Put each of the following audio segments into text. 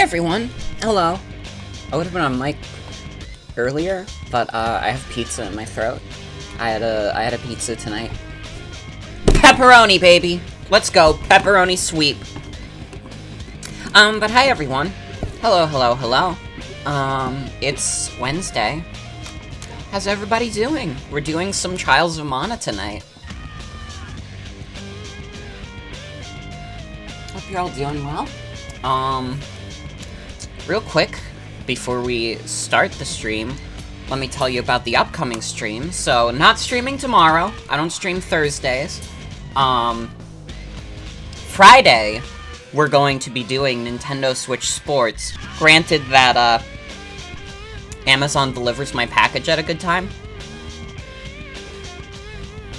everyone. Hello. I would have been on mic earlier, but I have pizza in my throat. I had a pizza tonight. Pepperoni, baby. Let's go. Pepperoni sweep. But hi everyone. Hello, hello, hello. It's Wednesday. How's everybody doing? We're doing some Trials of Mana tonight. Hope you're all doing well. Real quick, before we start the stream, let me tell you about the upcoming stream. So, not streaming tomorrow. I don't stream Thursdays. Friday, we're going to be doing Nintendo Switch Sports. Granted that, Amazon delivers my package at a good time.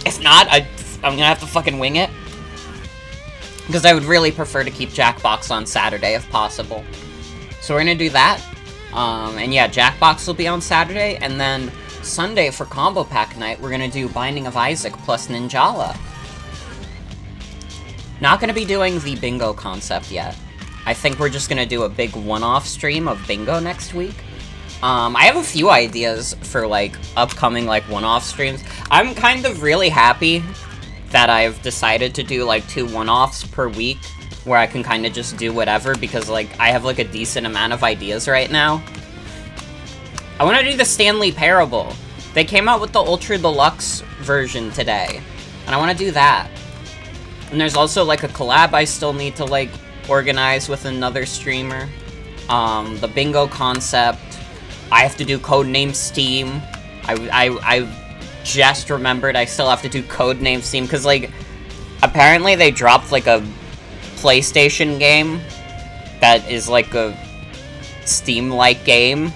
If not, I'm gonna have to fucking wing it. Because I would really prefer to keep Jackbox on Saturday if possible. So we're gonna do that. And yeah, Jackbox will be on Saturday, and then Sunday for Combo Pack Night, we're gonna do Binding of Isaac plus Ninjala. Not gonna be doing the bingo concept yet. I think we're just gonna do a big one-off stream of bingo next week. I have a few ideas for, like, upcoming, like, one-off streams. I'm kind of really happy that I've decided to do, like, 2 one-offs per week, where I can kind of just do whatever, because, like, I have, like, a decent amount of ideas right now. I want to do the Stanley Parable. They came out with the Ultra Deluxe version today, and I want to do that. And there's also, like, a collab I still need to, like, organize with another streamer. The bingo concept. I have to do Codename Steam. I just remembered I still have to do Codename Steam, because, like, apparently they dropped, like, a PlayStation game that is, like, a Steam-like game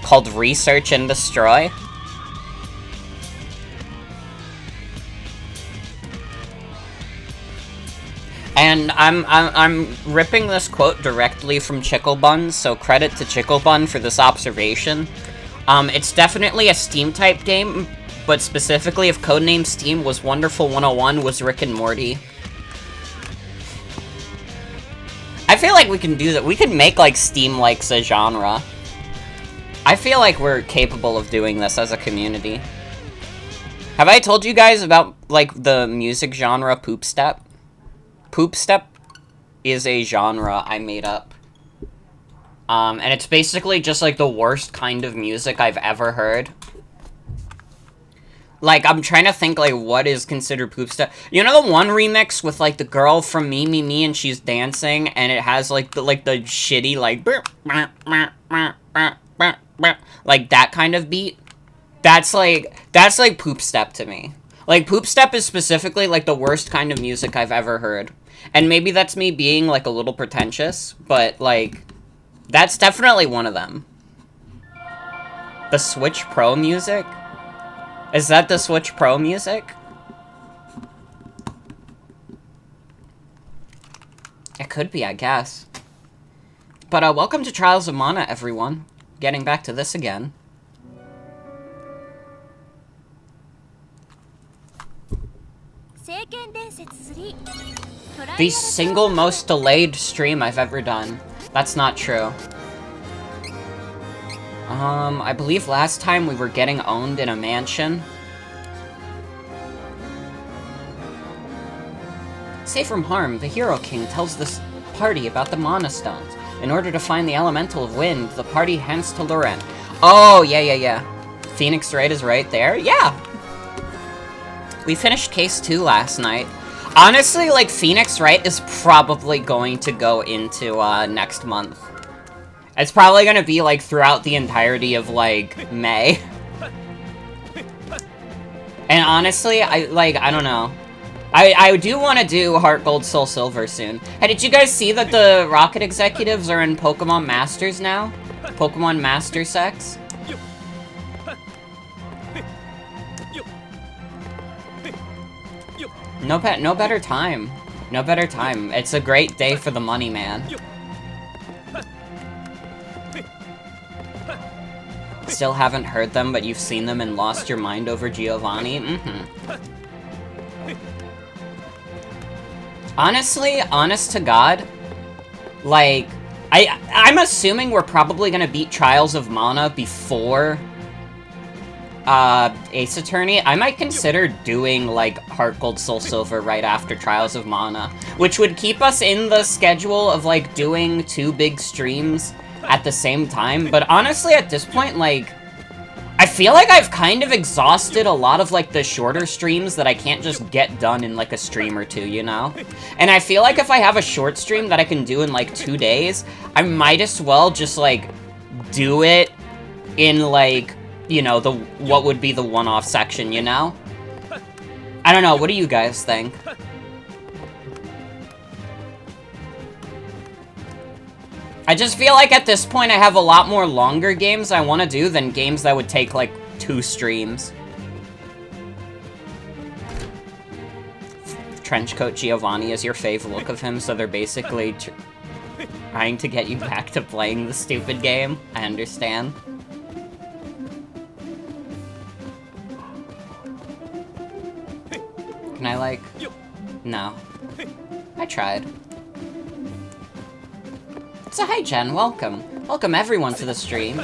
called Research and Destroy. And I'm ripping this quote directly from Chicklebun, so credit to Chicklebun for this observation. It's definitely a Steam-type game, but specifically if Codename Steam was Wonderful 101 was Rick and Morty. I feel like we can do that. We can make, like, Steam-likes a genre. I feel like we're capable of doing this as a community. Have I told you guys about, like, the music genre Poop Step? Poop Step is a genre I made up. And it's basically just, like, the worst kind of music I've ever heard. Like, I'm trying to think, like, what is considered Poop Step. You know the one remix with, like, the girl from Me, Me, Me, and she's dancing, and it has, like, the shitty, like, that kind of beat? That's like Poop Step to me. Like, Poop Step is specifically, like, the worst kind of music I've ever heard. And maybe that's me being, like, a little pretentious, but, like, that's definitely one of them. The Switch Pro music? Is that the Switch Pro music? It could be, I guess. But, welcome to Trials of Mana, everyone. Getting back to this again. The single most delayed stream I've ever done. That's not true. I believe last time we were getting owned in a mansion. Safe from harm, the Hero King tells this party about the Mana Stones. In order to find the Elemental of Wind, the party hands to Loren. Oh, yeah. Phoenix Wright is right there? Yeah! We finished Case 2 last night. Honestly, like, Phoenix Wright is probably going to go into, next month. It's probably gonna be, like, throughout the entirety of, like, May. And honestly, I don't know. I do want to do Heart Gold Soul Silver soon. Hey, did you guys see that the Rocket executives are in Pokemon Masters now? Pokemon Master Sex? No better time. No better time. It's a great day for the money, man. Still haven't heard them, but you've seen them and lost your mind over Giovanni? Honestly, honest to God, like, I'm assuming we're probably gonna beat Trials of Mana before Ace Attorney. I might consider doing, like, Heart Gold Soul Silver right after Trials of Mana, which would keep us in the schedule of, like, doing 2 big streams at the same time. But honestly, at this point, like, I feel like I've kind of exhausted a lot of, like, the shorter streams that I can't just get done in, like, a stream or 2, you know? And I feel like if I have a short stream that I can do in, like, 2 days, I might as well just, like, do it in, like, you know, what would be the one-off section, you know? I don't know, what do you guys think? I just feel like at this point I have a lot more longer games I want to do than games that would take, like, 2 streams. Trenchcoat Giovanni is your fave look of him, so they're basically trying to get you back to playing the stupid game. I understand. Can I, like... No. I tried. So hi Jen, welcome. Welcome everyone to the stream.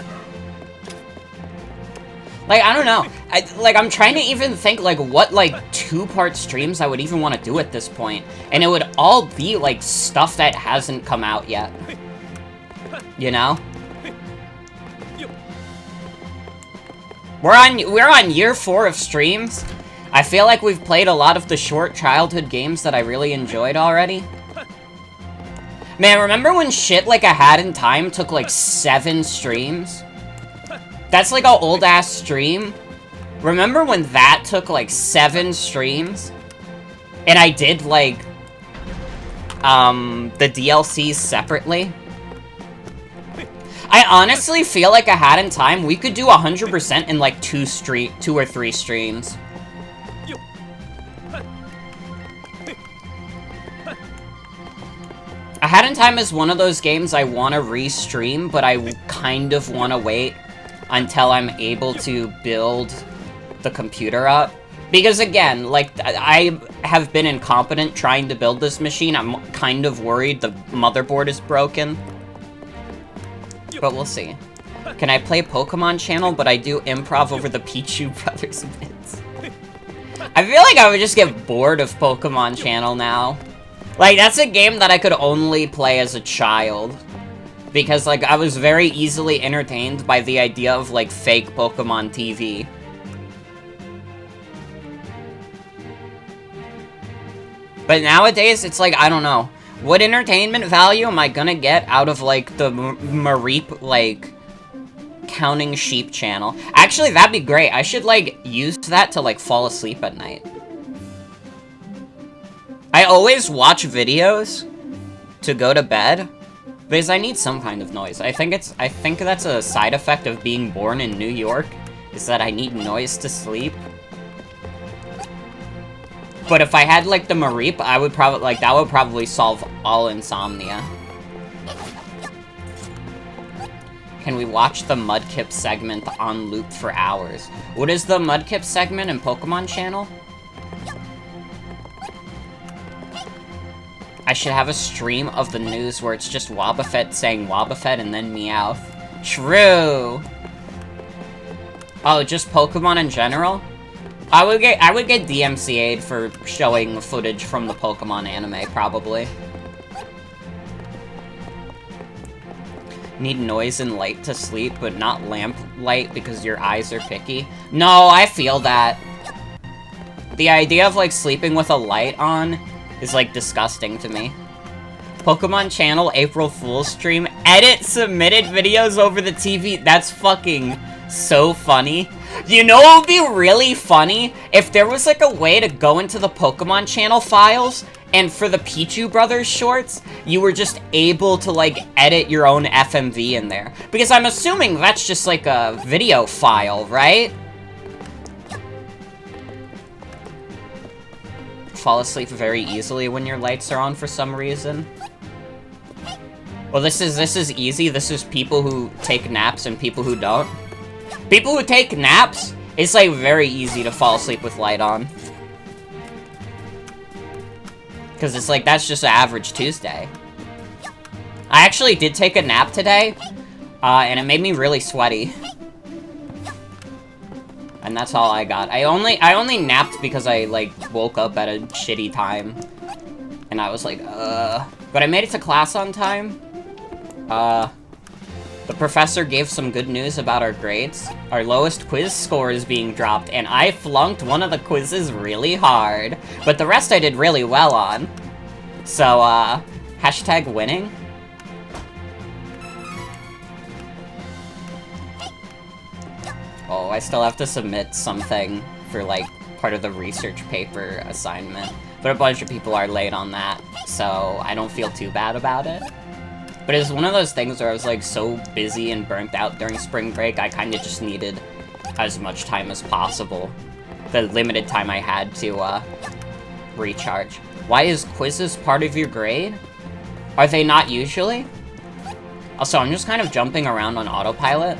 Like, I don't know. I'm trying to even think, like, what, like, 2-part streams I would even want to do at this point. And it would all be, like, stuff that hasn't come out yet. You know? We're on year 4 of streams. I feel like we've played a lot of the short childhood games that I really enjoyed already. Man, remember when shit like A Hat in Time took, like, 7 streams? That's, like, an old-ass stream. Remember when that took, like, 7 streams? And I did, like, the DLCs separately? I honestly feel like A Hat in Time, we could do 100% in, like, 2 or 3 streams. A Hat in Time is one of those games I want to re-stream, but I kind of want to wait until I'm able to build the computer up. Because again, like, I have been incompetent trying to build this machine. I'm kind of worried the motherboard is broken. But we'll see. Can I play Pokemon Channel, but I do improv over the Pichu Brothers bits? I feel like I would just get bored of Pokemon Channel now. Like, that's a game that I could only play as a child. Because, like, I was very easily entertained by the idea of, like, fake Pokemon TV. But nowadays, it's like, I don't know. What entertainment value am I gonna get out of, like, the Mareep, like, counting sheep channel? Actually, that'd be great. I should, like, use that to, like, fall asleep at night. I always watch videos to go to bed because I need some kind of noise. I think that's a side effect of being born in New York, is that I need noise to sleep. But if I had, like, the Mareep, I would probably, like, that would probably solve all insomnia. Can we watch the Mudkip segment on loop for hours? What is the Mudkip segment in Pokemon Channel? I should have a stream of the news where it's just Wobbuffet saying Wobbuffet and then Meowth. True! Oh, just Pokemon in general? I would get DMCA'd for showing footage from the Pokemon anime, probably. Need noise and light to sleep, but not lamp light because your eyes are picky. No, I feel that. The idea of, like, sleeping with a light on is, like, disgusting to me. Pokemon Channel April Fool's stream. Edit submitted videos over the TV. That's fucking so funny. You know what would be really funny? If there was, like, a way to go into the Pokemon Channel files, and for the Pichu Brothers shorts, you were just able to, like, edit your own FMV in there. Because I'm assuming that's just, like, a video file, right? Fall asleep very easily when your lights are on for some reason. Well, this is easy. This is people who take naps and people who don't. People who take naps, it's, like, very easy to fall asleep with light on. Because it's like, that's just an average Tuesday. I actually did take a nap today, and it made me really sweaty. And that's all I got. I only napped because I, like, woke up at a shitty time. And I was like, But I made it to class on time. The professor gave some good news about our grades. Our lowest quiz score is being dropped, and I flunked one of the quizzes really hard. But the rest I did really well on. So, hashtag winning. Oh, I still have to submit something for, like, part of the research paper assignment. But a bunch of people are late on that, so I don't feel too bad about it. But it's one of those things where I was, like, so busy and burnt out during spring break, I kind of just needed as much time as possible. The limited time I had to, recharge. Why is quizzes part of your grade? Are they not usually? Also, I'm just kind of jumping around on autopilot.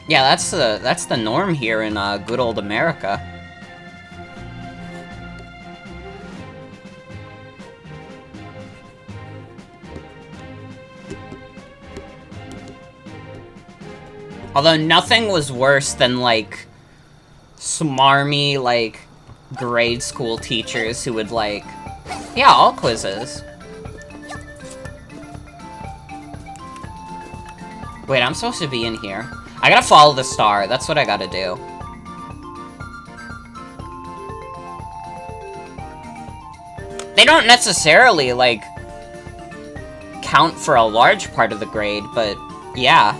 Yeah, that's the norm here in, good old America. Although nothing was worse than, like, smarmy, like, grade school teachers who would, like, yeah, all quizzes. Wait, I'm supposed to be in here. I gotta follow the star, that's what I gotta do. They don't necessarily, like, count for a large part of the grade, but yeah.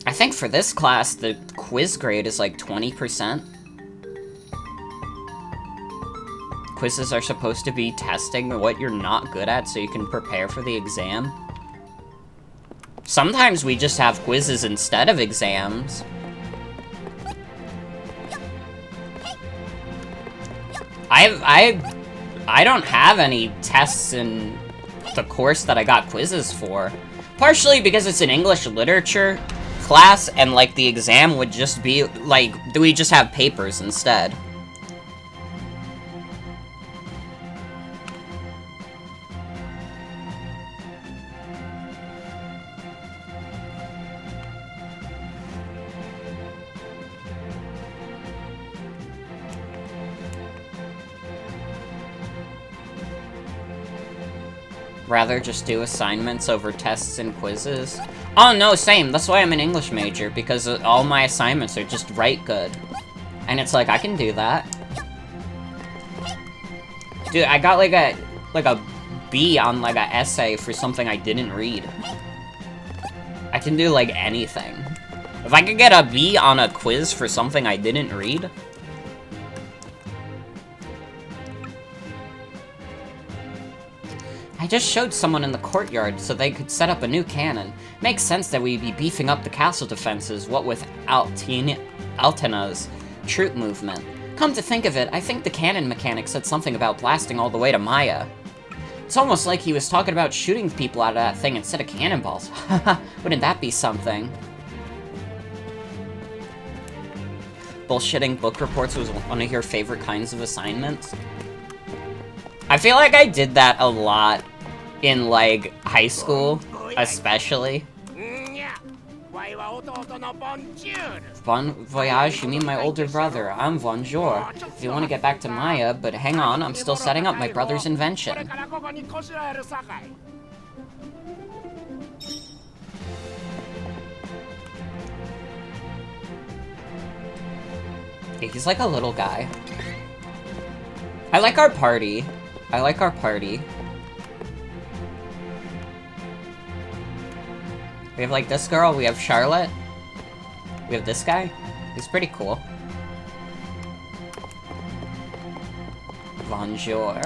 I think for this class, the quiz grade is like 20%. Quizzes are supposed to be testing what you're not good at so you can prepare for the exam. Sometimes we just have quizzes instead of exams. I don't have any tests in the course that I got quizzes for. Partially because it's an English literature class, and, like, the exam would just be, like, we just have papers instead. Rather just do assignments over tests and quizzes. Oh no, same. That's why I'm an English major, because all my assignments are just right good. And it's like, I can do that. Dude, I got like a B on like a essay for something I didn't read. I can do like anything. If I could get a B on a quiz for something I didn't read, I just showed someone in the courtyard so they could set up a new cannon. Makes sense that we'd be beefing up the castle defenses, what with Altena's troop movement. Come to think of it, I think the cannon mechanic said something about blasting all the way to Maya. It's almost like he was talking about shooting people out of that thing instead of cannonballs. Haha, wouldn't that be something? Bullshitting book reports was one of your favorite kinds of assignments? I feel like I did that a lot in, like, high school, especially. Bon voyage, you mean my older brother. I'm bonjour. If you want to get back to Maya, but hang on, I'm still setting up my brother's invention. He's like a little guy. I like our party. I like our party. We have, like, this girl, we have Charlotte. We have this guy. He's pretty cool. Bonjour.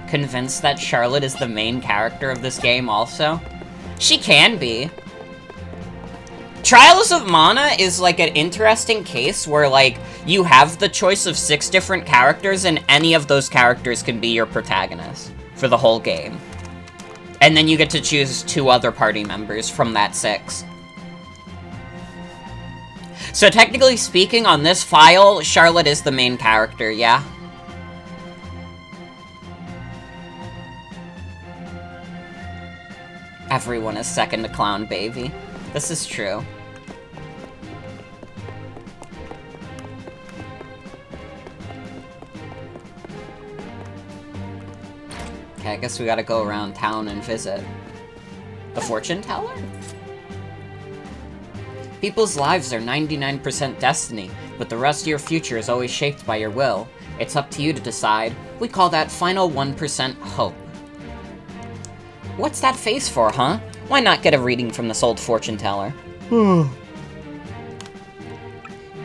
Convinced that Charlotte is the main character of this game also? She can be. Trials of Mana is, like, an interesting case where, like, you have the choice of 6 different characters, and any of those characters can be your protagonist for the whole game. And then you get to choose 2 other party members from that 6. So technically speaking, on this file, Charlotte is the main character, yeah? Everyone is second to Clown Baby. This is true. Okay, I guess we gotta go around town and visit. The fortune teller? People's lives are 99% destiny, but the rest of your future is always shaped by your will. It's up to you to decide. We call that final 1% hope. What's that face for, huh? Why not get a reading from this old fortune teller?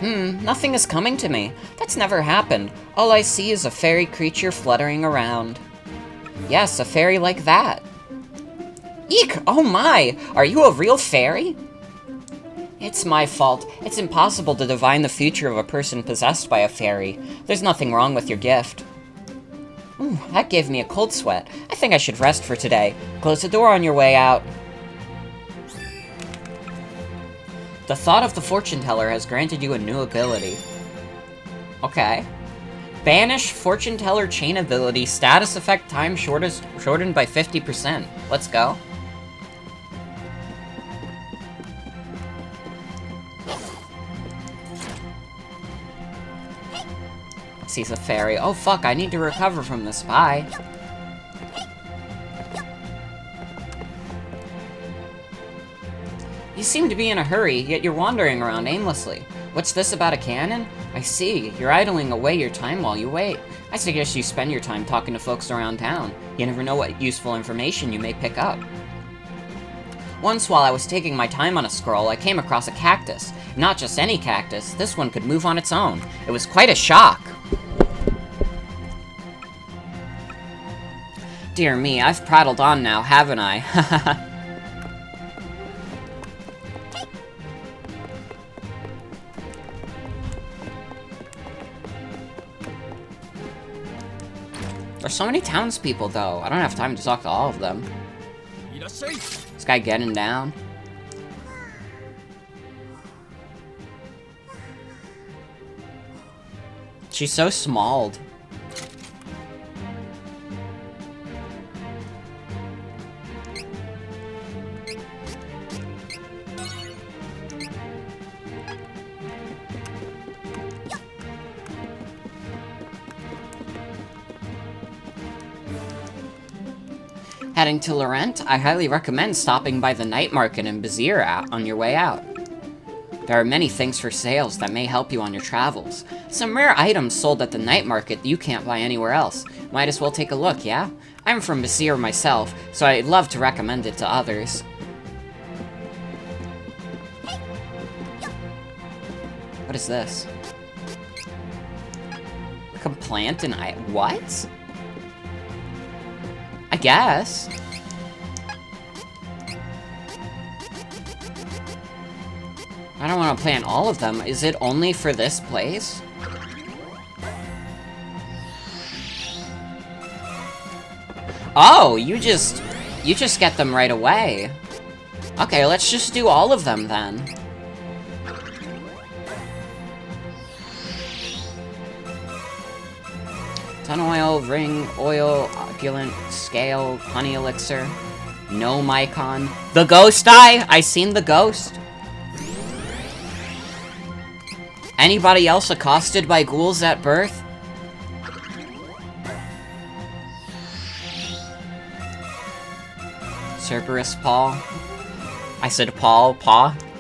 Nothing is coming to me. That's never happened. All I see is a fairy creature fluttering around. Yes, a fairy like that. Eek! Oh my! Are you a real fairy? It's my fault. It's impossible to divine the future of a person possessed by a fairy. There's nothing wrong with your gift. Ooh, that gave me a cold sweat. I think I should rest for today. Close the door on your way out. The thought of the fortune teller has granted you a new ability. Okay. Banish fortune teller chain ability, status effect time shortened by 50%. Let's go. Sees a fairy. Oh fuck, I need to recover from the spy. You seem to be in a hurry, yet you're wandering around aimlessly. What's this about a cannon? I see. You're idling away your time while you wait. I suggest you spend your time talking to folks around town. You never know what useful information you may pick up. Once while I was taking my time on a scroll, I came across a cactus. Not just any cactus, this one could move on its own. It was quite a shock. Dear me, I've prattled on now, haven't I? There's so many townspeople, though. I don't have time to talk to all of them. This guy getting down. She's so smalled. Heading to Laurent, I highly recommend stopping by the night market in Bazir on your way out. There are many things for sales that may help you on your travels. Some rare items sold at the night market that you can't buy anywhere else. Might as well take a look, yeah? I'm from Bazir myself, so I'd love to recommend it to others. What is this? Like a plant and what? I guess. I don't want to plant all of them. Is it only for this place? Oh, you just get them right away. Okay, let's just do all of them then. Ton oil, ring, oil, opulent, scale, honey elixir, gnome icon. The ghost eye? I seen the ghost. Anybody else accosted by ghouls at birth? Cerberus paw. I said paw.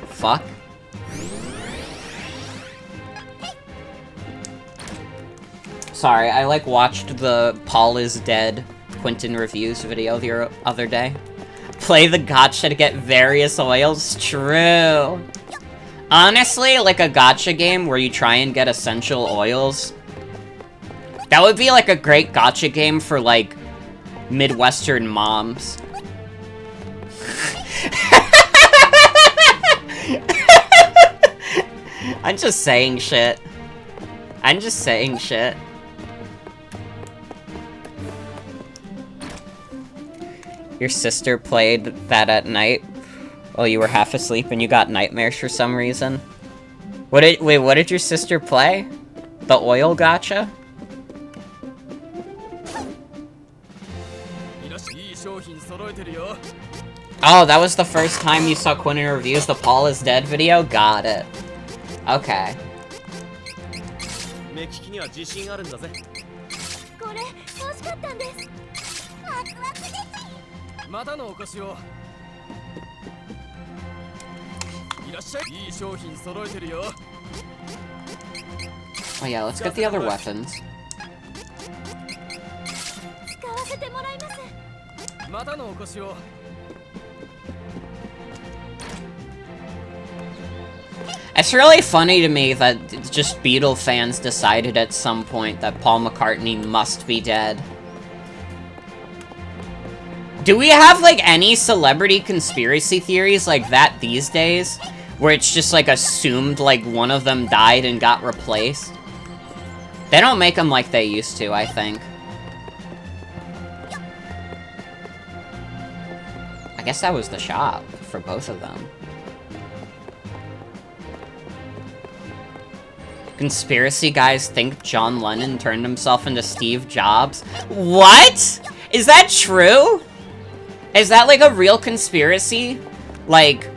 Fuck. Sorry, I like watched the Paul is Dead Quentin reviews video the other day. Play the gacha to get various oils? True. Honestly, like a gacha game where you try and get essential oils. That would be like a great gacha game for like Midwestern moms. I'm just saying shit. I'm just saying shit. Your sister played that at night while you were half asleep and you got nightmares for some reason. Wait, what did your sister play? The oil gacha? Oh, that was the first time you saw Quinn reviews the Paul is Dead video? Got it. Okay. Oh yeah, let's get the other weapons. It's really funny to me that just Beatle fans decided at some point that Paul McCartney must be dead. Do we have, like, any celebrity conspiracy theories like that these days? Where it's just, like, assumed, like, one of them died and got replaced? They don't make them like they used to, I think. I guess that was the shop for both of them. Conspiracy guys think John Lennon turned himself into Steve Jobs. What? Is that true? Is that like a real conspiracy? Like,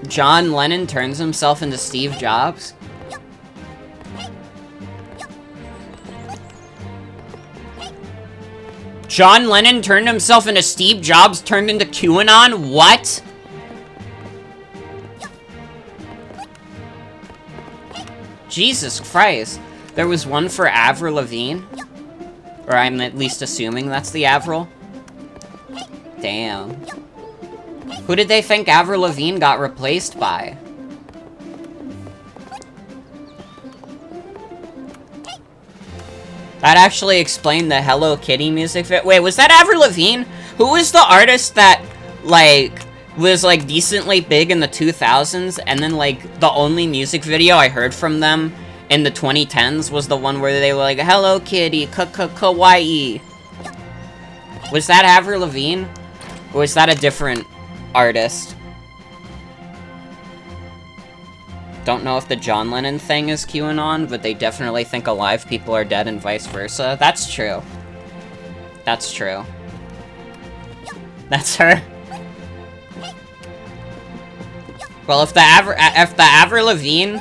John Lennon turns himself into Steve Jobs? John Lennon turned himself into Steve Jobs, turned into QAnon? What? Jesus Christ. There was one for Avril Lavigne? Or I'm at least assuming that's the Avril. Damn. Who did they think Avril Lavigne got replaced by? That actually explained the Hello Kitty music video. Wait, was that Avril Lavigne? Who was the artist that, like, was, like, decently big in the 2000s, and then, like, the only music video I heard from them in the 2010s was the one where they were like, Hello Kitty, kawaii. Was that Avril Lavigne? Or was that a different artist? Don't know if the John Lennon thing is QAnon, but they definitely think alive people are dead and vice versa. That's true. That's true. That's her. Well, if the Avril Lavigne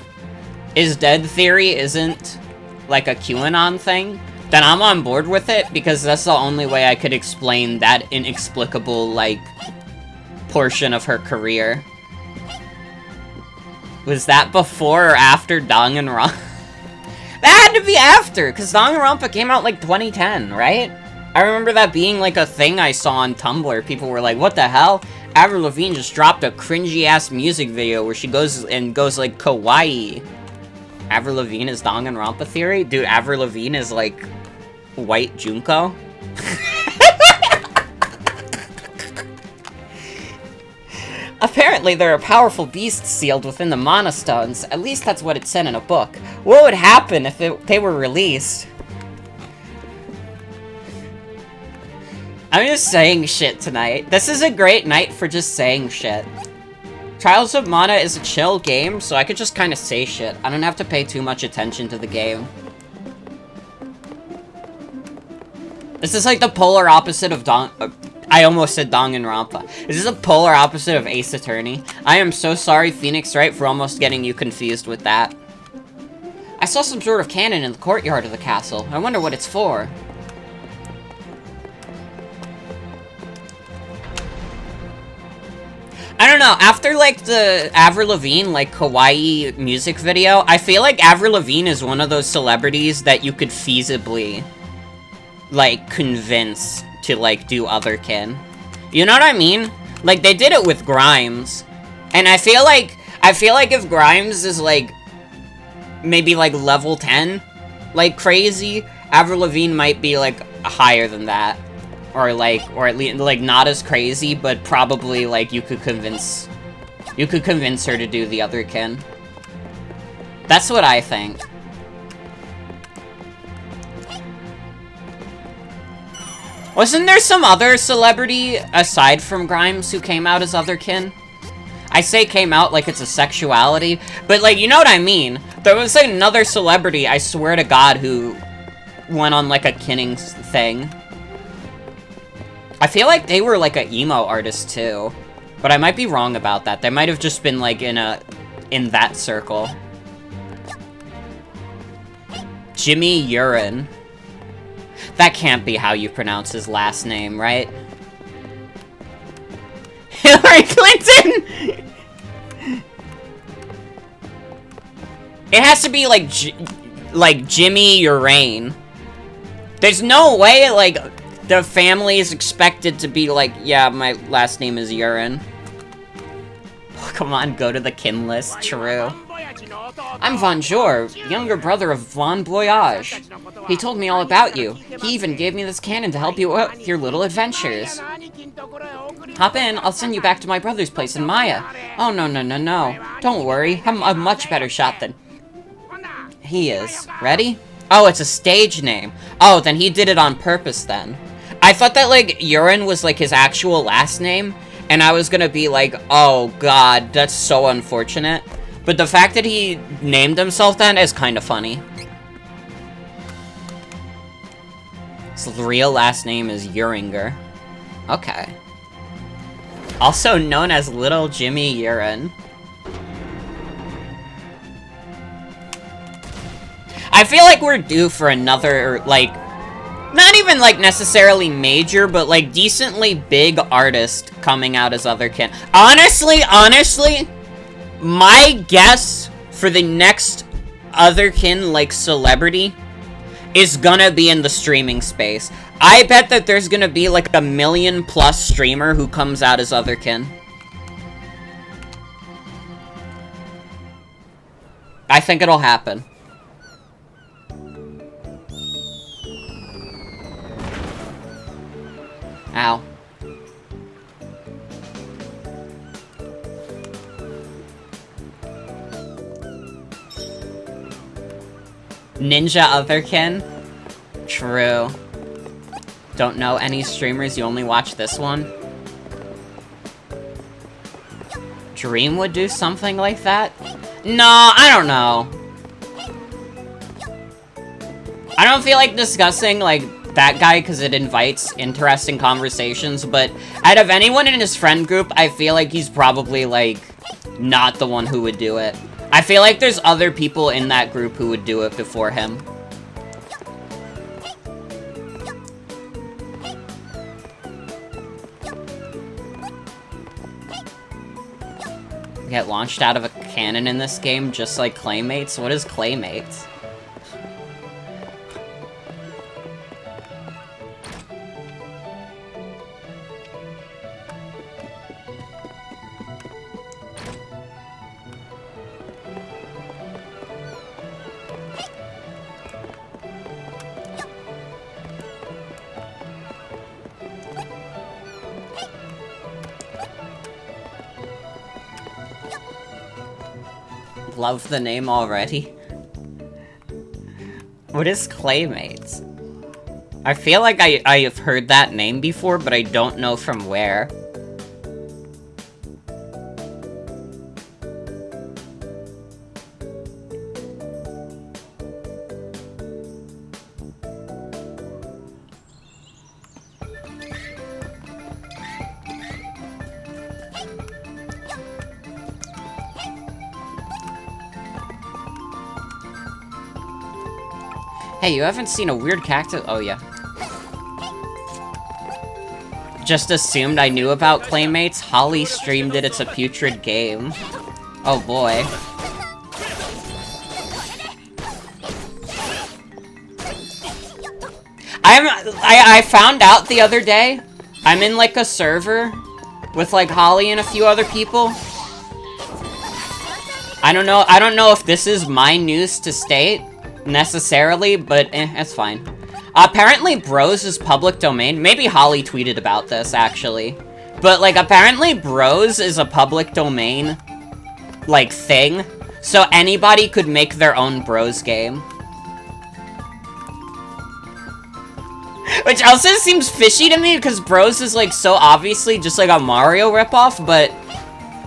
is dead theory isn't like a QAnon thing, then I'm on board with it, because that's the only way I could explain that inexplicable, like, portion of her career. Was that before or after Danganronpa? That had to be after, because Danganronpa came out like 2010, right? I remember that being like a thing I saw on Tumblr. People were like, what the hell? Avril Lavigne just dropped a cringy-ass music video where she goes like, kawaii. Avril Lavigne is Danganronpa theory? Dude, Avril Lavigne is like white Junko? Apparently, there are powerful beasts sealed within the Mana Stones. At least that's what it said in a book. What would happen if they were released? I'm just saying shit tonight. This is a great night for just saying shit. Trials of Mana is a chill game, so I could just kind of say shit. I don't have to pay too much attention to the game. This is like the polar opposite of I almost said Danganronpa. This is a polar opposite of Ace Attorney. I am so sorry, Phoenix Wright, for almost getting you confused with that. I saw some sort of cannon in the courtyard of the castle. I wonder what it's for. I don't know, after, like, the Avril Lavigne, like, kawaii music video, I feel like Avril Lavigne is one of those celebrities that you could feasibly, like, convince to, like, do Otherkin. You know what I mean? Like, they did it with Grimes. And I feel like if Grimes is, like, maybe, like, level 10, like, crazy, Avril Lavigne might be, like, higher than that. Or at least, like, not as crazy, but probably, like, you could convince her to do the Otherkin. That's what I think. Wasn't there some other celebrity, aside from Grimes, who came out as otherkin? I say came out like it's a sexuality, but, like, you know what I mean. There was another celebrity, I swear to God, who went on, like, a kinning thing. I feel like they were, like, an emo artist, too. But I might be wrong about that. They might have just been, like, in that circle. Jimmy Urine. That can't be how you pronounce his last name, right? Hillary Clinton! It has to be, like Jimmy Urine. There's no way, like, the family is expected to be like, yeah, my last name is Urine. Oh, come on, go to the kin list. True. I'm Von Jor, younger brother of Von Voyage. He told me all about you. He even gave me this cannon to help you out with your little adventures. Hop in, I'll send you back to my brother's place in Maya. Oh, no. Don't worry, I'm a much better shot than he is. Ready? Oh, it's a stage name. Oh, then he did it on purpose then. I thought that, like, Urine was, like, his actual last name, and I was gonna be like, oh god, that's so unfortunate. But the fact that he named himself then is kind of funny. His real last name is Uringer. Okay. Also known as Little Jimmy Urine. I feel like we're due for another, like, not even, like, necessarily major, but, like, decently big artist coming out as otherkin. Honestly, my guess for the next otherkin, like, celebrity is gonna be in the streaming space. I bet that there's gonna be, like, a 1 million+ streamer who comes out as otherkin. I think it'll happen. Ow. Ninja Otherkin? True. Don't know any streamers, you only watch this one? Dream would do something like that? No, I don't know. I don't feel like discussing, like, that guy because it invites interesting conversations, but out of anyone in his friend group, I feel like he's probably, like, not the one who would do it. I feel like there's other people in that group who would do it before him. Get launched out of a cannon in this game, just like Claymates? What is Claymates? Love the name already. What is Claymates? I feel like I have heard that name before, but I don't know from where. Hey, you haven't seen a weird cactus? Oh, yeah. Just assumed I knew about Claymates. Holly streamed it. It's a putrid game. Oh, boy. I found out the other day. I'm in, like, a server with, like, Holly and a few other people. I don't know if this is my news to state necessarily, but it's fine. Apparently Bros is public domain. Maybe Holly tweeted about this, actually. But, like, apparently Bros is a public domain, like, thing. So anybody could make their own Bros game. Which also seems fishy to me, because Bros is, like, so obviously just, like, a Mario ripoff, but...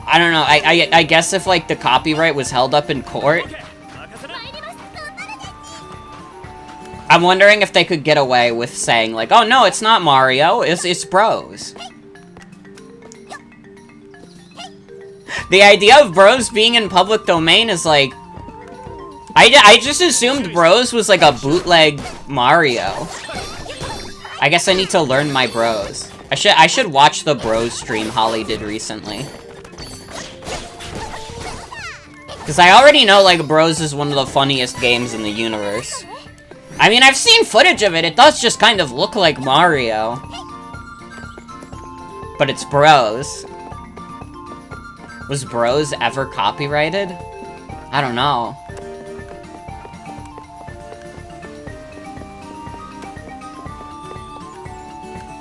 I don't know, I guess if, like, the copyright was held up in court... I'm wondering if they could get away with saying, like, oh, no, it's not Mario, it's Bros. The idea of Bros being in public domain is, like... I just assumed Bros was, like, a bootleg Mario. I guess I need to learn my Bros. I should watch the Bros stream Holly did recently. Because I already know, like, Bros is one of the funniest games in the universe. I mean, I've seen footage of it. It does just kind of look like Mario. But it's Bros. Was Bros ever copyrighted? I don't know.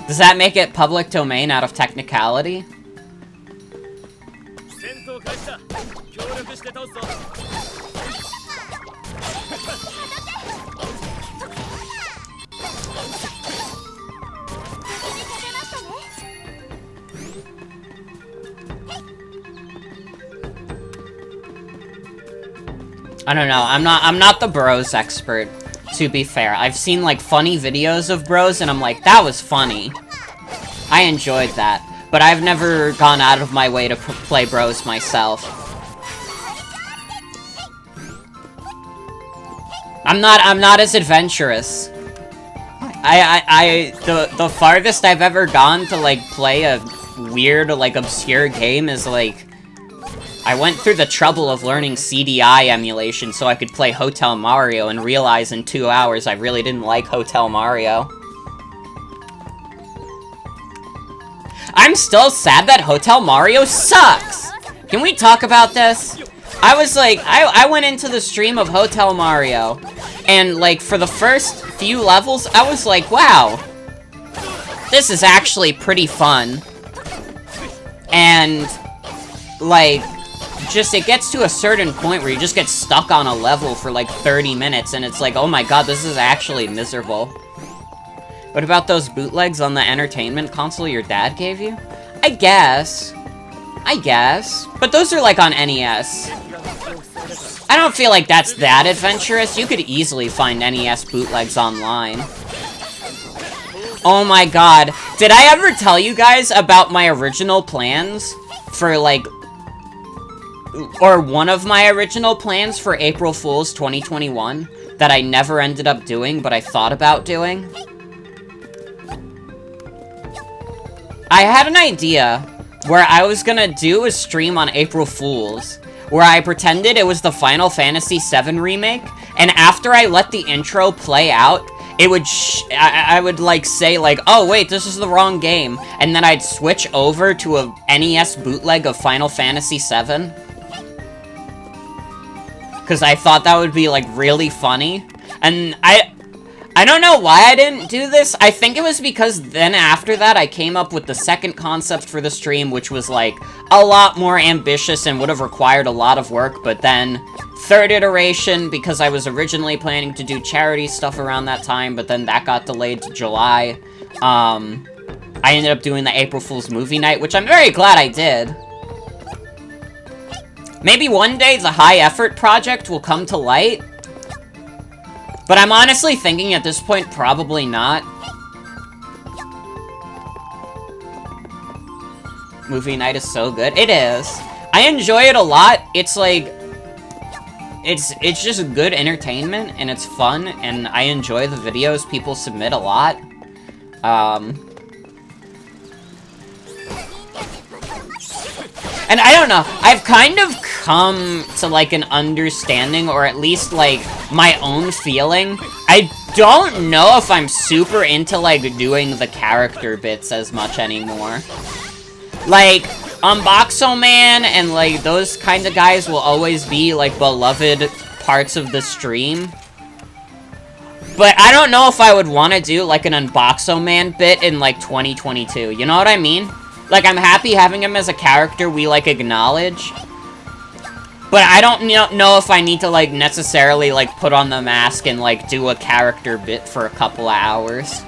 Does that make it public domain out of technicality? I don't know. I'm not the Bros expert, to be fair. I've seen, like, funny videos of Bros, and I'm like, that was funny. I enjoyed that. But I've never gone out of my way to play Bros myself. I'm not as adventurous. The farthest I've ever gone to, like, play a weird, like, obscure game is, like... I went through the trouble of learning CDI emulation so I could play Hotel Mario and realize in 2 hours I really didn't like Hotel Mario. I'm still sad that Hotel Mario sucks! Can we talk about this? I was like, I went into the stream of Hotel Mario, and like for the first few levels, I was like, wow, this is actually pretty fun. And like, just it gets to a certain point where you just get stuck on a level for like 30 minutes and it's like, oh my god, this is actually miserable. What about those bootlegs on the entertainment console your dad gave you? I guess. But those are like on NES. I don't feel like that's that adventurous. You could easily find NES bootlegs online. Oh my god. Did I ever tell you guys about my original plans for like... or one of my original plans for April Fool's 2021 that I never ended up doing, but I thought about doing? I had an idea where I was gonna do a stream on April Fool's, where I pretended it was the Final Fantasy VII remake, and after I let the intro play out, it would I would like say like, oh wait, this is the wrong game, and then I'd switch over to a NES bootleg of Final Fantasy VII. Because I thought that would be, like, really funny. And I don't know why I didn't do this. I think it was because then after that, I came up with the second concept for the stream, which was, like, a lot more ambitious and would have required a lot of work. But then, third iteration, because I was originally planning to do charity stuff around that time, but then that got delayed to July. I ended up doing the April Fool's movie night, which I'm very glad I did. Maybe one day the high effort project will come to light. But I'm honestly thinking at this point, probably not. Movie night is so good. It is. I enjoy it a lot. It's like... It's just good entertainment, and it's fun, and I enjoy the videos people submit a lot. And I don't know, I've kind of come to, like, an understanding, or at least, like, my own feeling. I don't know if I'm super into, like, doing the character bits as much anymore. Like, Unboxo Man and, like, those kind of guys will always be, like, beloved parts of the stream. But I don't know if I would want to do, like, an Unboxo Man bit in, like, 2022. You know what I mean? Like, I'm happy having him as a character we, like, acknowledge. But I don't know if I need to, like, necessarily, like, put on the mask and, like, do a character bit for a couple of hours.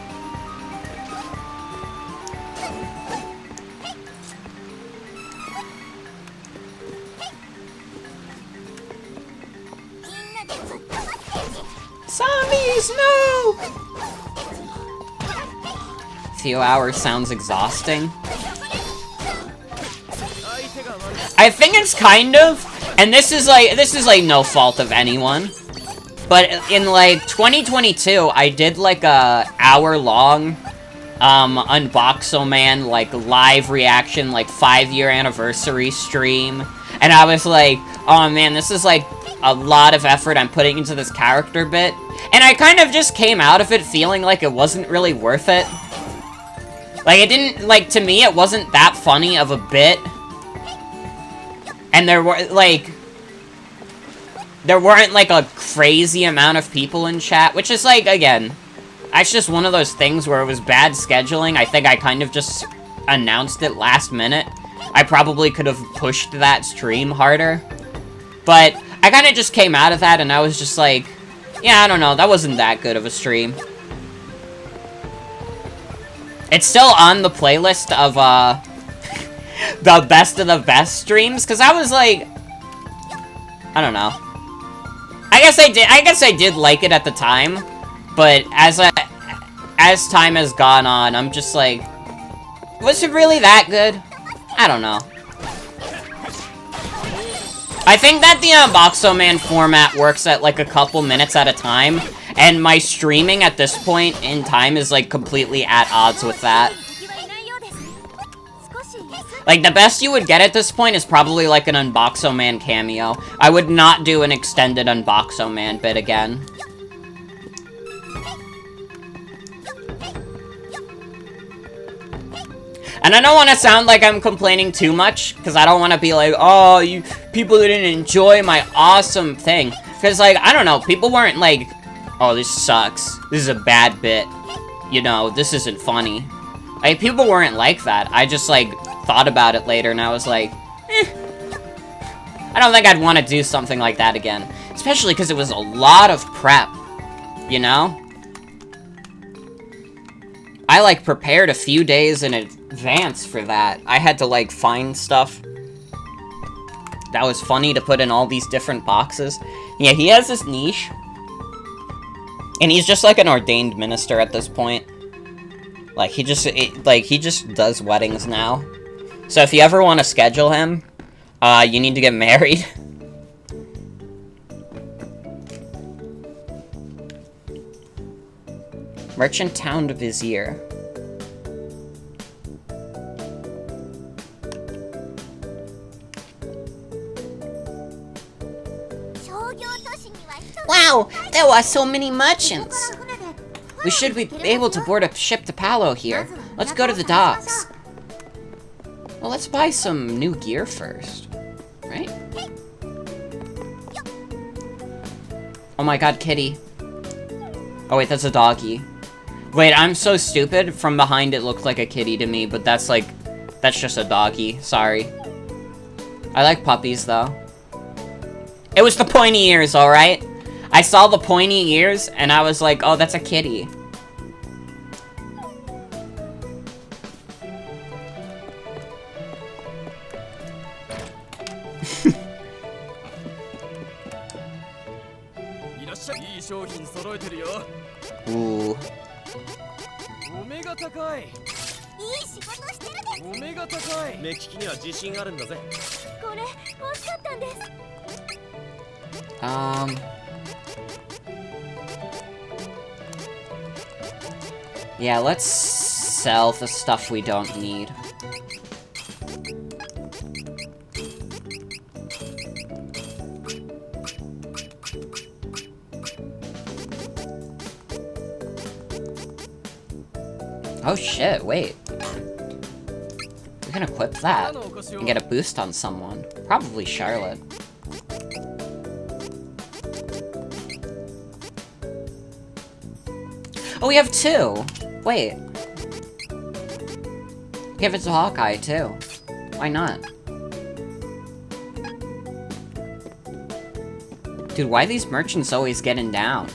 Guys, no! Few hours sounds exhausting. I think it's kind of, and this is like no fault of anyone, but in like 2022, I did like a hour-long Unboxo-Man like live reaction, like 5-year anniversary stream, and I was like, oh man, this is like a lot of effort I'm putting into this character bit, and I kind of just came out of it feeling like it wasn't really worth it. Like, it didn't, like, to me, it wasn't that funny of a bit. And there weren't, like, a crazy amount of people in chat, which is, like, again, that's just one of those things where it was bad scheduling. I think I kind of just announced it last minute. I probably could have pushed that stream harder. But I kind of just came out of that, and I was just like, yeah, I don't know, that wasn't that good of a stream. It's still on the playlist of, the best of the best streams, because I was like, I don't know. I guess I did like it at the time, but as time has gone on, I'm just like, was it really that good? I don't know. I think that the Unboxo-Man format works at, like, a couple minutes at a time, and my streaming at this point in time is, like, completely at odds with that. Like, the best you would get at this point is probably, like, an Unboxo-Man cameo. I would not do an extended Unboxo-Man bit again. And I don't want to sound like I'm complaining too much, because I don't want to be like, oh, you people didn't enjoy my awesome thing. Because, like, I don't know, people weren't like, oh, this sucks. This is a bad bit. You know, this isn't funny. Like, people weren't like that. I just, like, thought about it later, and I was like, I don't think I'd want to do something like that again. Especially because it was a lot of prep. You know? I, like, prepared a few days in advance for that. I had to, like, find stuff that was funny to put in all these different boxes. Yeah, he has this niche. And he's just, like, an ordained minister at this point. Like, he just does weddings now. So if you ever want to schedule him, you need to get married. Merchant Town Vizier. Wow, there are so many merchants. We should be able to board a ship to Palo here. Let's go to the docks. Well, let's buy some new gear first, right? Oh my god, kitty. Oh wait, that's a doggy. Wait, I'm so stupid. From behind it looked like a kitty to me, but that's like, that's just a doggy. Sorry. I like puppies, though. It was the pointy ears, alright? I saw the pointy ears, and I was like, oh, that's a kitty. Ooh. Yeah, let's sell the stuff we don't need. Oh shit, wait. We can equip that and get a boost on someone. Probably Charlotte. Oh, we have two! Wait. Give it to Hawkeye, too. Why not? Dude, why are these merchants always getting down?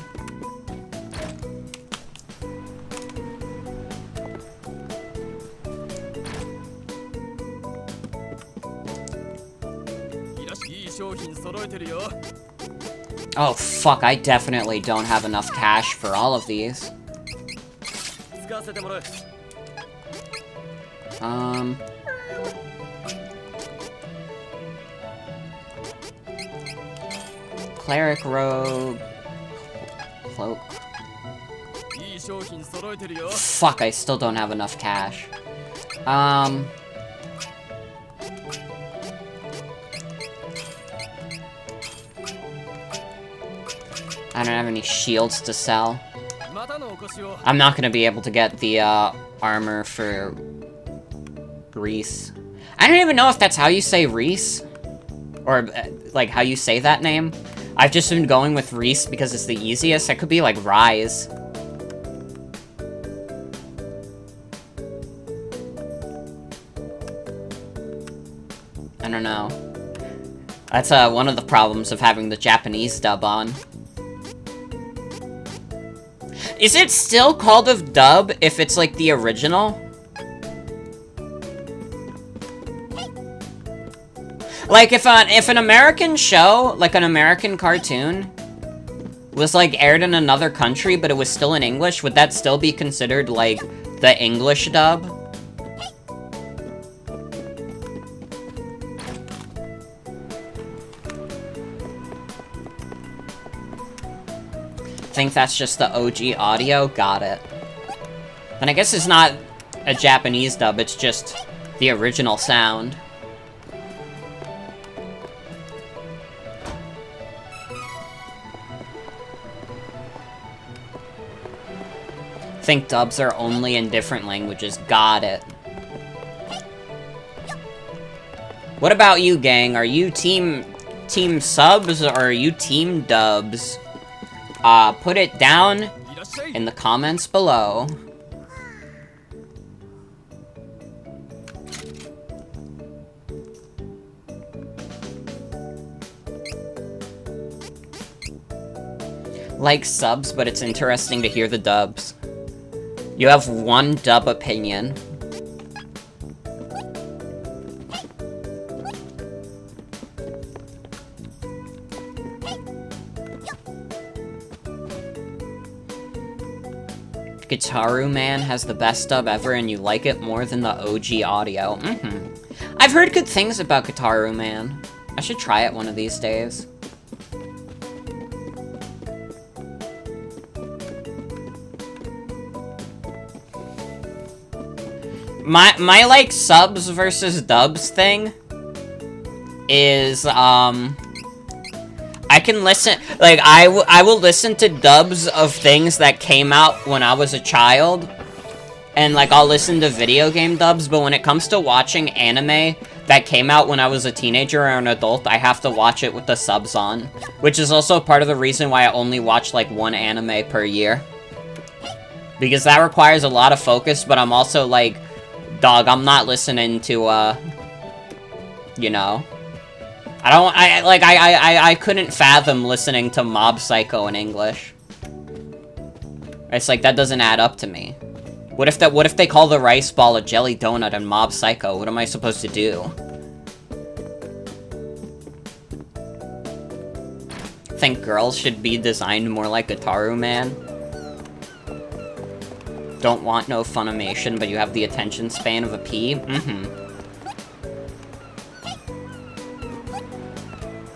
Oh, fuck, I definitely don't have enough cash for all of these. Cleric, rogue, cloak. Fuck, I still don't have enough cash. I don't have any shields to sell. I'm not gonna be able to get the, armor for Reese. I don't even know if that's how you say Reese. Or, like, how you say that name. I've just been going with Reese because it's the easiest. It could be, like, Rise. I don't know. That's, one of the problems of having the Japanese dub on. Is it still called a dub if it's, like, the original? Like, if an American show, like an American cartoon, was, like, aired in another country, but it was still in English, would that still be considered, like, the English dub? Think that's just the OG audio? Got it. Then I guess it's not a Japanese dub, it's just the original sound. Think dubs are only in different languages. Got it. What about you, gang? Are you team subs or are you team dubs? Put it down in the comments below. Like subs, but it's interesting to hear the dubs. You have one dub opinion. Guitaru Man has the best dub ever and you like it more than the OG audio. I've heard good things about Guitaru Man. I should try it one of these days. My like, subs versus dubs thing is, I can listen, like, I will listen to dubs of things that came out when I was a child, and, like, I'll listen to video game dubs, but when it comes to watching anime that came out when I was a teenager or an adult, I have to watch it with the subs on, which is also part of the reason why I only watch, like, one anime per year. Because that requires a lot of focus, but I'm also, like, dog, I'm not listening to, you know. I couldn't fathom listening to Mob Psycho in English. It's like, that doesn't add up to me. What if they call the rice ball a jelly donut in Mob Psycho? What am I supposed to do? Think girls should be designed more like Guitaru Man? Don't want no Funimation, but you have the attention span of a pea?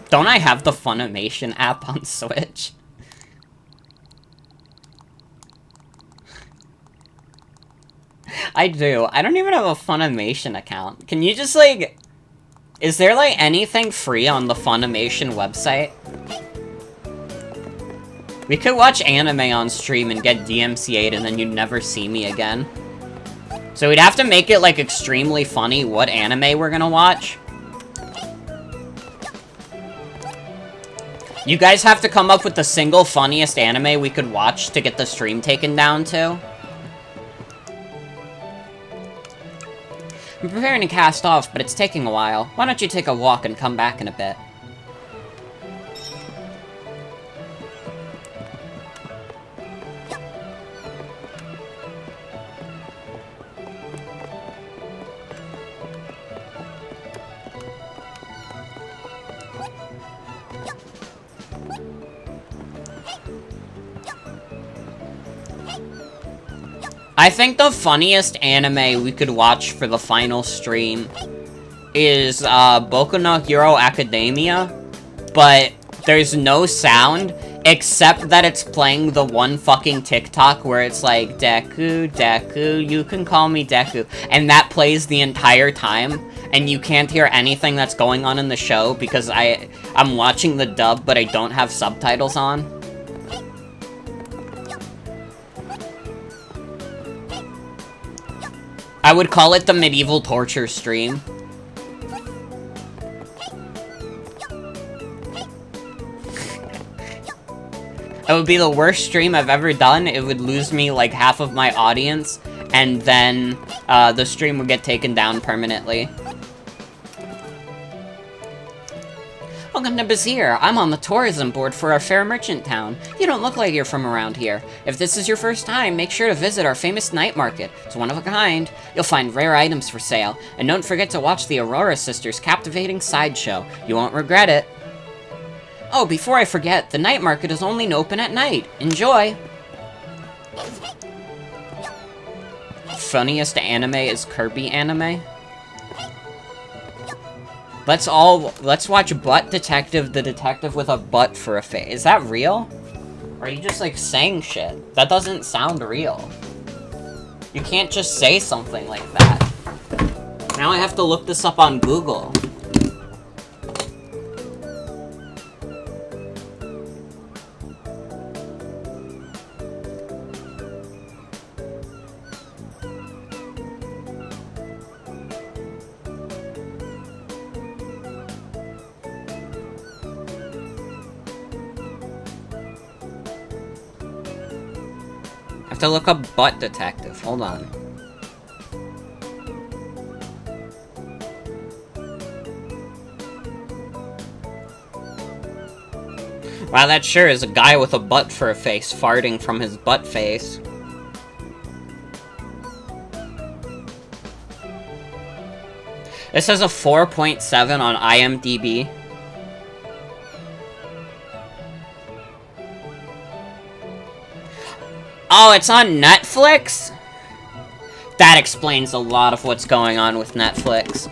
Don't I have the Funimation app on Switch? I do. I don't even have a Funimation account. Can you just, like... Is there, like, anything free on the Funimation website? We could watch anime on stream and get DMCA'd and then you'd never see me again. So we'd have to make it, like, extremely funny what anime we're gonna watch. You guys have to come up with the single funniest anime we could watch to get the stream taken down to. I'm preparing to cast off, but it's taking a while. Why don't you take a walk and come back in a bit? I think the funniest anime we could watch for the final stream is Boku no Hero Academia, but there's no sound except that it's playing the one fucking TikTok where it's like, Deku, Deku, you can call me Deku, and that plays the entire time, and you can't hear anything that's going on in the show because I'm watching the dub, but I don't have subtitles on. I would call it the medieval torture stream. It would be the worst stream I've ever done. It would lose me like half of my audience, and then the stream would get taken down permanently. Welcome to Bazir. I'm on the tourism board for our fair merchant town. You don't look like you're from around here. If this is your first time, make sure to visit our famous night market. It's one of a kind. You'll find rare items for sale, and don't forget to watch the Aurora Sisters' captivating sideshow. You won't regret it. Oh, before I forget, the night market is only open at night. Enjoy! Funniest anime is Kirby anime. Let's watch Butt Detective, the detective with a butt for a face. Is that real? Or are you just, like, saying shit? That doesn't sound real. You can't just say something like that. Now I have to look this up on Google. I have to look up Butt Detective. Hold on. Wow, that sure is a guy with a butt for a face farting from his butt face. This has a 4.7 on IMDb. Oh, it's on Netflix? That explains a lot of what's going on with Netflix.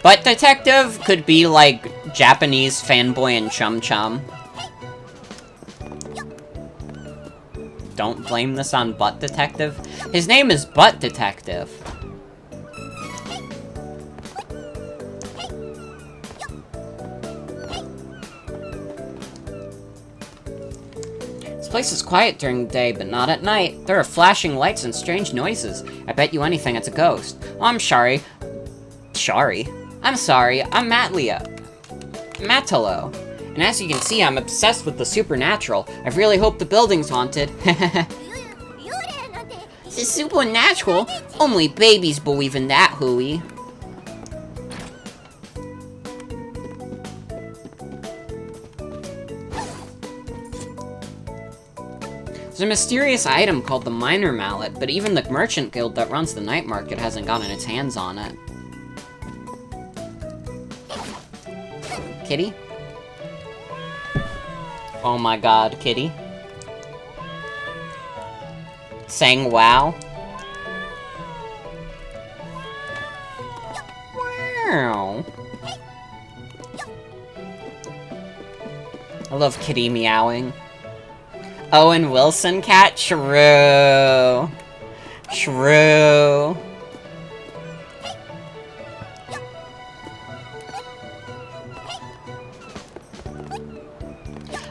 Butt Detective could be like Japanese Fanboy and Chum Chum. Don't blame this on Butt Detective. His name is Butt Detective. This place is quiet during the day, but not at night. There are flashing lights and strange noises. I bet you anything it's a ghost. Oh, I'm sorry. I'm sorry, I'm Matalo. And as you can see, I'm obsessed with the supernatural. I really hope the building's haunted. Is it supernatural? Only babies believe in that, hooey. There's a mysterious item called the Miner Mallet, but even the merchant guild that runs the night market hasn't gotten its hands on it. Kitty? Oh my god, Kitty. Saying wow. Wow. I love Kitty meowing. Owen Wilson cat? True. True.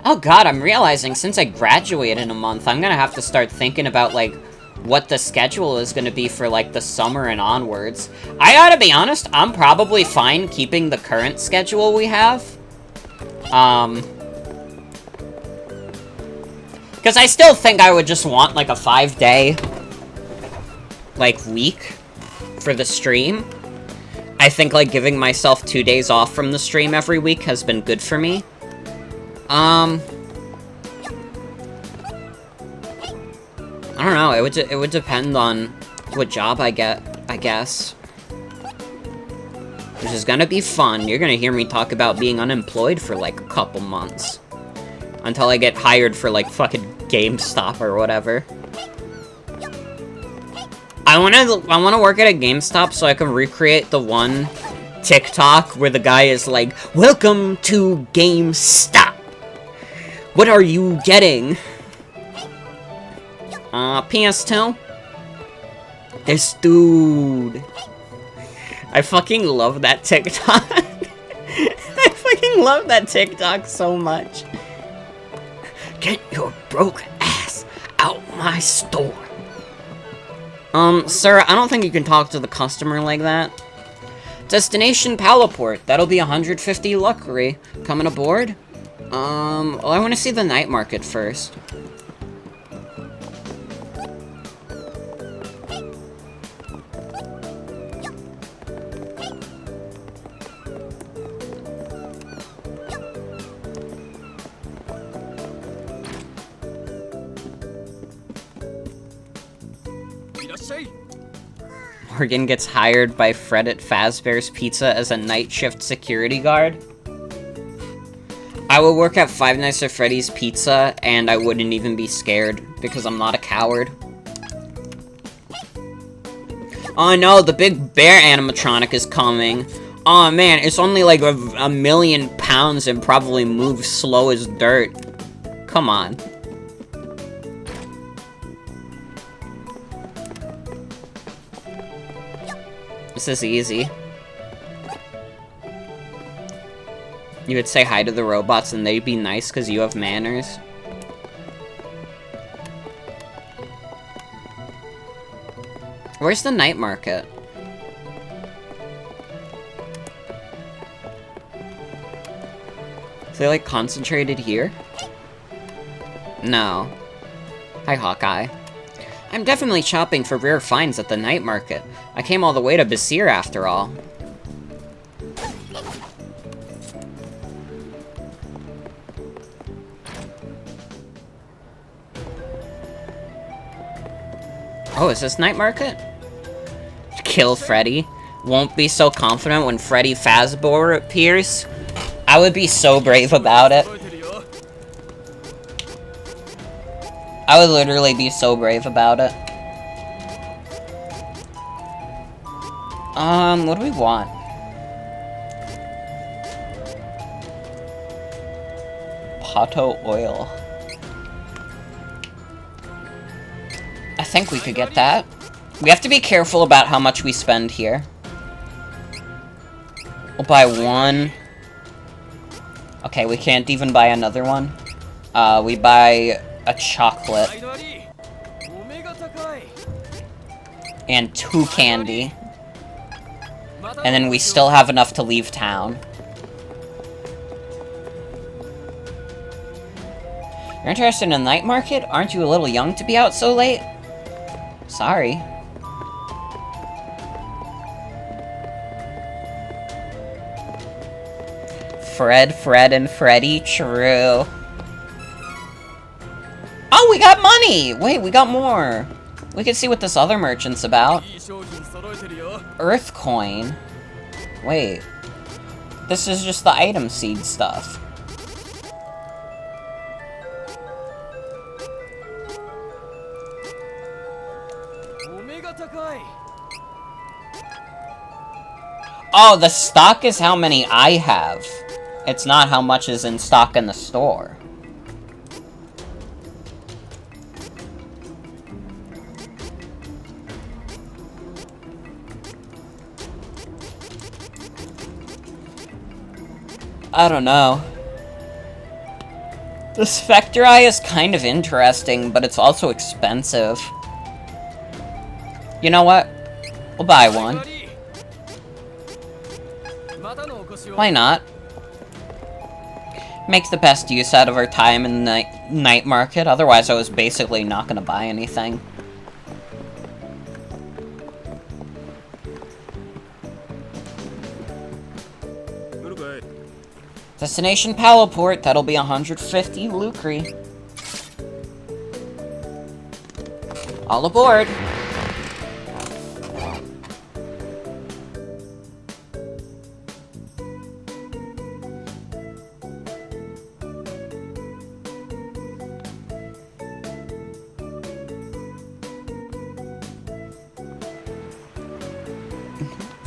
Oh god, I'm realizing since I graduate in a month, I'm gonna have to start thinking about, like, what the schedule is gonna be for, like, the summer and onwards. I gotta be honest, I'm probably fine keeping the current schedule we have. Because I still think I would just want, like, a 5-day, like, week for the stream. I think, like, giving myself 2 days off from the stream every week has been good for me. I don't know, it would depend on what job I get, I guess. which is gonna be fun. You're gonna hear me talk about being unemployed for like a couple months. Until I get hired for like fucking GameStop or whatever. I wanna work at a GameStop so I can recreate the one TikTok where the guy is like, "Welcome to GameStop. What are you getting?" PS2? This dude. I fucking love that TikTok. I fucking love that TikTok so much. Get your broke ass out my store. Sir, I don't think you can talk to the customer like that. Destination Palaport. That'll be 150 Valkyrie. Coming aboard? Well, I want to see the night market first. Morgan gets hired by Fred at Fazbear's Pizza as a night shift security guard. I would work at Five Nights at Freddy's Pizza, and I wouldn't even be scared, because I'm not a coward. Oh no, the big bear animatronic is coming. Oh man, it's only like a million pounds and probably moves slow as dirt. Come on. This is easy. You would say hi to the robots and they'd be nice because you have manners. Where's the night market? Is they like concentrated here? No. Hi, Hawkeye. I'm definitely shopping for rare finds at the night market. I came all the way to Basir after all. Oh, is this night market? Kill Freddy. Won't be so confident when Freddy Fazbear appears. I would be so brave about it. I would literally be so brave about it. What do we want? Pato oil. I think we could get that. We have to be careful about how much we spend here. We'll buy one. Okay, we can't even buy another one. We buy a chocolate. And 2 candy. And then we still have enough to leave town. You're interested in a night market? Aren't you a little young to be out so late? Sorry. Fred, and Freddy, true. Oh, we got money! Wait, we got more. We can see what this other merchant's about. Earth coin. Wait. This is just the item seed stuff. Oh, the stock is how many I have. It's not how much is in stock in the store. I don't know. The Spectre Eye is kind of interesting, but it's also expensive. You know what? We'll buy one. Why not? Make the best use out of our time in the night market, otherwise I was basically not gonna buy anything. Destination Palaport, that'll be 150 Valkyrie. All aboard!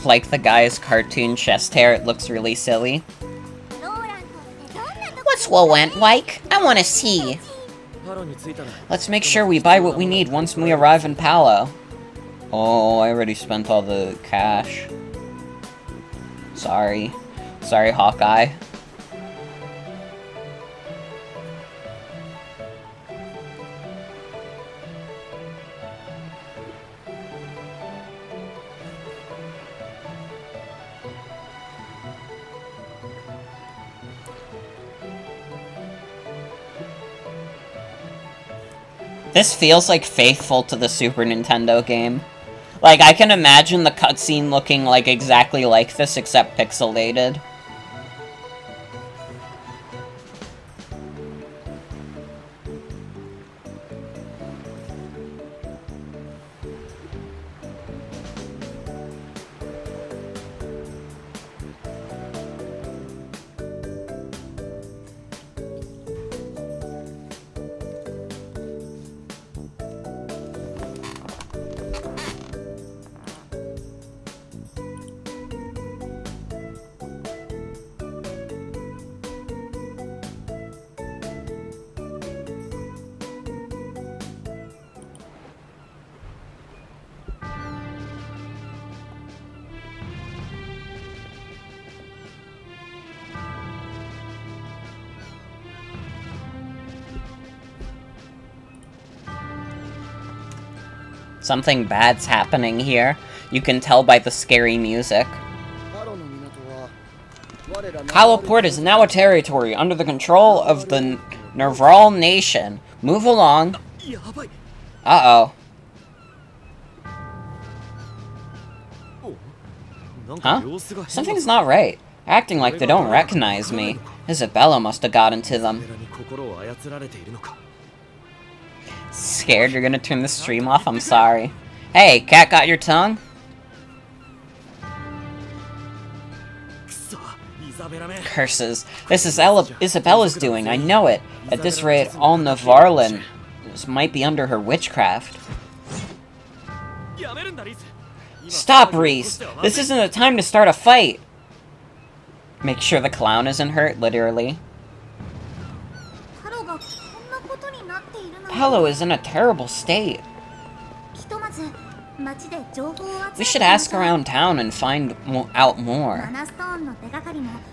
Like the guy's cartoon chest hair, it looks really silly. What's Wowent like? I want to see. Let's make sure we buy what we need once we arrive in Palo. Oh, I already spent all the cash. Sorry. Sorry, Hawkeye. This feels like faithful to the Super Nintendo game. Like, I can imagine the cutscene looking like exactly like this, except pixelated. Something bad's happening here. You can tell by the scary music. Palo Port is now a territory under the control of the Nerval Nation. Move along. Uh-oh. Huh? Something's not right. Acting like they don't recognize me. Isabella must have gotten to them. Scared you're gonna turn the stream off? I'm sorry. Hey, cat got your tongue? Curses. This is Isabella's doing, I know it. At this rate, all Navarlan might be under her witchcraft. Stop, Reese! This isn't the time to start a fight! Make sure the clown isn't hurt, literally. Palo is in a terrible state. We should ask around town and find out more.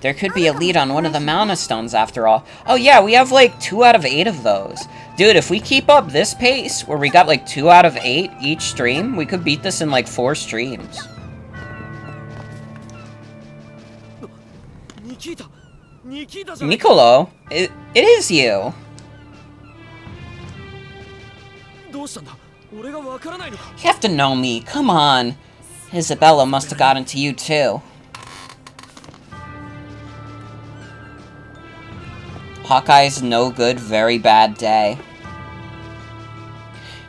There could be a lead on one of the Mana Stones after all. Oh yeah, we have like 2 out of 8 of those. Dude, if we keep up this pace, where we got like 2 out of 8 each stream, we could beat this in like 4 streams. Nicolo, it is you. You have to know me, come on. Isabella must have gotten to you too. Hawkeye's no good, very bad day.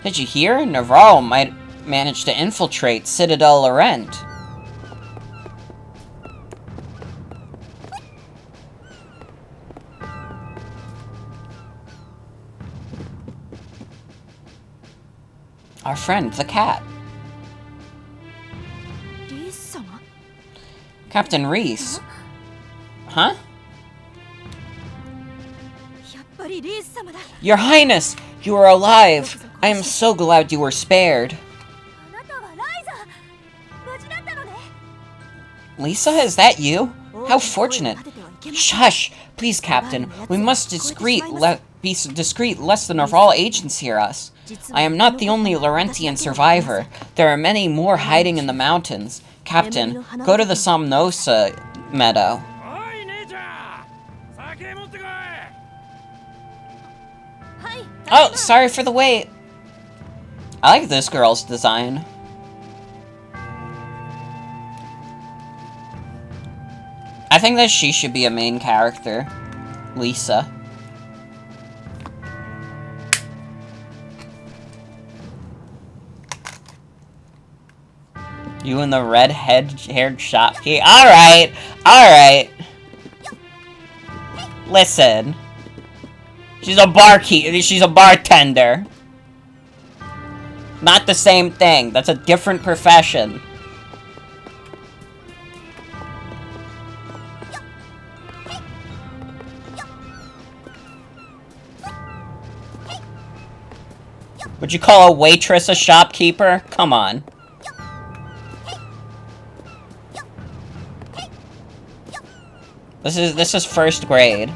Did you hear? Navarro might manage to infiltrate Citadel Laurent. Our friend, the cat. Captain Reese. Huh? Your Highness! You are alive! I am so glad you were spared. Lisa, is that you? How fortunate. Shush! Please, Captain. We must be discreet lest the Nerval agents hear us. I am not the only Laurentian survivor. There are many more hiding in the mountains. Captain, go to the Somnosa meadow. Oh, sorry for the wait. I like this girl's design. I think that she should be a main character. Lisa. You and the red-haired shopkeeper. Alright! Alright! Listen. She's a barkeep. She's a bartender. Not the same thing. That's a different profession. Would you call a waitress a shopkeeper? Come on. This is first grade.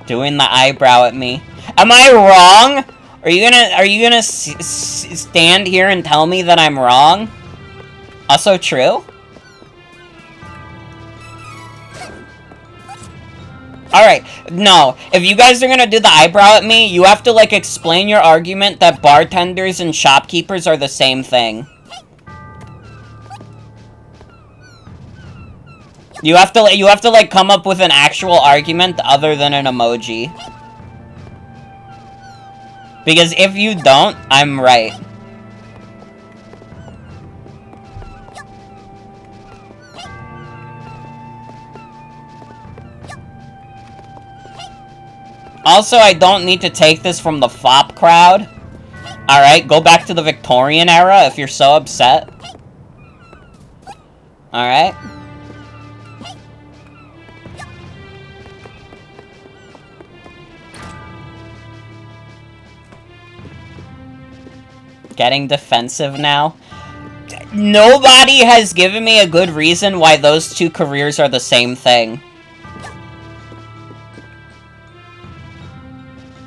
Doing the eyebrow at me. Am I wrong? Are you gonna stand here and tell me that I'm wrong? Also true? Alright, no. If you guys are gonna do the eyebrow at me, you have to, like, explain your argument that bartenders and shopkeepers are the same thing. You have to, like, come up with an actual argument other than an emoji. Because if you don't, I'm right. Also, I don't need to take this from the FOP crowd. Alright, go back to the Victorian era if you're so upset. Alright. Getting defensive now. Nobody has given me a good reason why those two careers are the same thing.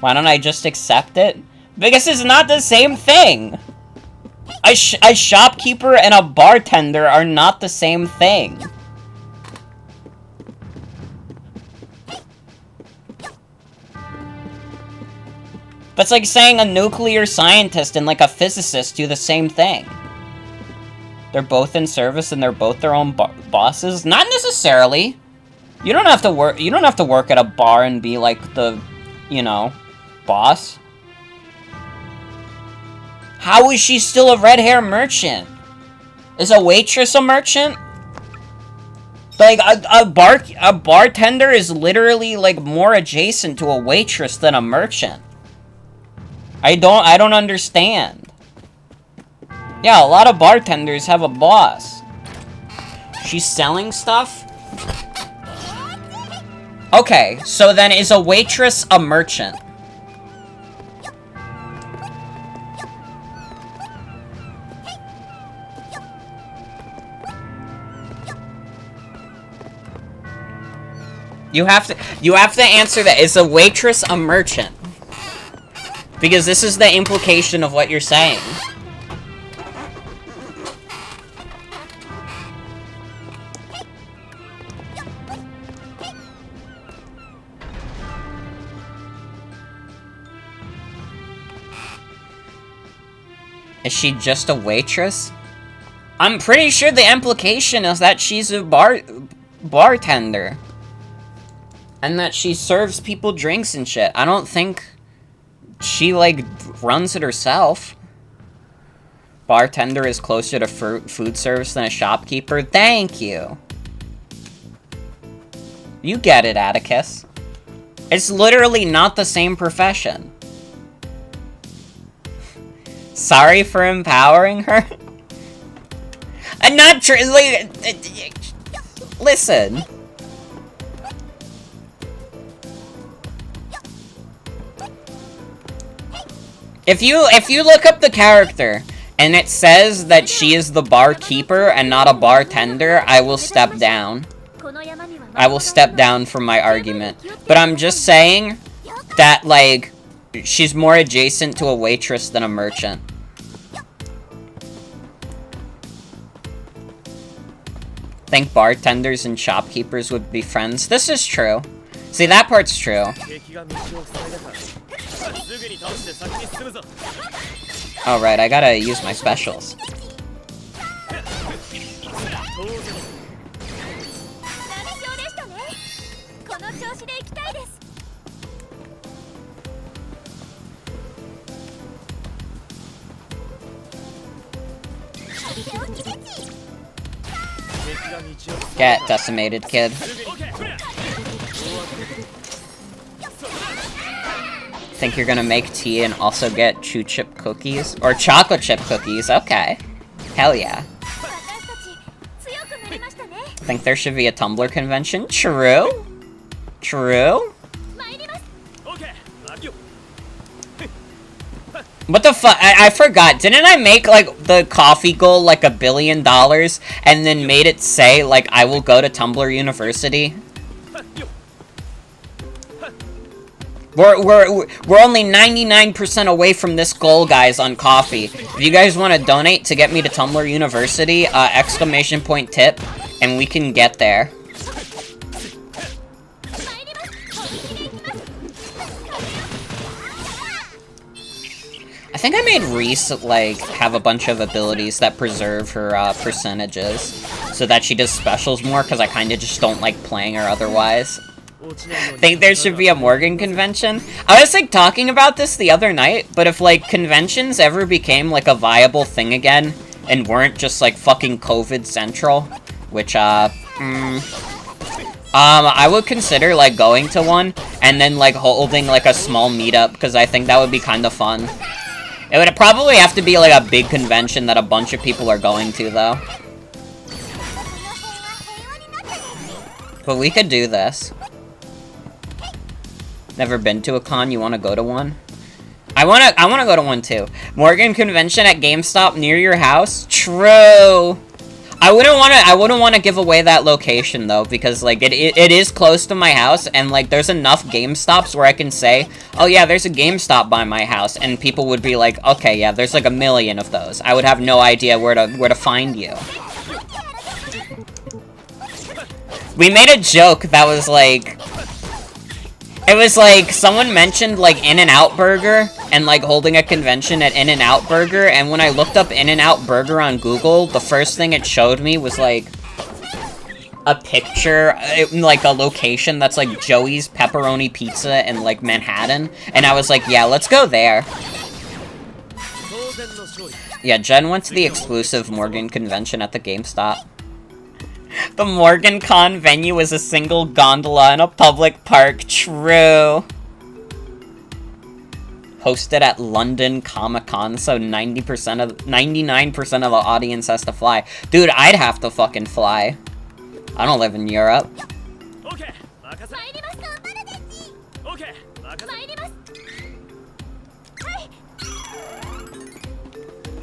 Why don't I just accept it? Because it's not the same thing! A shopkeeper and a bartender are not the same thing. That's like saying a nuclear scientist and, like, a physicist do the same thing. They're both in service and they're both their own bosses? Not necessarily. You don't have to work at a bar and be, like, the, you know, boss. How is she still a red hair merchant? Is a waitress a merchant? Like, a bartender is literally, like, more adjacent to a waitress than a merchant. I don't understand. Yeah, a lot of bartenders have a boss. She's selling stuff? Okay, so then is a waitress a merchant? You have to answer that. Is a waitress a merchant? Because this is the implication of what you're saying. Is she just a waitress? I'm pretty sure the implication is that she's a bartender. And that she serves people drinks and shit. I don't think she, like, runs it herself. Bartender is closer to food service than a shopkeeper. Thank you. You get it, Atticus. It's literally not the same profession. Sorry for empowering her? I'm not listen. If you look up the character and it says that she is the barkeeper and not a bartender, I will step down. I will step down from my argument. But I'm just saying that, like, she's more adjacent to a waitress than a merchant. Think bartenders and shopkeepers would be friends? This is true. See, that part's true. Oh, right, I gotta use my specials. Get decimated, kid. Think you're gonna make tea and also get chew chip cookies? Or chocolate chip cookies, okay. Hell yeah. Think there should be a Tumblr convention? True. True? What the fuck? I forgot. Didn't I make, like, the coffee goal, like, $1 billion, and then made it say, like, I will go to Tumblr University? We're only 99% away from this goal, guys, on coffee. If you guys want to donate to get me to Tumblr University, exclamation point tip, and we can get there. I think I made Reese, like, have a bunch of abilities that preserve her, percentages, so that she does specials more, because I kind of just don't like playing her otherwise. Think there should be a Morgan convention? I was, like, talking about this the other night, but if, like, conventions ever became, like, a viable thing again, and weren't just, like, fucking COVID central, which, I would consider, like, going to one, and then, like, holding, like, a small meetup, because I think that would be kind of fun. It would probably have to be, like, a big convention that a bunch of people are going to, though. But we could do this. Never been to a con? You want to go to one? I wanna go to one, too. Morgan convention at GameStop near your house? True! I wouldn't want to give away that location, though, because, like, it is close to my house, and, like, there's enough GameStops where I can say, oh, yeah, there's a GameStop by my house, and people would be like, okay, yeah, there's, like, 1 million of those. I would have no idea where to find you. We made a joke that was, like... It was, like, someone mentioned, like, In-N-Out Burger, and, like, holding a convention at In-N-Out Burger, and when I looked up In-N-Out Burger on Google, the first thing it showed me was, like, a picture, like, a location that's, like, Joey's Pepperoni Pizza in, like, Manhattan, and I was like, yeah, let's go there. Yeah, Jen went to the exclusive Morgan convention at the GameStop. The Morgan Con venue is a single gondola in a public park. True. Hosted at London Comic Con, so 99% of the audience has to fly. Dude, I'd have to fucking fly. I don't live in Europe.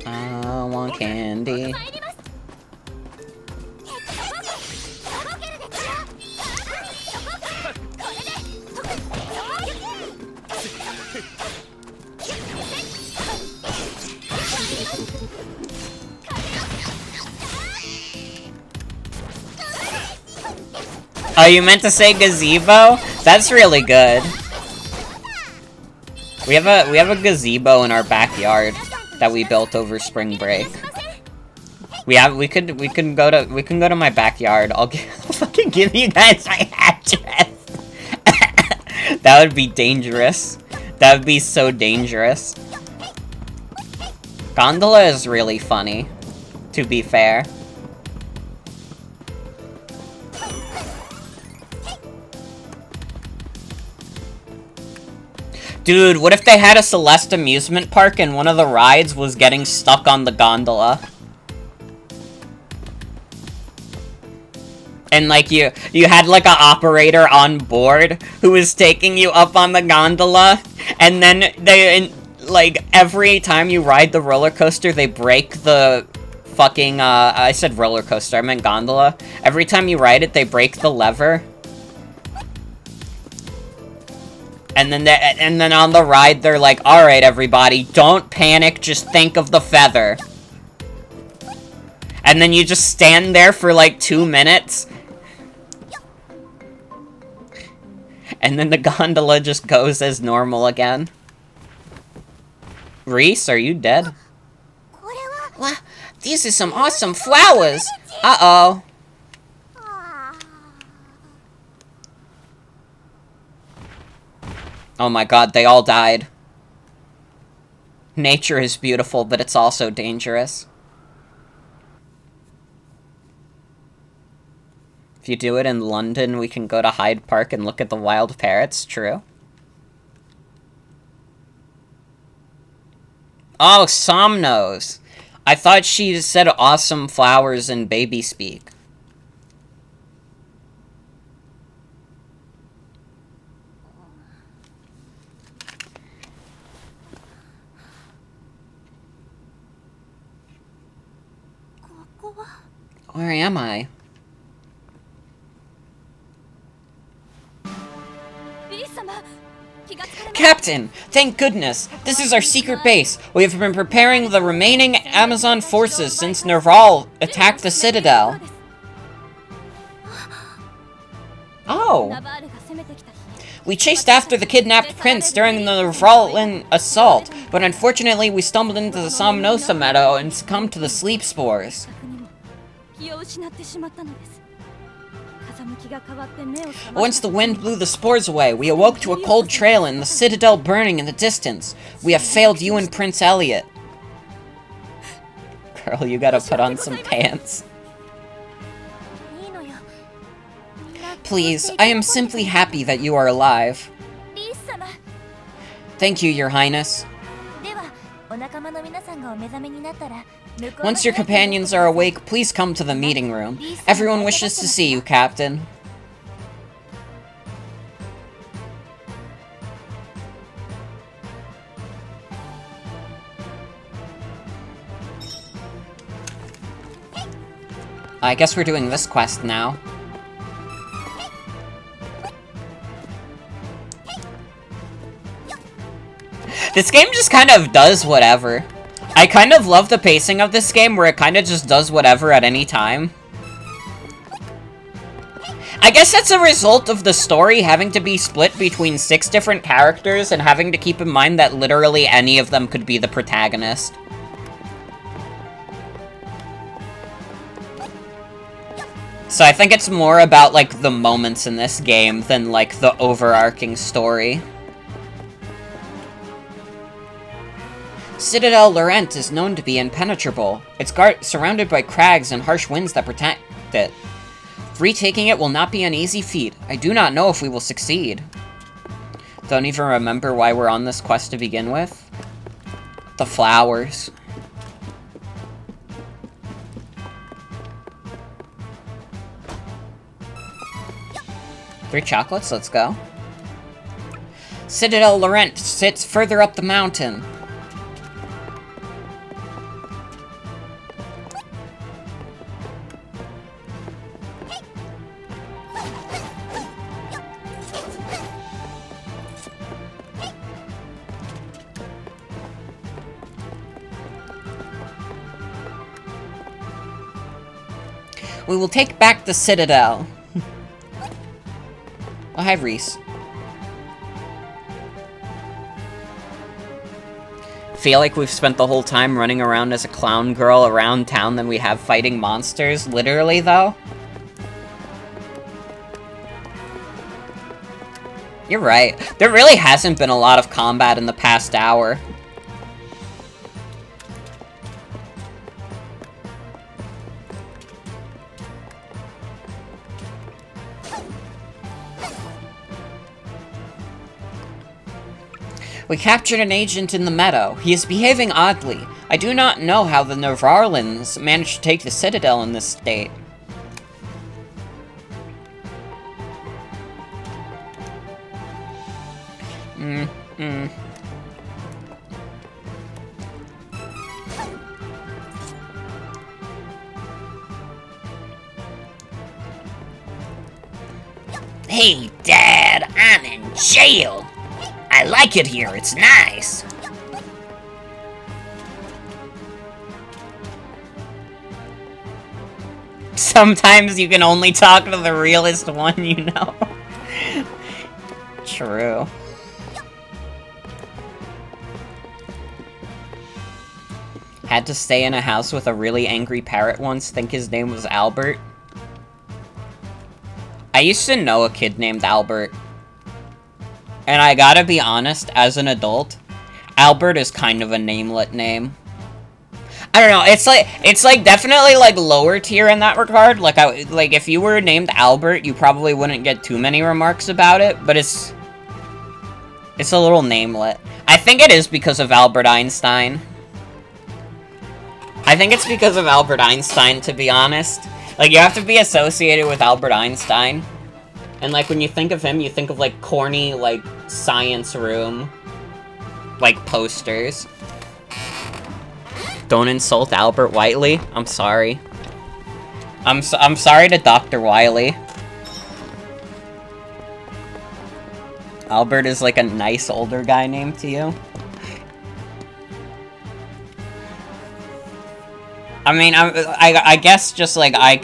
I want candy. Oh, you meant to say gazebo? That's really good. We have a gazebo in our backyard that we built over spring break. We can go to my backyard. I'll fucking give you guys my address. That would be dangerous. That would be so dangerous. Gondola is really funny, to be fair. Dude, what if they had a Celeste amusement park and one of the rides was getting stuck on the gondola? And, like, you had, like, an operator on board who was taking you up on the gondola, and then like, every time you ride the roller coaster, they break the fucking, I said roller coaster, I meant gondola. Every time you ride it, they break the lever. And then on the ride, they're like, alright, everybody, don't panic, just think of the feather. And then you just stand there for, like, 2 minutes. And then the gondola just goes as normal again. Reese, are you dead? What? These are some awesome flowers! Uh-oh. Oh my god, they all died. Nature is beautiful, but it's also dangerous. If you do it in London, we can go to Hyde Park and look at the wild parrots. True. Oh, Somnos. I thought she said awesome flowers in baby speak. Where am I? Captain! Thank goodness! This is our secret base. We have been preparing the remaining Amazon forces since Nerval attacked the Citadel. Oh! We chased after the kidnapped prince during the Nervalan assault, but unfortunately we stumbled into the Somnosa meadow and succumbed to the sleep spores. Once the wind blew the spores away, we awoke to a cold trail and the citadel burning in the distance. We have failed you and Prince Elliot. Girl, you gotta put on some pants. Please, I am simply happy that you are alive. Thank you, Your Highness. Once your companions are awake, please come to the meeting room. Everyone wishes to see you, Captain. I guess we're doing this quest now. This game just kind of does whatever. I kind of love the pacing of this game where it kind of just does whatever at any time. I guess that's a result of the story having to be split between 6 different characters and having to keep in mind that literally any of them could be the protagonist. So I think it's more about, like, the moments in this game than, like, the overarching story. Citadel Laurent is known to be impenetrable. It's surrounded by crags and harsh winds that protect it. Retaking it will not be an easy feat. I do not know if we will succeed. Don't even remember why we're on this quest to begin with. The flowers. Three chocolates, let's go. Citadel Laurent sits further up the mountain. We will take back the Citadel. Oh, hi, Reese. Feel like we've spent the whole time running around as a clown girl around town than we have fighting monsters. Literally, though. You're right. There really hasn't been a lot of combat in the past hour. We captured an agent in the meadow. He is behaving oddly. I do not know how the Nervarlans managed to take the Citadel in this state. Hey, Dad, I'm in jail. I like it here, it's nice. Sometimes you can only talk to the realest one you know. True. Had to stay in a house with a really angry parrot once, think his name was Albert. I used to know a kid named Albert. And I gotta be honest, as an adult, Albert is kind of a namelet name. I don't know, it's like definitely like lower tier in that regard. Like if you were named Albert, you probably wouldn't get too many remarks about it, but it's a little namelet. I think it is because of Albert Einstein. I think it's because of Albert Einstein, to be honest. Like, you have to be associated with Albert Einstein. And, like, when you think of him, you think of, like, corny, like, science room, like, posters. Don't insult Albert Whiteley. I'm sorry. I'm sorry to Dr. Wily. Albert is like a nice older guy name to you. I mean, I guess just like I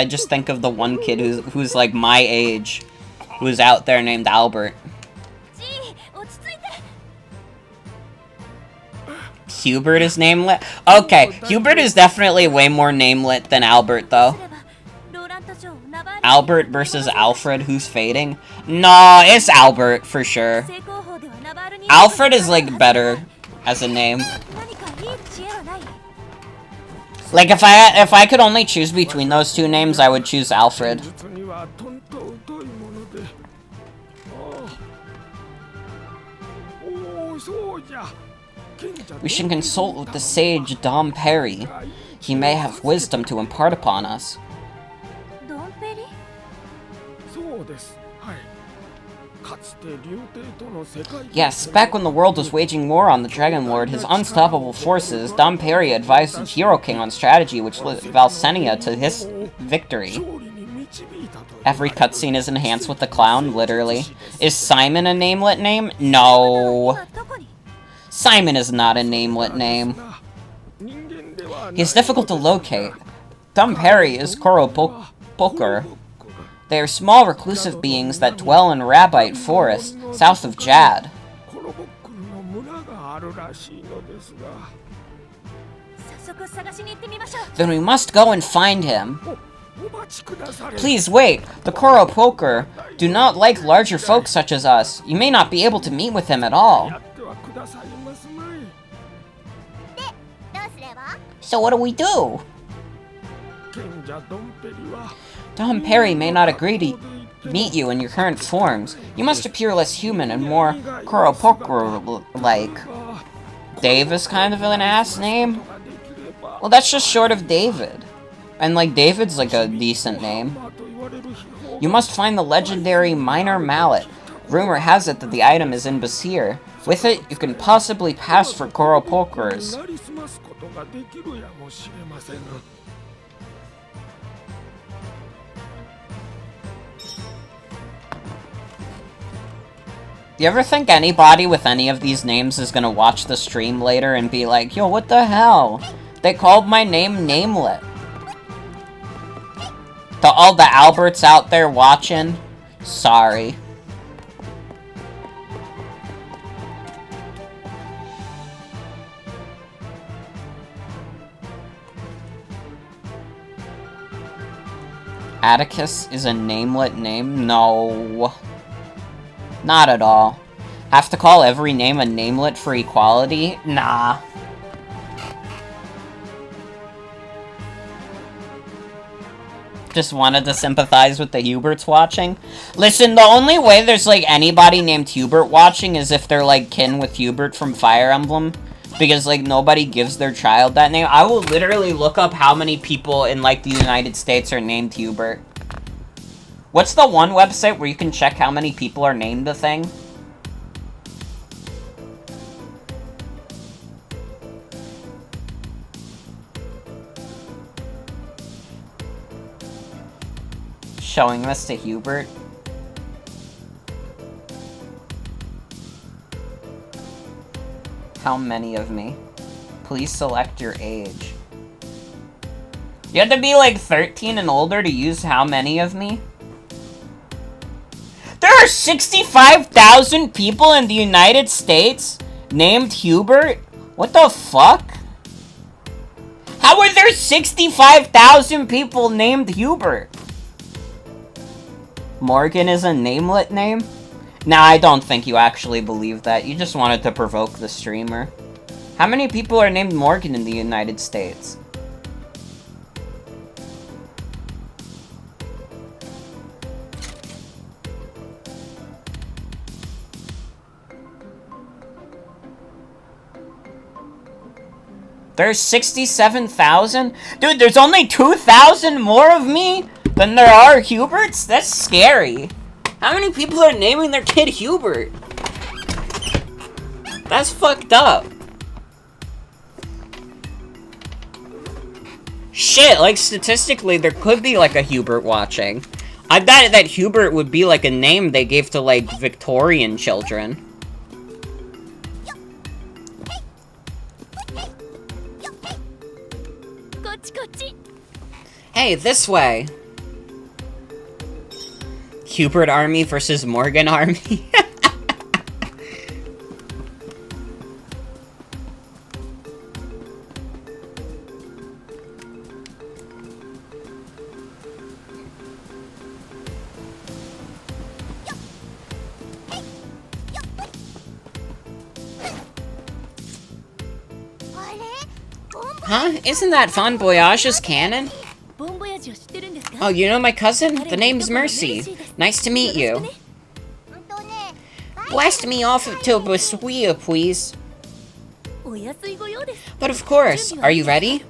just think of the one kid who's like my age, who's out there named Albert. Hubert is namelit? Okay, Hubert is definitely way more namelit than Albert, though. Albert versus Alfred, who's fading? No, it's Albert, for sure. Alfred is, like, better as a name. Like, if I could only choose between those two names, I would choose Alfred. We should consult with the sage Dom Perry. He may have wisdom to impart upon us. Yes, back when the world was waging war on the Dragon Lord, his unstoppable forces, Dom Perry advised the Hero King on strategy which led Valsenia to his victory. Every cutscene is enhanced with the clown, literally. Is Simon a namelet name? No. Simon is not a namelet name. He is difficult to locate. Dom Perry is Koropoker. They are small reclusive beings that dwell in Rabite Forest, south of Jad. Then we must go and find him. Please wait, the Koropoker do not like larger folk such as us. You may not be able to meet with him at all. So what do we do? Dom Perry may not agree to meet you in your current forms. You must appear less human and more Koropoker-like. Dave is kind of an ass name? Well, that's just short of David. And, like, David's, like, a decent name. You must find the legendary Minor Mallet. Rumor has it that the item is in Basir. With it, you can possibly pass for Koropokers. You ever think anybody with any of these names is gonna watch the stream later and be like, yo, what the hell? They called my name Namelet. To all the Alberts out there watching, sorry. Atticus is a namelet name? No. Not at all. Have to call every name a namelet for equality? Nah. Just wanted to sympathize with the Huberts watching. Listen, the only way there's, like, anybody named Hubert watching is if they're, like, kin with Hubert from Fire Emblem. Because, like, nobody gives their child that name. I will literally look up how many people in, like, the United States are named Hubert. What's the one website where you can check how many people are named the thing? Showing this to Hubert. How many of me? Please select your age. You have to be like 13 and older to use how many of me? There are 65,000 people in the United States named Hubert? What the fuck? How are there 65,000 people named Hubert? Morgan is a namelet name? Nah, I don't think you actually believe that. You just wanted to provoke the streamer. How many people are named Morgan in the United States? There's 67,000? Dude, there's only 2,000 more of me than there are Huberts? That's scary. How many people are naming their kid Hubert? That's fucked up. Shit, like, statistically, there could be, like, a Hubert watching. I bet that Hubert would be, like, a name they gave to, like, Victorian children. Hey, this way! Hubert army versus Morgan army. Huh? Isn't that Bon Voyage's canon? Oh, you know my cousin? The name's Mercy. Nice to meet you. Blast me off to Basuia, please. But of course. Are you ready?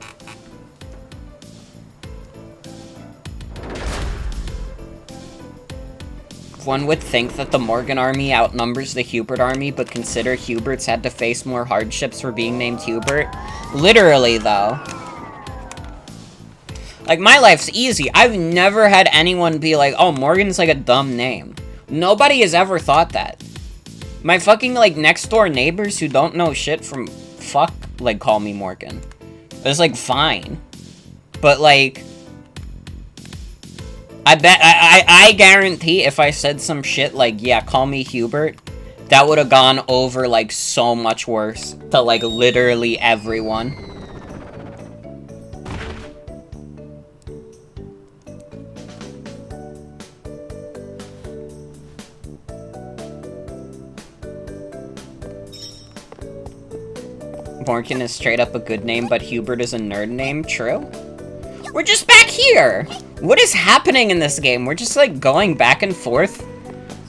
One would think that the Morgan army outnumbers the Hubert army, but consider Hubert's had to face more hardships for being named Hubert. Literally, though. Like, my life's easy. I've never had anyone be like, oh, Morgan's like a dumb name. Nobody has ever thought that. My fucking, like, next door neighbors who don't know shit from fuck, like, call me Morgan. It's, like, fine. But, like, I guarantee if I said some shit like, yeah, call me Hubert, that would have gone over, like, so much worse to, like, literally everyone. Morgan is straight up a good name, but Hubert is a nerd name. True? We're just back here! What is happening in this game? We're just, like, going back and forth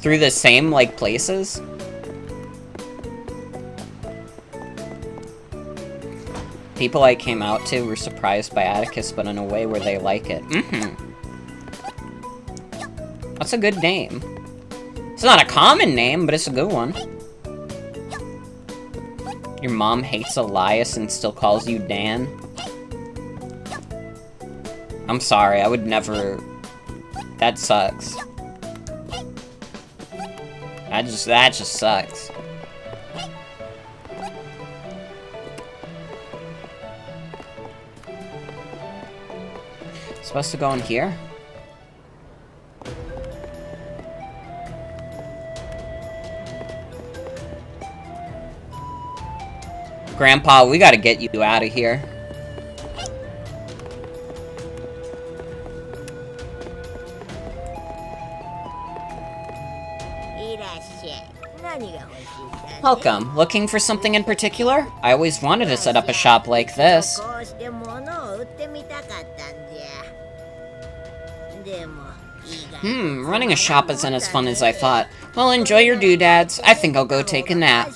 through the same, like, places. People I came out to were surprised by Atticus, but in a way where they like it. That's a good name. It's not a common name, but it's a good one. Your mom hates Elias and still calls you Dan. I'm sorry, I would never... That sucks. That just sucks. Supposed to go in here? Grandpa, we gotta get you out of here. Welcome. Looking for something in particular? I always wanted to set up a shop like this. Running a shop isn't as fun as I thought. Well, enjoy your doodads. I think I'll go take a nap.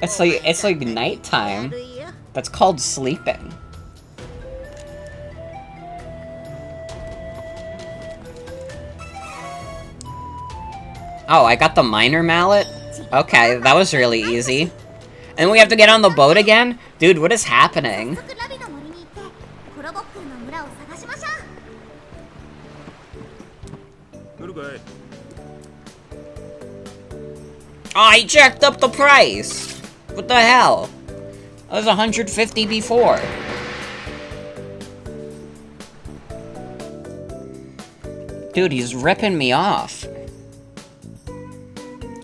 It's like nighttime. That's called sleeping. Oh, I got the miner mallet? Okay, that was really easy. And we have to get on the boat again? Dude, what is happening? Oh, I jacked up the price! What the hell? That was 150 before. Dude, he's ripping me off.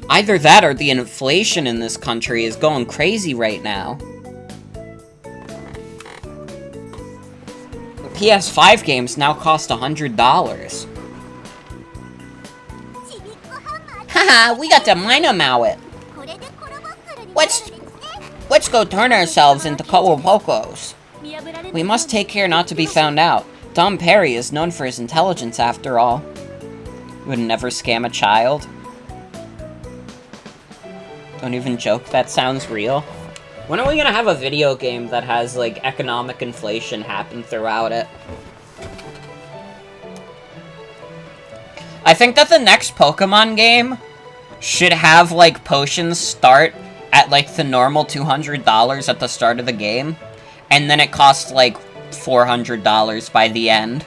Either that or the inflation in this country is going crazy right now. The PS5 games now cost $100. Haha, we got the miner mallet. Let's go turn ourselves into Kowabokos. We must take care not to be found out. Dom Perry is known for his intelligence after all. You would never scam a child. Don't even joke, that sounds real. When are we gonna have a video game that has, like, economic inflation happen throughout it? I think that the next Pokemon game should have, like, potions start at, like, the normal $200 at the start of the game, and then it costs, like, $400 by the end.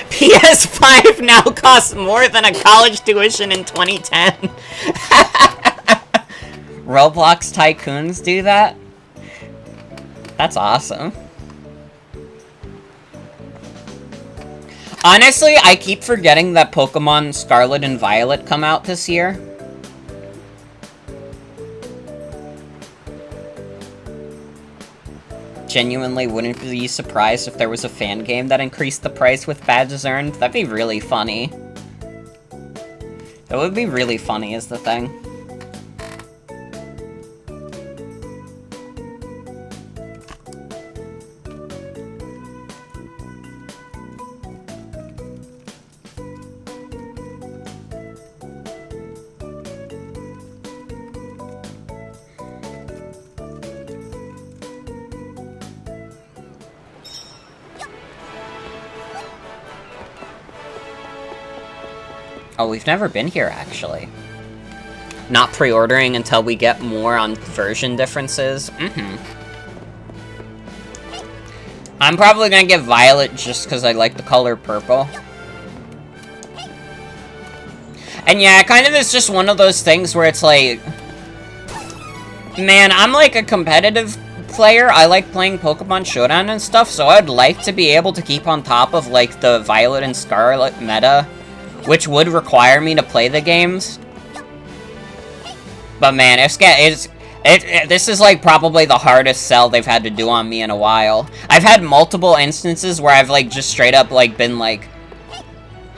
PS5 now costs more than a college tuition in 2010. Roblox tycoons do that? That's awesome. Honestly, I keep forgetting that Pokemon Scarlet and Violet come out this year. Genuinely wouldn't be surprised if there was a fan game that increased the price with badges earned. That'd be really funny. That would be really funny is the thing. Oh, we've never been here, actually. Not pre-ordering until we get more on version differences. I'm probably gonna get Violet just because I like the color purple. And yeah, it kind of is just one of those things where it's like... Man, I'm like a competitive player. I like playing Pokemon Showdown and stuff, so I'd like to be able to keep on top of, like, the Violet and Scarlet meta, which would require me to play the games. But man, this is like probably the hardest sell they've had to do on me in a while. I've had multiple instances where I've like just straight up like been like,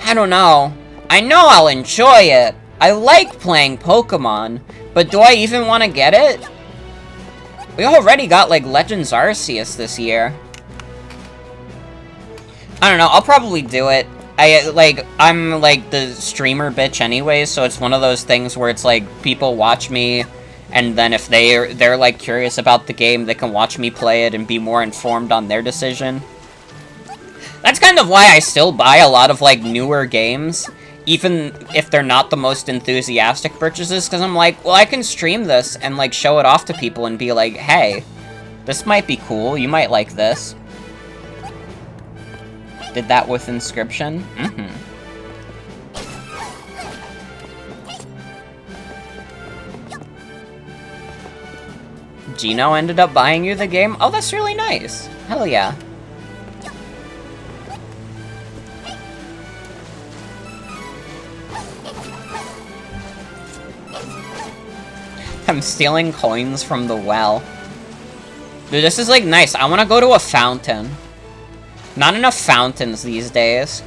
I don't know. I know I'll enjoy it. I like playing Pokemon, but do I even want to get it? We already got like Legends Arceus this year. I don't know, I'll probably do it. I'm, like, the streamer bitch anyways, so it's one of those things where it's, like, people watch me, and then if they're, like, curious about the game, they can watch me play it and be more informed on their decision. That's kind of why I still buy a lot of, like, newer games, even if they're not the most enthusiastic purchases, because I'm like, well, I can stream this and, like, show it off to people and be like, hey, this might be cool, you might like this. Did that with Inscription? Gino ended up buying you the game? Oh, that's really nice. Hell yeah. I'm stealing coins from the well. Dude, this is like nice. I want to go to a fountain. Not enough fountains these days.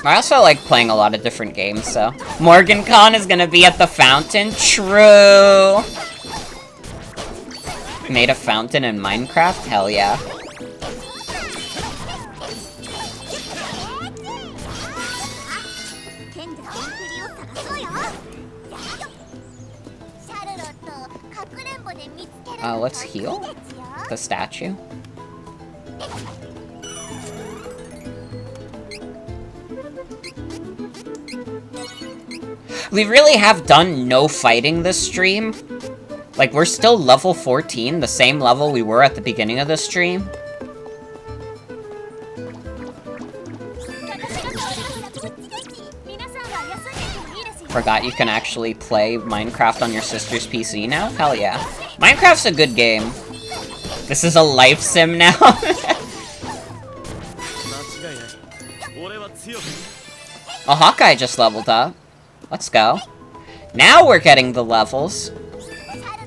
I also like playing a lot of different games, so... MorganCon is gonna be at the fountain? True! Made a fountain in Minecraft? Hell yeah. Let's heal the statue. We really have done no fighting this stream. Like, we're still level 14, the same level we were at the beginning of the stream. Forgot you can actually play Minecraft on your sister's PC now? Hell yeah. Minecraft's a good game. This is a life sim now? Oh, Hawkeye just leveled up. Let's go. Now we're getting the levels.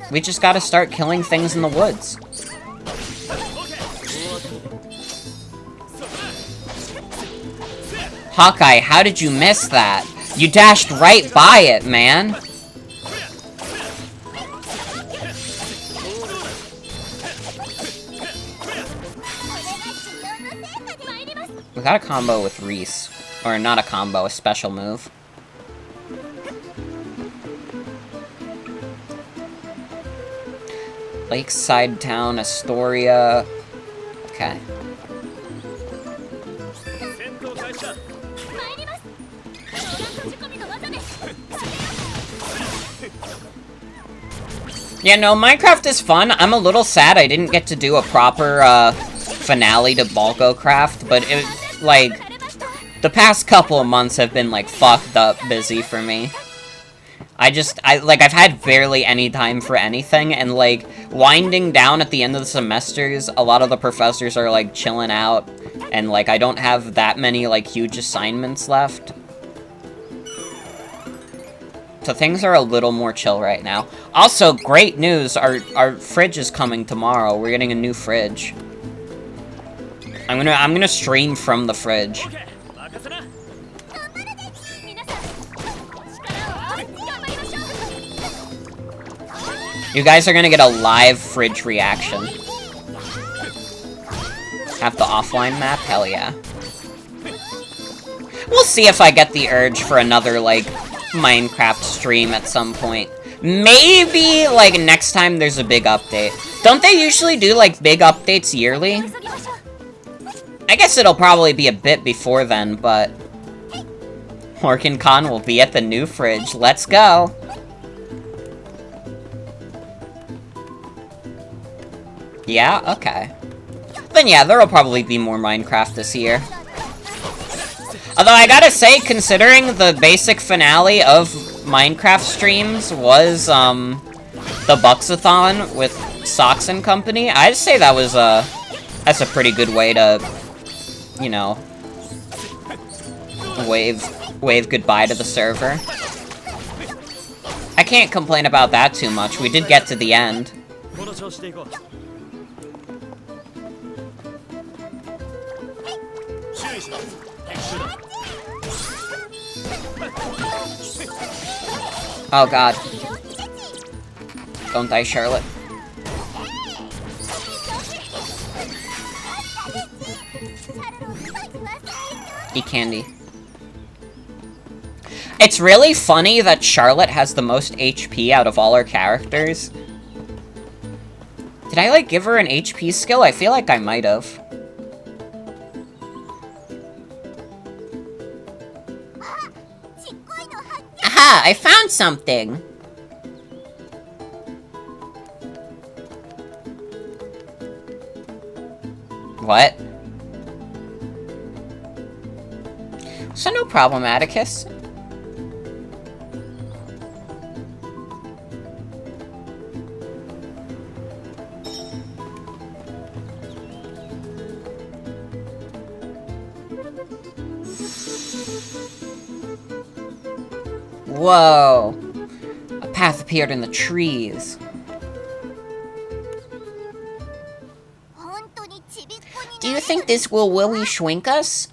We just gotta start killing things in the woods. Hawkeye, how did you miss that? You dashed right by it, man. We got a combo with Reese. Or not a combo, a special move. Lakeside Town, Astoria. Okay. Yeah, no, Minecraft is fun. I'm a little sad I didn't get to do a proper, finale to Balgocraft, but it, like, the past couple of months have been, like, fucked up busy for me. I've had barely any time for anything, and, like, winding down at the end of the semesters, a lot of the professors are, like, chilling out, and, like, I don't have that many, like, huge assignments left. So things are a little more chill right now. Also, great news, our fridge is coming tomorrow. We're getting a new fridge. I'm gonna stream from the fridge. You guys are gonna get a live fridge reaction. Have the offline map? Hell yeah. We'll see if I get the urge for another, like, Minecraft stream at some point. Maybe, like, next time there's a big update. Don't they usually do, like, big updates yearly? I guess it'll probably be a bit before then, but... OrkinCon will be at the new fridge. Let's go! Yeah? Okay. Then yeah, there'll probably be more Minecraft this year. Although I gotta say, considering the basic finale of Minecraft streams was, the Buxathon with Socks and Company, I'd say that was, that's a pretty good way to, you know, wave goodbye to the server. I can't complain about that too much. We did get to the end. Oh god. Don't die, Charlotte. Eat candy. It's really funny that Charlotte has the most HP out of all her characters. Did I, like, give her an HP skill? I feel like I might have. Aha! I found something! What? So no problem, Atticus. Whoa! A path appeared in the trees. Do you think this will Willy shrink us?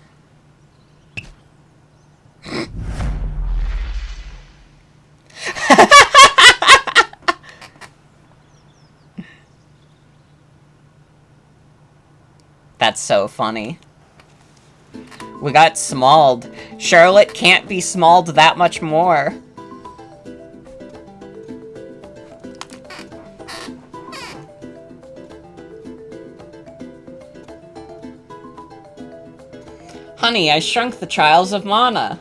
That's so funny. We got smalled. Charlotte can't be smalled that much more. Honey, I shrunk the trials of mana.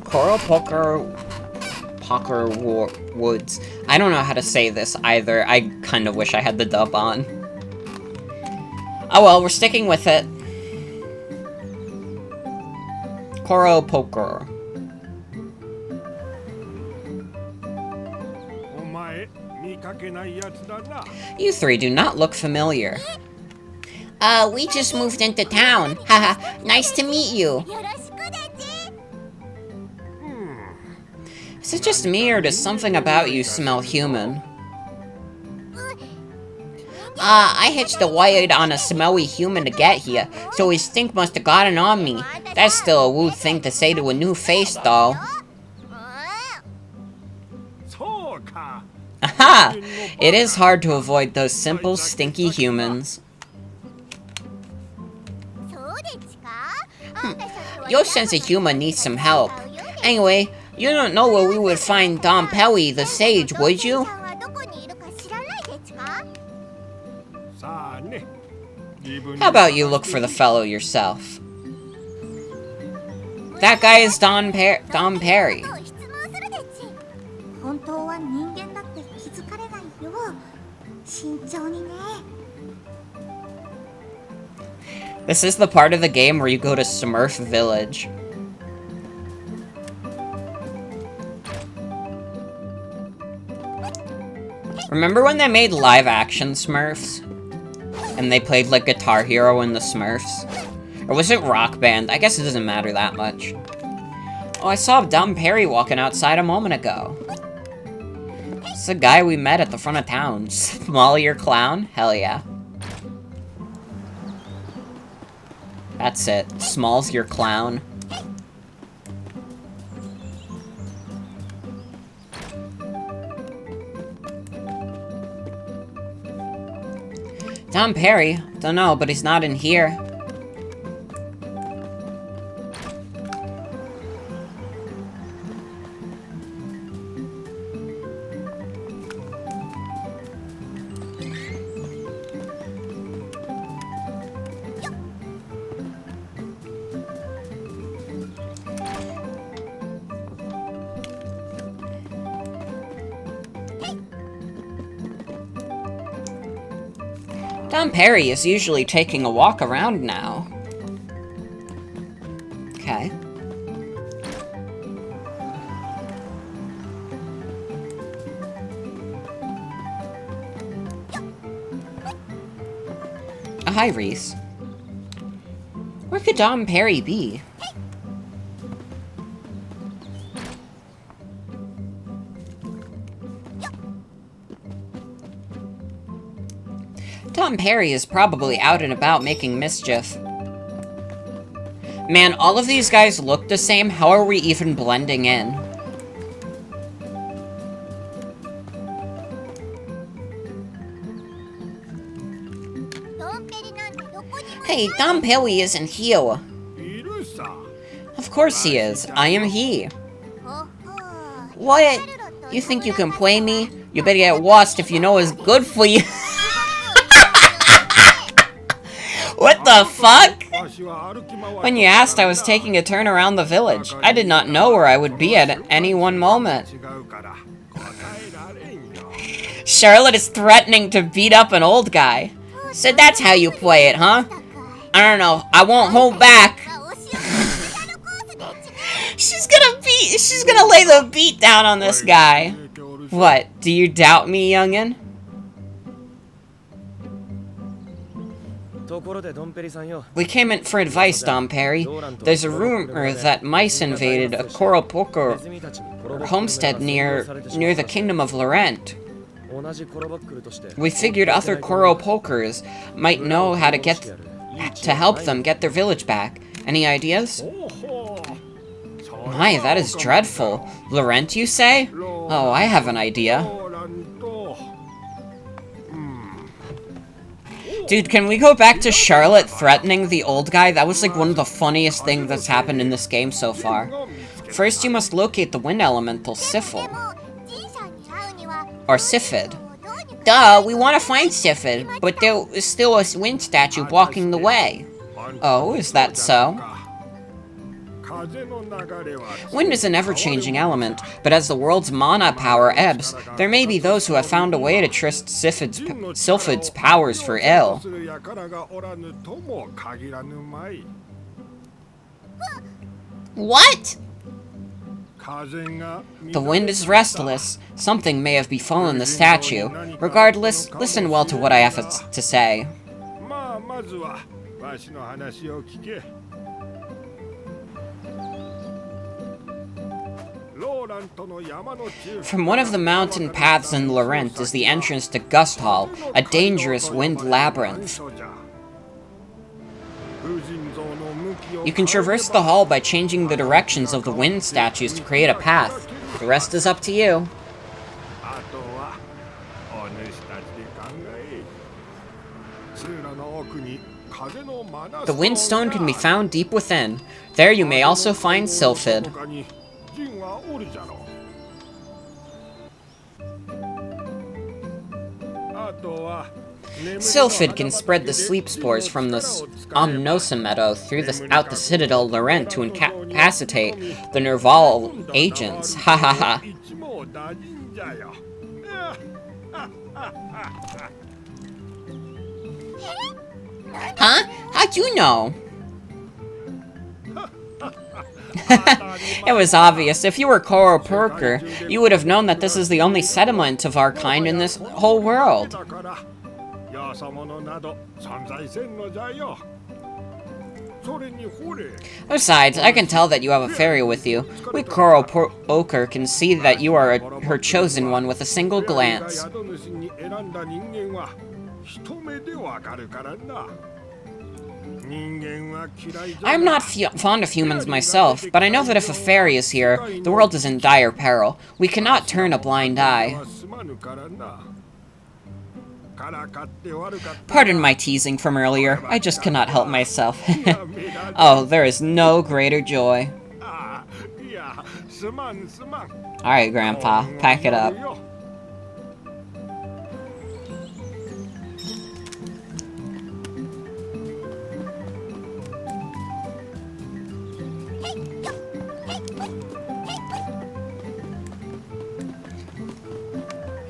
Coral Poker Woods. I don't know how to say this either. I kind of wish I had the dub on. Oh well, we're sticking with it. Coral Poker. You three do not look familiar. We just moved into town. Haha, nice to meet you. Is it just me, or does something about you smell human? I hitched a ride on a smelly human to get here, so his stink must have gotten on me. That's still a rude thing to say to a new face, though. Aha! It is hard to avoid those simple, stinky humans. Your sense of humor needs some help. Anyway, you don't know where we would find Don Pelly, the sage, would you? How about you look for the fellow yourself? That guy is Don Perry. This is the part of the game where you go to Smurf Village. Remember when they made live-action Smurfs? And they played, like, Guitar Hero in the Smurfs? Or was it Rock Band? I guess it doesn't matter that much. Oh, I saw Don Perry walking outside a moment ago. It's the guy we met at the front of town. Small your clown? Hell yeah. That's it. Small's your clown. Don Perry? Don't know, but he's not in here. Don Perry is usually taking a walk around now. Okay. Oh, hi, Reese. Where could Don Perry be? Don Perry is probably out and about making mischief. Man, all of these guys look the same. How are we even blending in? Hey, Don Perry isn't here. Of course he is. I am he. What? You think you can play me? You better get washed if you know it's good for you. What the fuck? When you asked, I was taking a turn around the village. I did not know where I would be at any one moment. Charlotte is threatening to beat up an old guy. So that's how you play it, huh? I don't know. I won't hold back. She's gonna lay the beat down on this guy. What? Do you doubt me, youngin'? We came in for advice, Don Perry. There's a rumor that mice invaded a coral poker homestead near the kingdom of Laurent. We figured other coral pokers might know how to help them get their village back. Any ideas? My, that is dreadful. Laurent, you say? Oh, I have an idea. Dude, can we go back to Charlotte threatening the old guy? That was like one of the funniest things that's happened in this game so far. First, you must locate the wind elemental Siffle. Or Siffid. Duh, we want to find Siffid, but there is still a wind statue blocking the way. Oh, is that so? Wind is an ever-changing element, but as the world's mana power ebbs, there may be those who have found a way to twist Sylphid's powers for ill. What? The wind is restless. Something may have befallen the statue. Regardless, listen well to what I have to say. From one of the mountain paths in Laurent is the entrance to Gust Hall, a dangerous wind labyrinth. You can traverse the hall by changing the directions of the wind statues to create a path. The rest is up to you. The Windstone can be found deep within. There you may also find Sylphid. Sylphid can spread the sleep spores from the Omnosa Meadow out the Citadel Laurent to incapacitate the Nerval agents. Ha ha ha. Huh? How'd you know? It was obvious. If you were Koro Perker, you would have known that this is the only settlement of our kind in this whole world. Besides, I can tell that you have a fairy with you. We Koro Perker can see that you are her chosen one with a single glance. I'm not fond of humans myself, but I know that if a fairy is here, the world is in dire peril. We cannot turn a blind eye. Pardon my teasing from earlier. I just cannot help myself. Oh, there is no greater joy. Alright, Grandpa, pack it up.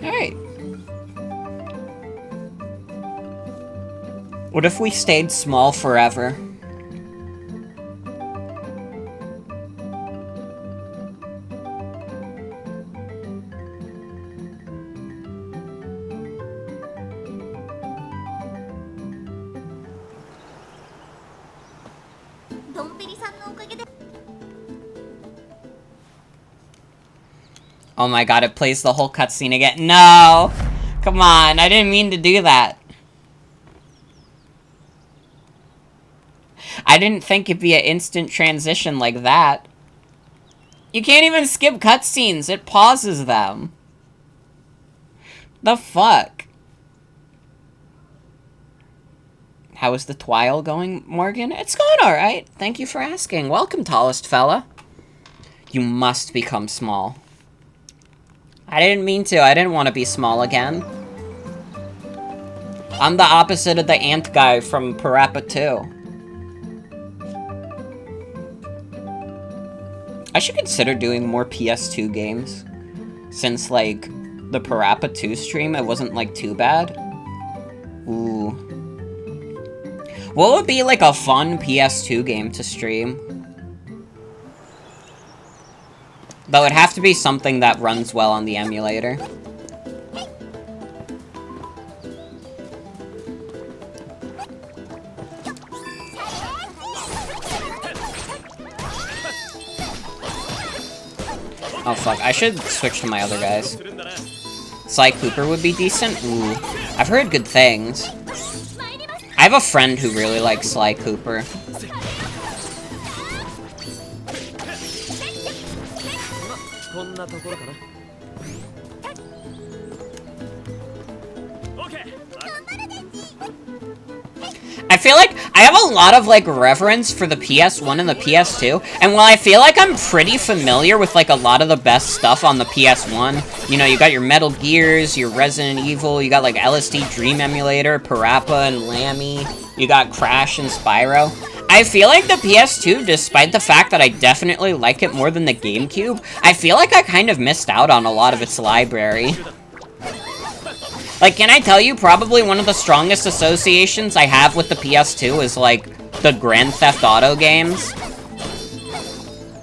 Alright. What if we stayed small forever? Oh my god, it plays the whole cutscene again. No! Come on, I didn't mean to do that. I didn't think it'd be an instant transition like that. You can't even skip cutscenes, it pauses them. The fuck? How is the twile going, Morgan? It's going alright. Thank you for asking. Welcome, tallest fella. You must become small. I didn't mean to. I didn't want to be small again. I'm the opposite of the ant guy from Parappa 2. I should consider doing more PS2 games. Since, like, the Parappa 2 stream, it wasn't, like, too bad. Ooh. What would be, like, a fun PS2 game to stream? Though it'd have to be something that runs well on the emulator. Oh fuck, I should switch to my other guys. Sly Cooper would be decent? Ooh. I've heard good things. I have a friend who really likes Sly Cooper. I feel like I have a lot of, like, reverence for the PS1 and the PS2, and while I feel like I'm pretty familiar with, like, a lot of the best stuff on the PS1, you know, you got your Metal Gears, your Resident Evil, you got, like, LSD Dream Emulator, Parappa and Lammy, you got Crash and Spyro. I feel like the PS2, despite the fact that I definitely like it more than the GameCube, I feel like I kind of missed out on a lot of its library. Like, can I tell you, probably one of the strongest associations I have with the PS2 is, like, the Grand Theft Auto games.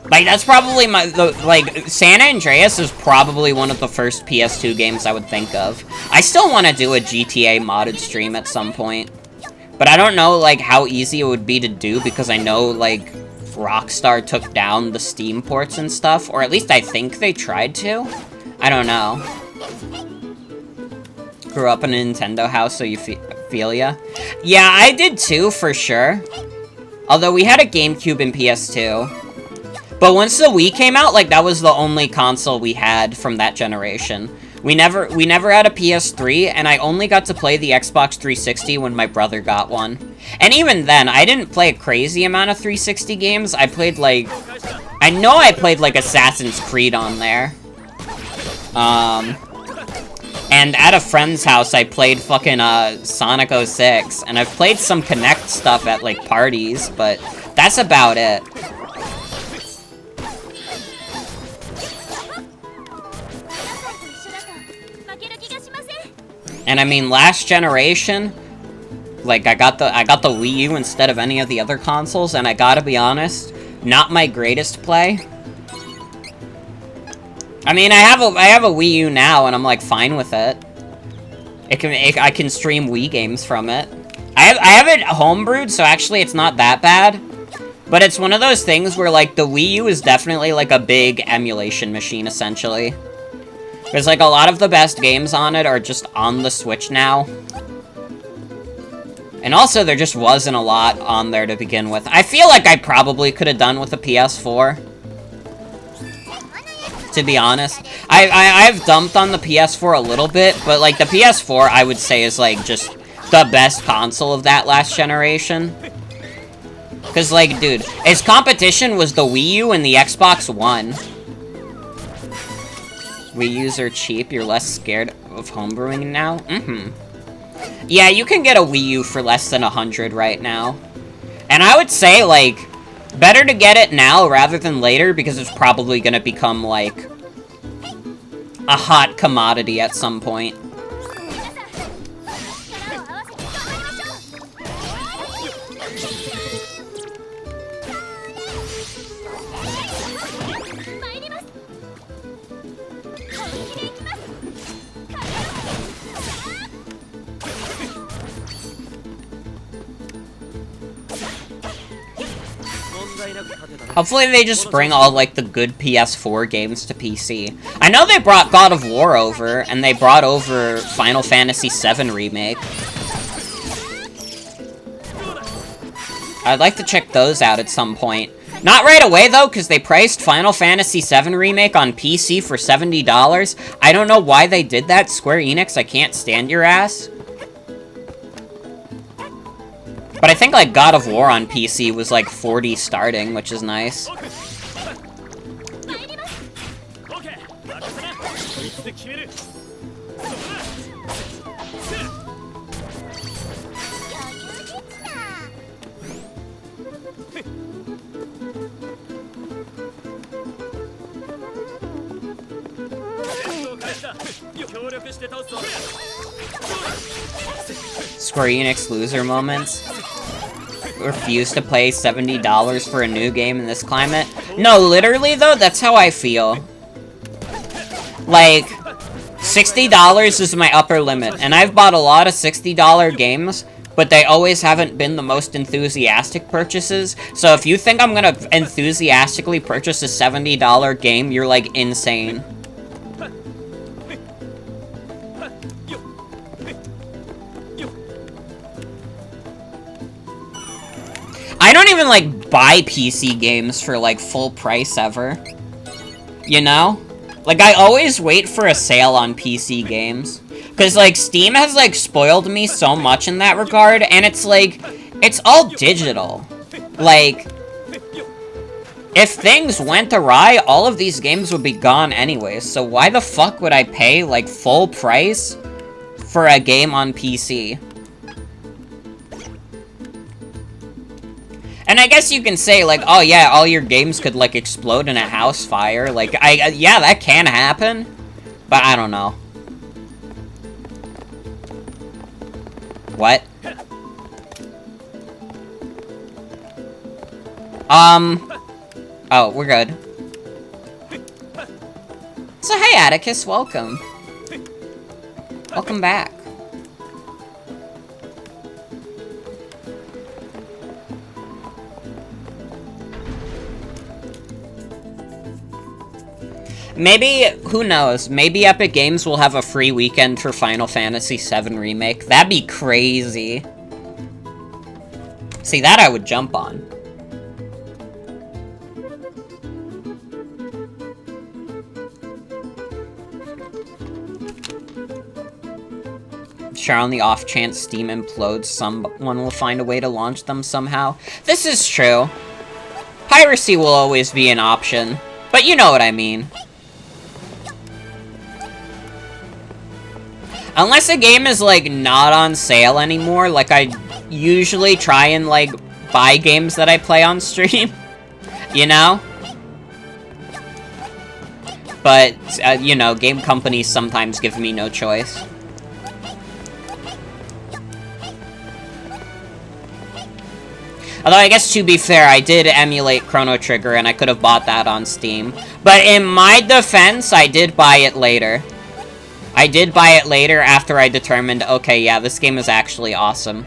Like, that's probably like, San Andreas is probably one of the first PS2 games I would think of. I still want to do a GTA modded stream at some point. But I don't know, like, how easy it would be to do, because I know, like, Rockstar took down the Steam ports and stuff, or at least I think they tried to. I don't know. Grew up in a Nintendo house, so you feel ya. Yeah, I did too, for sure. Although we had a GameCube and PS2. But once the Wii came out, like, that was the only console we had from that generation. We never had a PS3, and I only got to play the Xbox 360 when my brother got one. And even then, I didn't play a crazy amount of 360 games. I played, like... I know I played, like, Assassin's Creed on there. And at a friend's house, I played fucking, Sonic 06. And I've played some Kinect stuff at, like, parties, but that's about it. And I mean, last generation, like, I got the Wii U instead of any of the other consoles, and I gotta be honest, not my greatest play. I mean, I have a Wii U now, and I'm, like, fine with it. I can stream Wii games from it. I have it homebrewed, so actually it's not that bad. But it's one of those things where, like, the Wii U is definitely, like, a big emulation machine, essentially. Because, like, a lot of the best games on it are just on the Switch now. And also, there just wasn't a lot on there to begin with. I feel like I probably could have done with a PS4. To be honest. I've dumped on the PS4 a little bit, but, like, the PS4, I would say, is, like, just the best console of that last generation. Because, like, dude, its competition was the Wii U and the Xbox One. Wii U's are cheap, you're less scared of homebrewing now? Yeah, you can get a Wii U for less than 100 right now. And I would say, like, better to get it now rather than later, because it's probably gonna become, like, a hot commodity at some point. Hopefully they just bring all, like, the good PS4 games to PC. I know they brought God of War over, and they brought over Final Fantasy VII Remake. I'd like to check those out at some point. Not right away, though, because they priced Final Fantasy VII Remake on PC for $70. I don't know why they did that, Square Enix, I can't stand your ass. But I think, like, God of War on PC was, like, 40 starting, which is nice. Square Enix loser moments. Refuse to pay $70 for a new game in this climate. No, literally, though, that's how I feel. Like, $60 is my upper limit, and I've bought a lot of $60 games, but they always haven't been the most enthusiastic purchases. So if you think I'm gonna enthusiastically purchase a $70 game, you're, like, insane. I don't even, like, buy PC games for, like, full price ever. You know? Like, I always wait for a sale on PC games. Because, like, Steam has, like, spoiled me so much in that regard, and it's, like, it's all digital. Like, if things went awry, all of these games would be gone anyways, so why the fuck would I pay, like, full price for a game on PC? And I guess you can say, like, oh yeah, all your games could, like, explode in a house fire. Like, yeah, that can happen. But I don't know. What? Oh, we're good. So, hey, Atticus, welcome. Welcome back. Maybe, who knows, maybe Epic Games will have a free weekend for Final Fantasy VII Remake. That'd be crazy. See, that I would jump on. Sure, on the off chance Steam implodes, someone will find a way to launch them somehow. This is true. Piracy will always be an option, but you know what I mean. Unless a game is, like, not on sale anymore, like, I usually try and, like, buy games that I play on stream, you know? But, you know, game companies sometimes give me no choice. Although, I guess to be fair, I did emulate Chrono Trigger, and I could have bought that on Steam. But in my defense, I did buy it later. I did buy it later after I determined, okay, yeah, this game is actually awesome.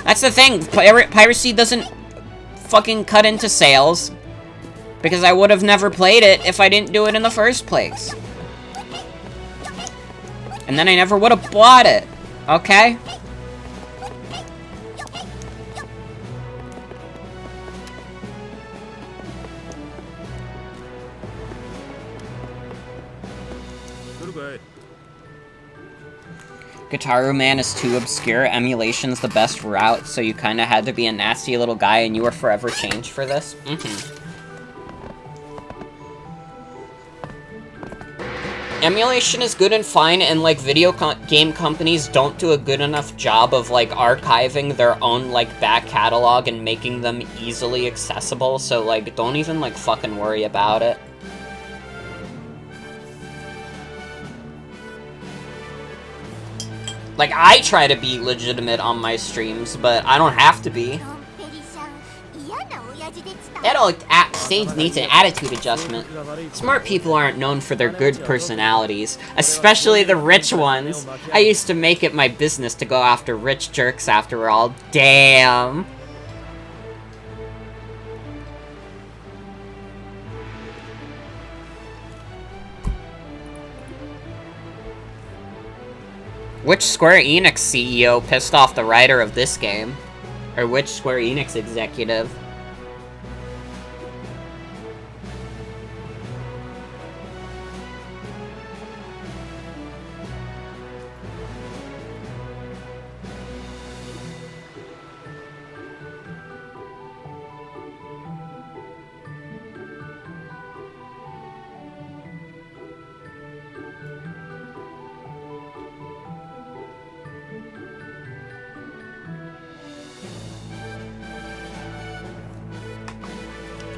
That's the thing, piracy doesn't fucking cut into sales. Because I would have never played it if I didn't do it in the first place. And then I never would have bought it, okay? Guitar Man is too obscure, emulation's the best route, so you kinda had to be a nasty little guy and you were forever changed for this? Emulation is good and fine, and, like, video game companies don't do a good enough job of, like, archiving their own, like, back catalog and making them easily accessible, so, like, don't even, like, fucking worry about it. Like, I try to be legitimate on my streams, but I don't have to be. That stage needs an attitude adjustment. Smart people aren't known for their good personalities, especially the rich ones. I used to make it my business to go after rich jerks after all. Damn. Which Square Enix CEO pissed off the writer of this game? Or which Square Enix executive?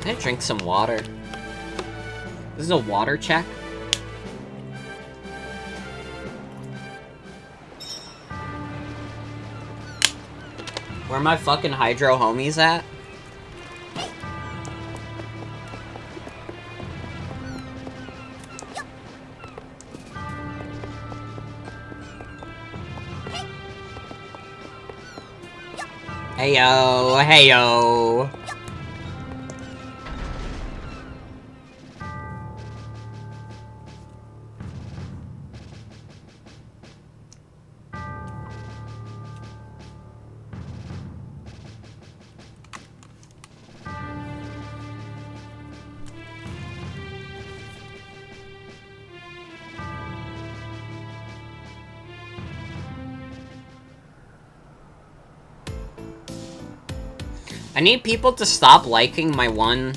Can I drink some water? This is a water check? Where my fucking hydro homies at? Heyo, heyo. I need people to stop liking my one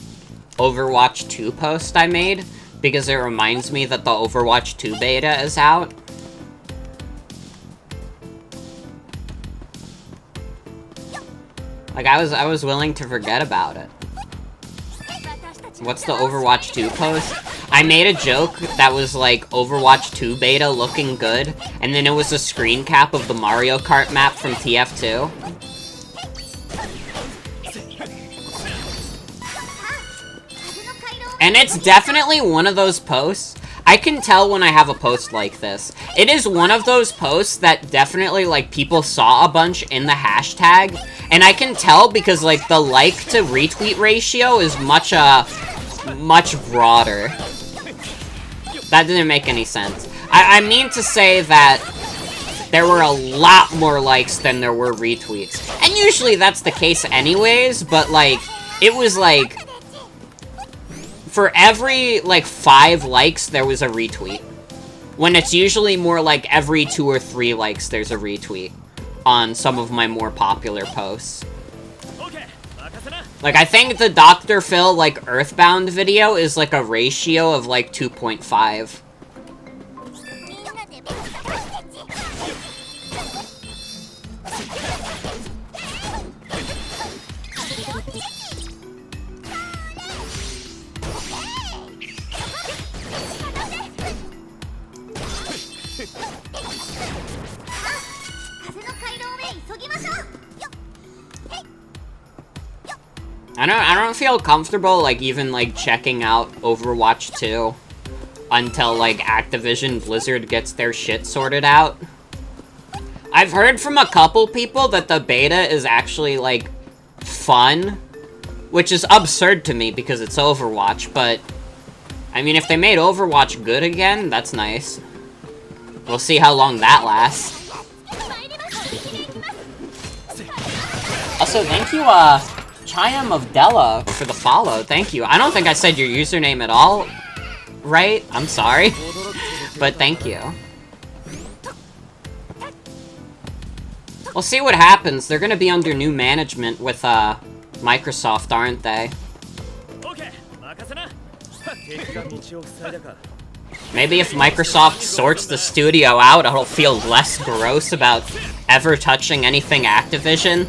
Overwatch 2 post I made, because it reminds me that the Overwatch 2 beta is out. Like, I was willing to forget about it. What's the Overwatch 2 post? I made a joke that was like Overwatch 2 beta looking good, and then it was a screen cap of the Mario Kart map from TF2. And it's definitely one of those posts. I can tell when I have a post like this. It is one of those posts that definitely, like, people saw a bunch in the hashtag. And I can tell because, like, the like to retweet ratio is much much broader. That didn't make any sense. I mean to say that there were a lot more likes than there were retweets. And usually that's the case anyways, but, like, it was, like, for every, like, 5 likes, there was a retweet. When it's usually more like every 2 or 3 likes, there's a retweet on some of my more popular posts. Like, I think the Dr. Phil, like, Earthbound video is, like, a ratio of, like, 2.5. I don't feel comfortable, like, even, like, checking out Overwatch 2 until, like, Activision Blizzard gets their shit sorted out. I've heard from a couple people that the beta is actually, like, fun, which is absurd to me because it's Overwatch, but, I mean, if they made Overwatch good again, that's nice. We'll see how long that lasts. Also, thank you, Chiam of Della for the follow. Thank you. I don't think I said your username at all, right? I'm sorry. But thank you. We'll see what happens. They're gonna be under new management with, Microsoft, aren't they? Maybe if Microsoft sorts the studio out, it'll feel less gross about ever touching anything Activision.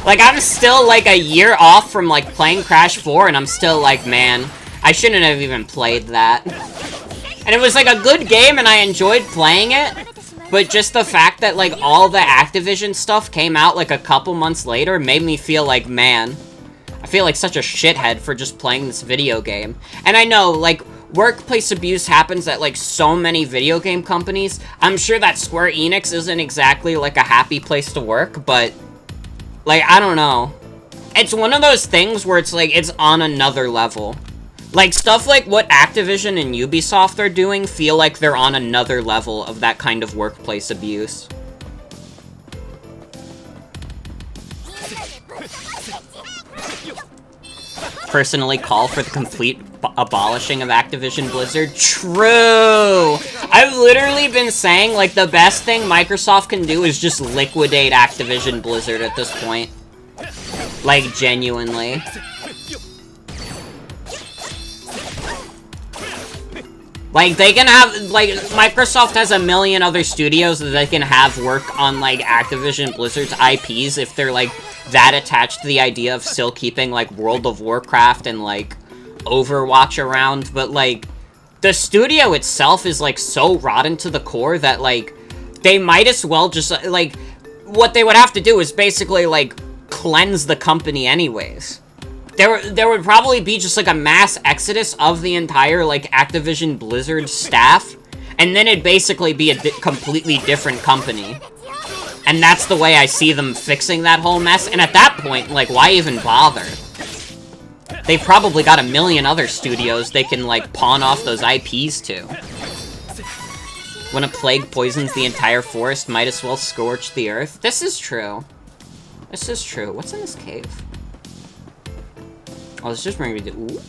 Like, I'm still, like, a year off from, like, playing Crash 4, and I'm still like, man, I shouldn't have even played that. And it was, like, a good game, and I enjoyed playing it, but just the fact that, like, all the Activision stuff came out, like, a couple months later made me feel like, man, I feel like such a shithead for just playing this video game. And I know, like, workplace abuse happens at, like, so many video game companies. I'm sure that Square Enix isn't exactly, like, a happy place to work, but, like, I don't know. It's one of those things where it's, like, it's on another level. Like, stuff like what Activision and Ubisoft are doing feel like they're on another level of that kind of workplace abuse. Personally call for the complete abolishing of Activision Blizzard. True! I've literally been saying, like, the best thing Microsoft can do is just liquidate Activision Blizzard at this point. Like, genuinely. Like, they can have, like, Microsoft has a million other studios that they can have work on, like, Activision Blizzard's IPs if they're, like, that attached to the idea of still keeping, like, World of Warcraft and, like, Overwatch around, but, like, the studio itself is, like, so rotten to the core that, like, they might as well just, like, what they would have to do is basically, like, cleanse the company anyways. There would probably be just, like, a mass exodus of the entire, like, Activision Blizzard staff, and then it'd basically be a completely different company. And that's the way I see them fixing that whole mess, and at that point, like, why even bother? They probably got a million other studios they can, like, pawn off those IPs to. When a plague poisons the entire forest, might as well scorch the earth. This is true. This is true. What's in this cave? Oh, let's just bring me to... Ooh.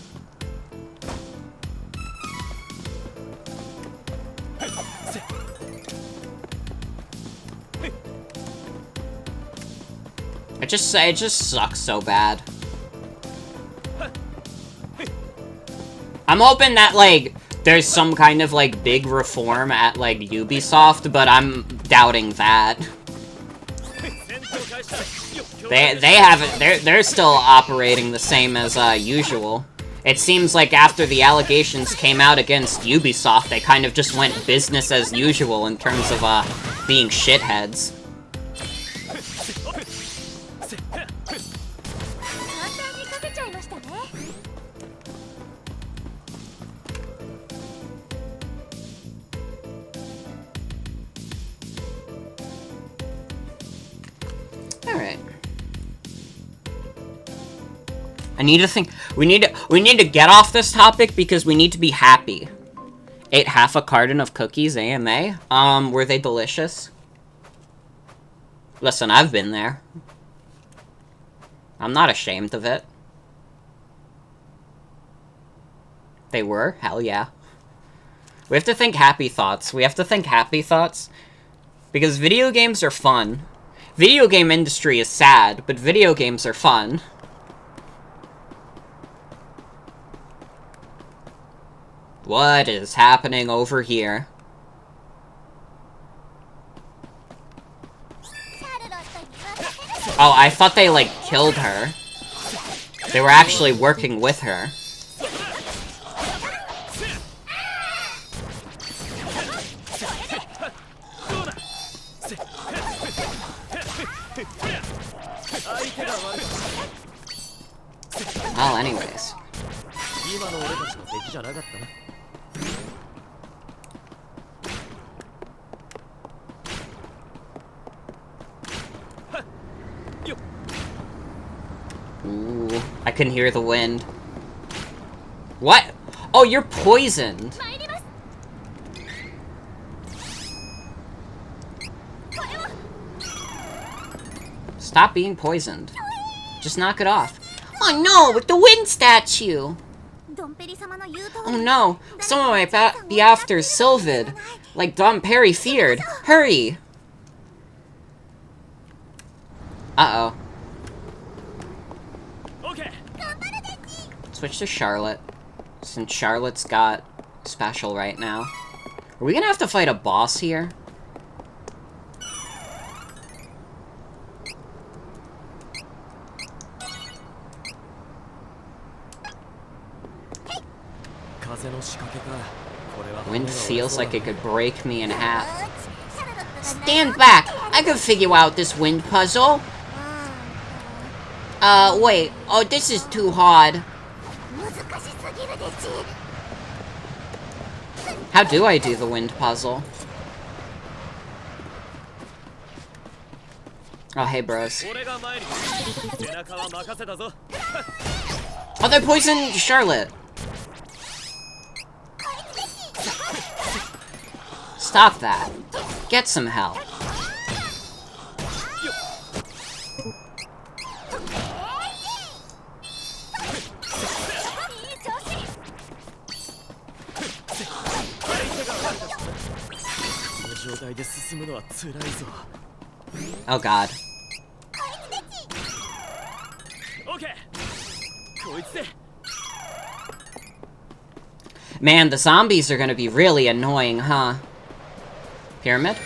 It just sucks so bad. I'm hoping that, like, there's some kind of, like, big reform at, like, Ubisoft, but I'm doubting that. They haven't, they're still operating the same as, usual. It seems like after the allegations came out against Ubisoft, they kind of just went business as usual in terms of, being shitheads. I need to think. We need to get off this topic because we need to be happy. Ate half a carton of cookies, AMA. Were they delicious? Listen, I've been there. I'm not ashamed of it. They were? Hell yeah. We have to think happy thoughts. We have to think happy thoughts. Because video games are fun. Video game industry is sad, but video games are fun. What is happening over here? Oh, I thought they, like, killed her. They were actually working with her. Well, anyways. Ooh, I can hear the wind. What? Oh, you're poisoned. Stop being poisoned. Just knock it off. Oh no, with the wind statue! Oh no, someone might be after Sylvid, like Dom Perry feared. Hurry! Uh-oh. Switch to Charlotte, since Charlotte's got special right now. Are we gonna have to fight a boss here? Wind feels like it could break me in half. Stand back! I can figure out this wind puzzle! Wait. Oh, this is too hard. How do I do the wind puzzle? Oh, hey, bros. Oh, they poisoned Charlotte! Stop that. Get some help. Oh god. Man, the zombies are gonna be really annoying, huh? Pyramid?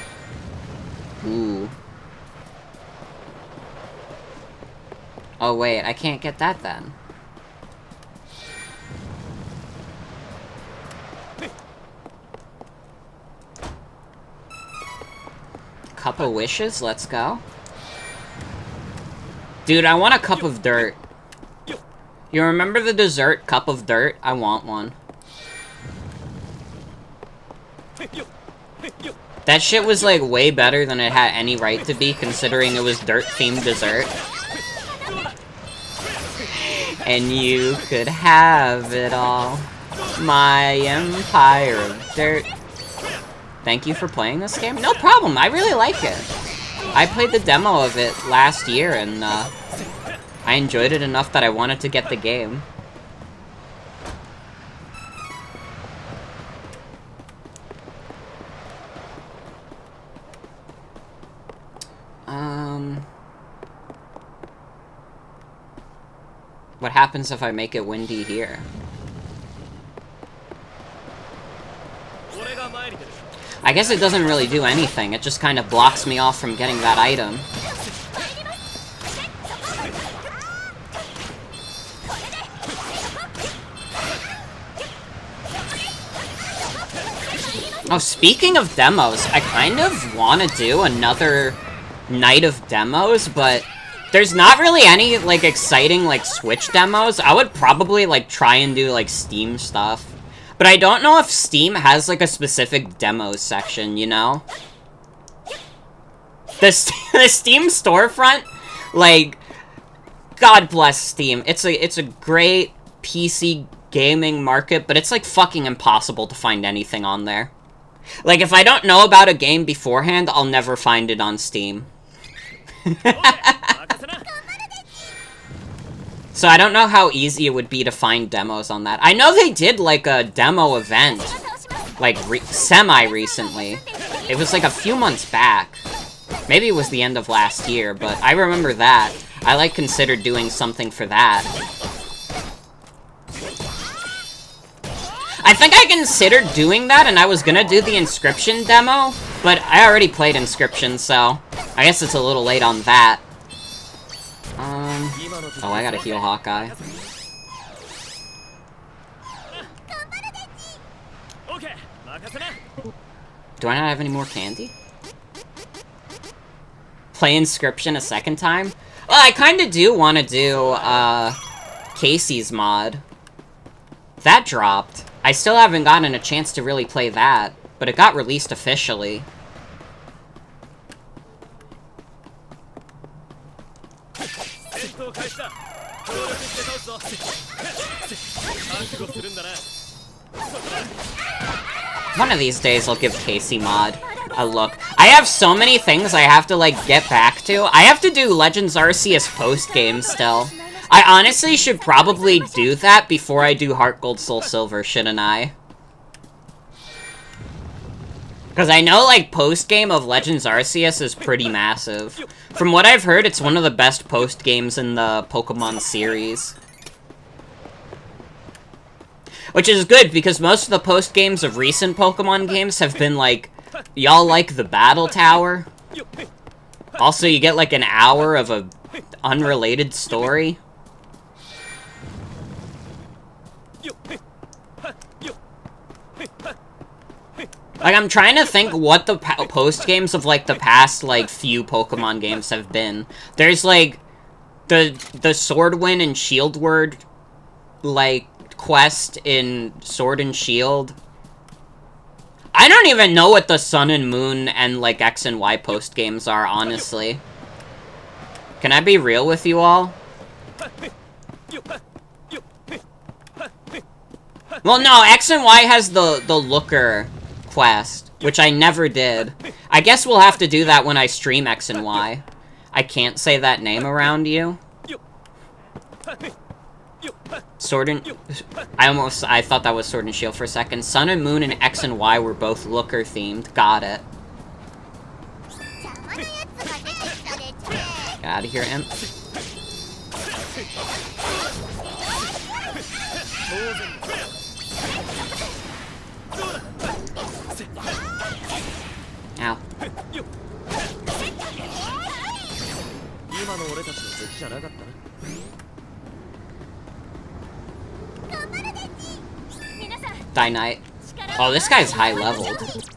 Ooh. Oh wait, I can't get that then. Cup of wishes? Let's go. Dude, I want a cup of dirt. You remember the dessert cup of dirt? I want one. That shit was, like, way better than it had any right to be, considering it was dirt-themed dessert. And you could have it all. My empire of dirt. Thank you for playing this game. No problem, I really like it. I played the demo of it last year, and, I enjoyed it enough that I wanted to get the game. What happens if I make it windy here? I guess it doesn't really do anything, it just kind of blocks me off from getting that item. Oh, speaking of demos, I kind of want to do another night of demos, but there's not really any, like, exciting, like, Switch demos. I would probably, like, try and do, like, Steam stuff. But I don't know if Steam has, like, a specific demos section, you know? The Steam storefront, like, God bless Steam. It's a great PC gaming market, but it's like fucking impossible to find anything on there. Like, if I don't know about a game beforehand, I'll never find it on Steam. So I don't know how easy it would be to find demos on that. I know they did, like, a demo event, like, semi-recently. It was, like, a few months back. Maybe it was the end of last year, but I remember that. I, like, considered doing something for that. I think I considered doing that, and I was gonna do the Inscription demo, but I already played Inscription, so I guess it's a little late on that. Oh, I gotta heal Hawkeye. Do I not have any more candy? Play Inscription a second time? Well, I kinda do want to do, Casey's mod. That dropped. I still haven't gotten a chance to really play that, but it got released officially. One of these days I'll give Casey mod a look. I have so many things I have to, like, get back to. I have to do Legends Arceus post-game still. I honestly should probably do that before I do Heart Gold Soul Silver, shouldn't I? Because I know, like, post-game of Legends Arceus is pretty massive. From what I've heard, it's one of the best post-games in the Pokemon series. Which is good, because most of the post-games of recent Pokemon games have been, like, y'all like the Battle Tower? Also, you get, like, an hour of a unrelated story. Like, I'm trying to think what the post-games of, like, the past, like, few Pokemon games have been. There's, like, the Swordwind and Shieldward, like, quest in Sword and Shield. I don't even know what the Sun and Moon and, like, X and Y post-games are, honestly. Can I be real with you all? Well, no, X and Y has the Looker quest, which I never did. I guess we'll have to do that when I stream X and Y. I can't say that name around you. Sword and... I thought that was Sword and Shield for a second. Sun and Moon and X and Y were both Looker themed. Got it. Get out of here, imp. Ow. Die Knight. Oh, this guy's high leveled.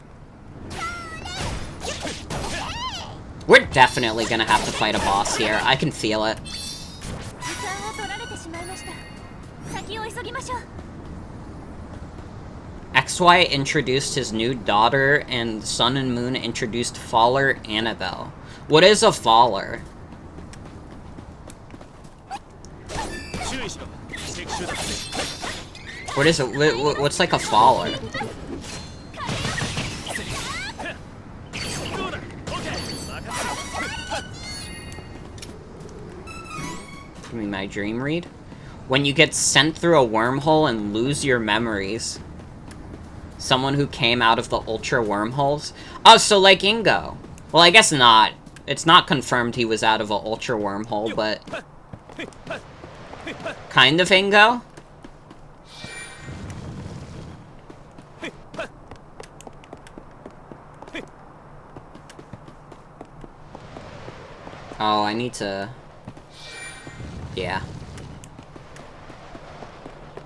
We're definitely gonna have to fight a boss here. I can feel it. XY introduced his new daughter, and Sun and Moon introduced Faller Annabelle. What is a Faller? What is it? What's like a Faller? Give me my dream read. When you get sent through a wormhole and lose your memories. Someone who came out of the Ultra wormholes? Oh, so like Ingo. Well, I guess not. It's not confirmed he was out of an Ultra wormhole, but... kind of Ingo? Oh, I need to... yeah.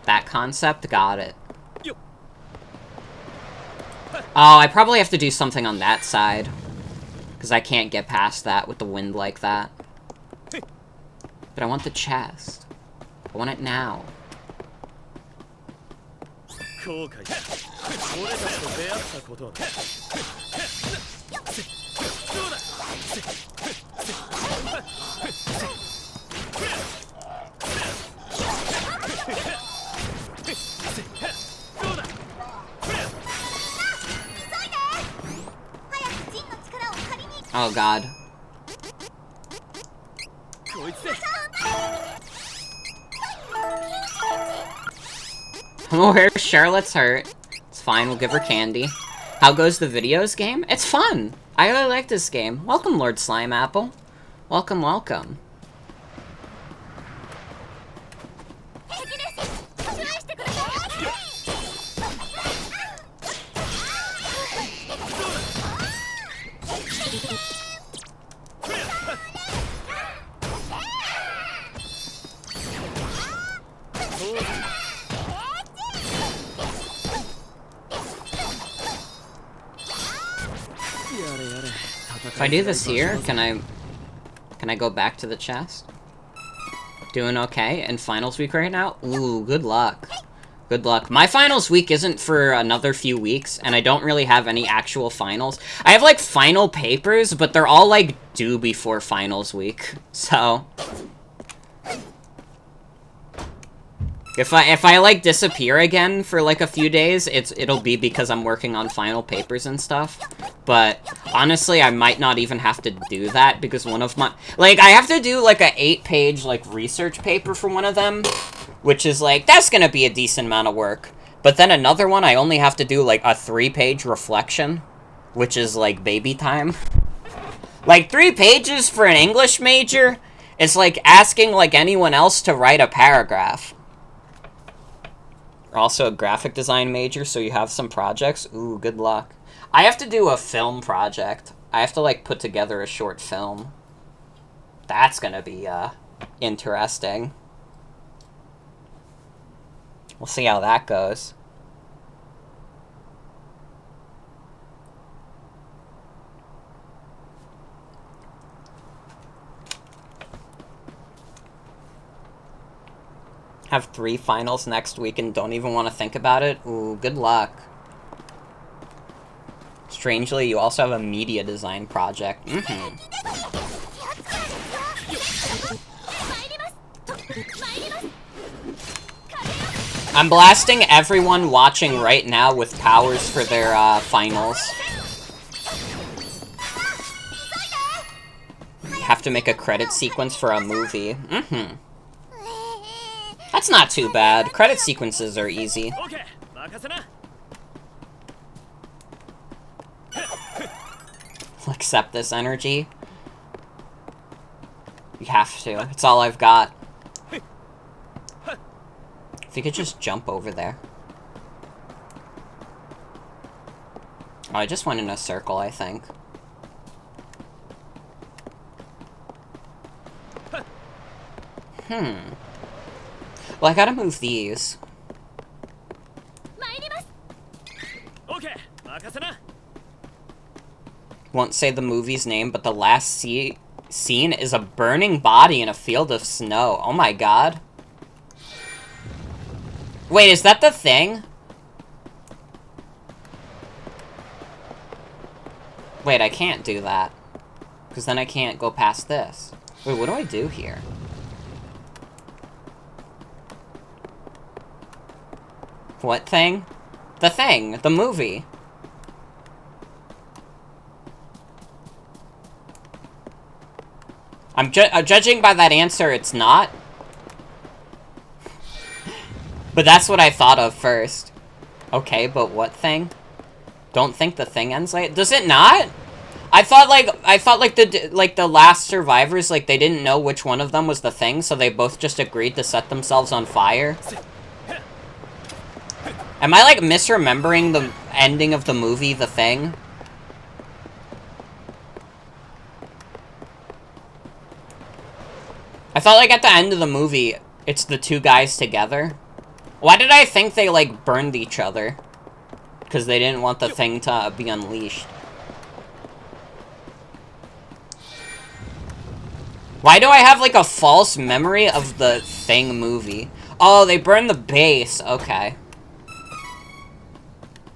That concept? Got it. Oh, I probably have to do something on that side. Because I can't get past that with the wind like that. But I want the chest. I want it now. Oh god. Oh, her Charlotte's hurt. It's fine, we'll give her candy. How goes the videos game? It's fun! I really like this game. Welcome, Lord Slime Apple. Welcome, welcome. If I do this here, can I go back to the chest? Doing okay in finals week right now? Ooh, good luck. Good luck. My finals week isn't for another few weeks, and I don't really have any actual finals. I have, like, final papers, but they're all, like, due before finals week. So... If I like, disappear again for, like, a few days, it'll be because I'm working on final papers and stuff. But, honestly, I might not even have to do that, because one of my... Like, I have to do, like, a 8-page, like, research paper for one of them, which is, like, that's gonna be a decent amount of work. But then another one, I only have to do, like, a 3-page reflection, which is, like, baby time. Like, 3 pages for an English major is, like, asking, like, anyone else to write a paragraph. Also a graphic design major, so you have some projects. Ooh, good luck. I have to do a film project. I have to, like, put together a short film. That's gonna be, interesting. We'll see how that goes. Have 3 finals next week and don't even want to think about it? Ooh, good luck. Strangely, you also have a media design project. I'm blasting everyone watching right now with powers for their, finals. Have to make a credit sequence for a movie. That's not too bad. Credit sequences are easy. Accept this energy. You have to. It's all I've got. If you could just jump over there. Oh, I just went in a circle, I think. Well, I gotta move these. Won't say the movie's name, but the last scene is a burning body in a field of snow. Oh my god. Wait, is that the thing? Wait, I can't do that. Because then I can't go past this. Wait, what do I do here? What thing? The thing. The movie. I'm judging by that answer, it's not. But that's what I thought of first. Okay, but what thing? Don't think the thing ends like... Does it not? I thought like the last survivors, like, they didn't know which one of them was the thing, so they both just agreed to set themselves on fire. Am I, like, misremembering the ending of the movie, The Thing? I thought, like, at the end of the movie, it's the 2 guys together. Why did I think they, like, burned each other? Because they didn't want the thing to be unleashed. Why do I have, like, a false memory of the Thing movie? Oh, they burned the base. Okay.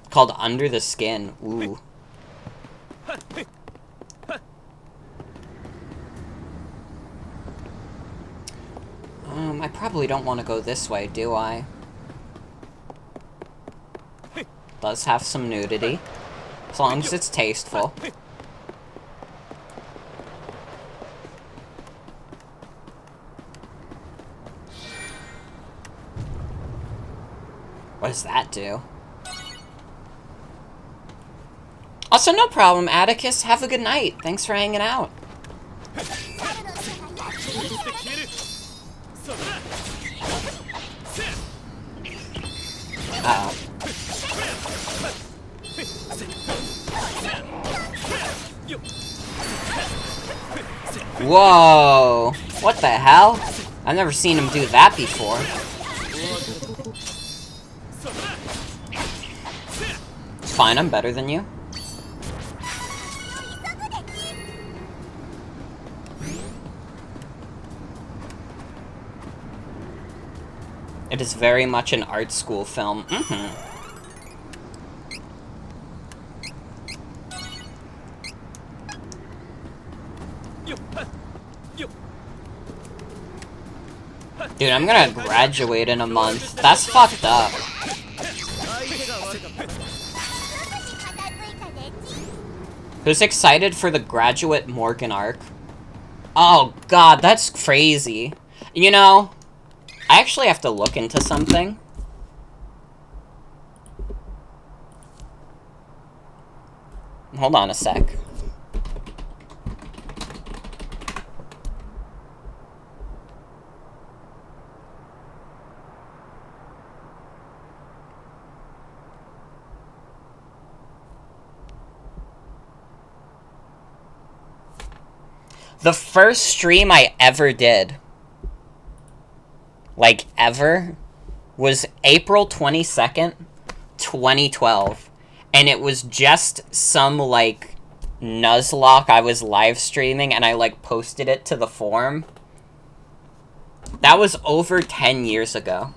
Called Under the Skin. Ooh. I probably don't want to go this way, do I? Does have some nudity. As long as it's tasteful. What does that do? Also, no problem, Atticus. Have a good night. Thanks for hanging out. Uh-oh. Whoa! What the hell? I've never seen him do that before. It's fine, I'm better than you. It is very much an art school film. Mm-hmm. Dude, I'm gonna graduate in a month. That's fucked up. Who's excited for the Graduate Morgan arc? Oh god, that's crazy. You know, I actually have to look into something. Hold on a sec. The first stream I ever did, like ever, was April 22nd, 2012. And it was just some, like, Nuzlocke I was live streaming and I, like, posted it to the forum. That was over 10 years ago.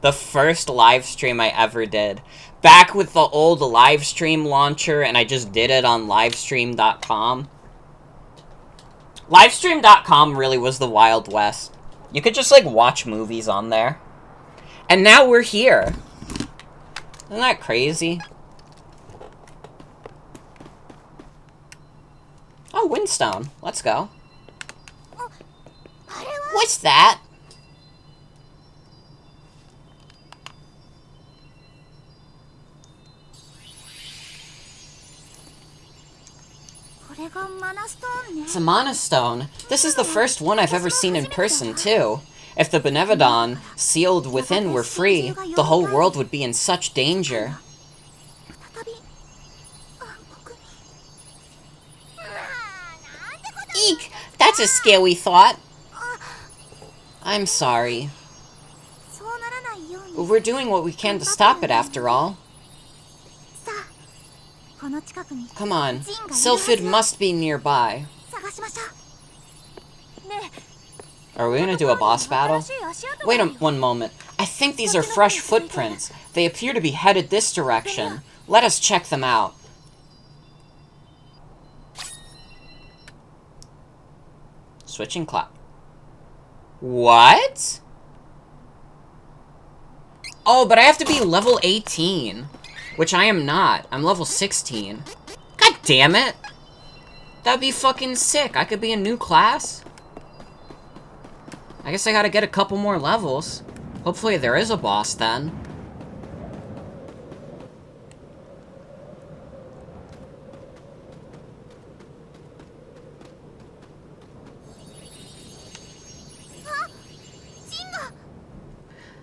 The first live stream I ever did. Back with the old live stream launcher and I just did it on livestream.com. Livestream.com really was the Wild West. You could just, like, watch movies on there. And now we're here. Isn't that crazy? Oh, Windstone. Let's go. What's that? It's a Mana Stone. This is the first one I've ever seen in person, too. If the Benevodon, sealed within, were free, the whole world would be in such danger. Eek! That's a scary thought. I'm sorry. We're doing what we can to stop it, after all. Come on, Sylphid must be nearby. Are we gonna do a boss battle? Wait one moment. I think these are fresh footprints. They appear to be headed this direction. Let us check them out. Switching clap. What? Oh, but I have to be level 18. Which I am not. I'm level 16. God damn it! That'd be fucking sick. I could be a new class. I guess I gotta get a couple more levels. Hopefully there is a boss then.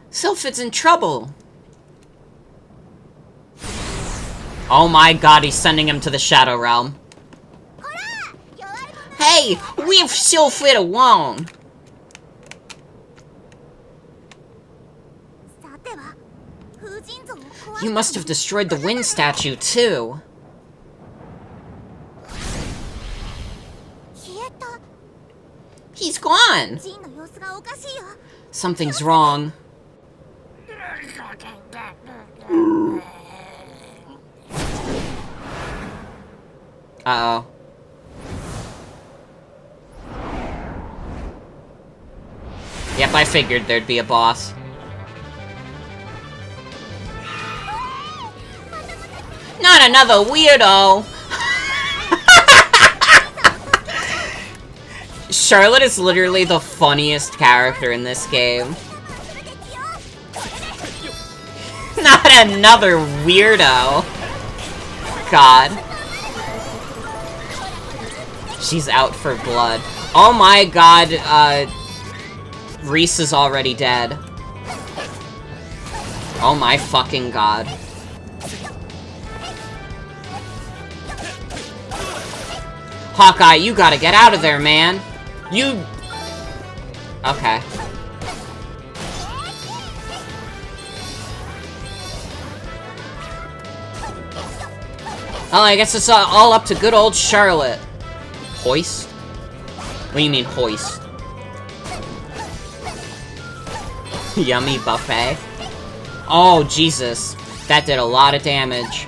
Sylphid's in trouble! Oh my god, he's sending him to the Shadow Realm. Hey! Leave Sylphid alone! You must have destroyed the wind statue, too. He's gone! Something's wrong. Uh-oh. Yep, I figured there'd be a boss. Not another weirdo! Charlotte is literally the funniest character in this game. Not another weirdo. God. She's out for blood. Oh my god, Reese is already dead. Oh my fucking god. Hawkeye, you gotta get out of there, man. You... Okay. Well, I guess it's all up to good old Charlotte. Hoist? What do you mean, hoist? Yummy buffet? Oh, Jesus. That did a lot of damage.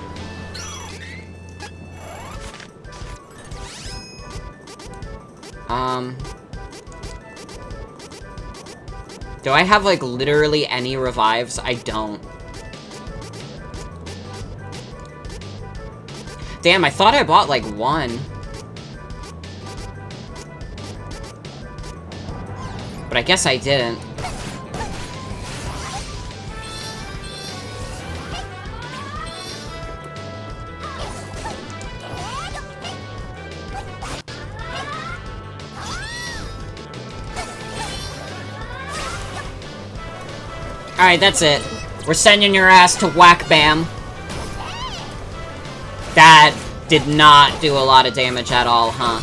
Do I have, like, literally any revives? I don't. Damn, I thought I bought, like, one. But I guess I didn't. Alright, that's it. We're sending your ass to Whack Bam. That did not do a lot of damage at all, huh?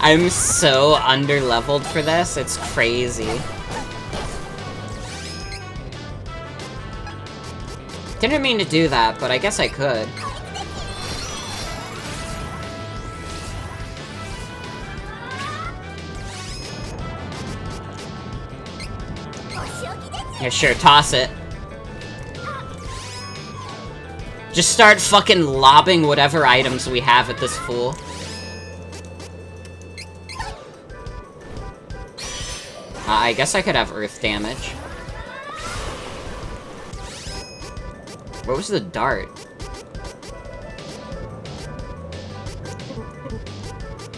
I'm so under-leveled for this, it's crazy. Didn't mean to do that, but I guess I could. Yeah, sure, toss it. Just start fucking lobbing whatever items we have at this fool. I guess I could have earth damage. What was the dart?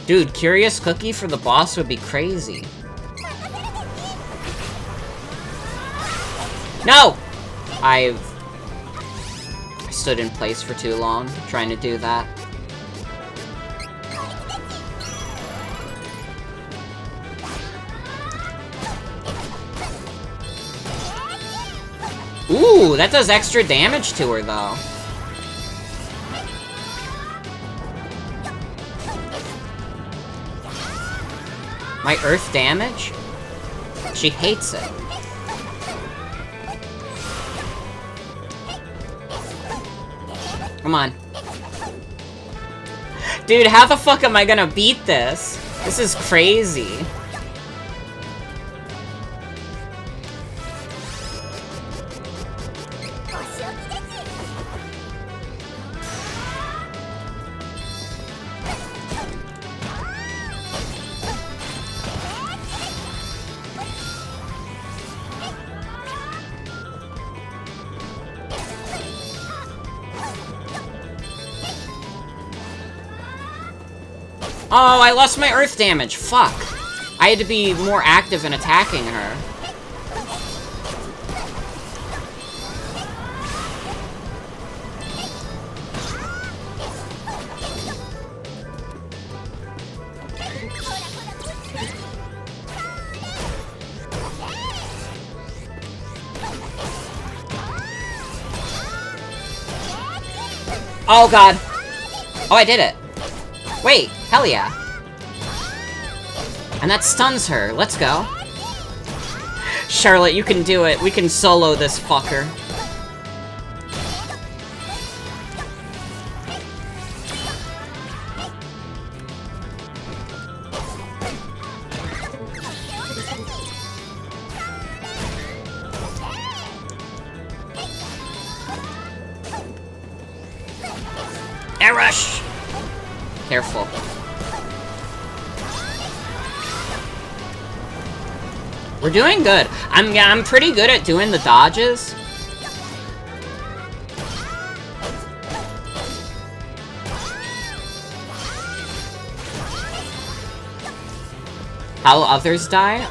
Dude, Curious Cookie for the boss would be crazy. No! I stood in place for too long, trying to do that. Ooh, that does extra damage to her, though. My earth damage? She hates it. Come on. Dude, how the fuck am I gonna beat this? This is crazy. Oh, I lost my earth damage. Fuck. I had to be more active in attacking her. Oh, God. Oh, I did it. Wait, hell yeah. And that stuns her. Let's go. Charlotte, you can do it. We can solo this fucker. Air rush! Careful. We're doing good. I'm pretty good at doing the dodges. How others die?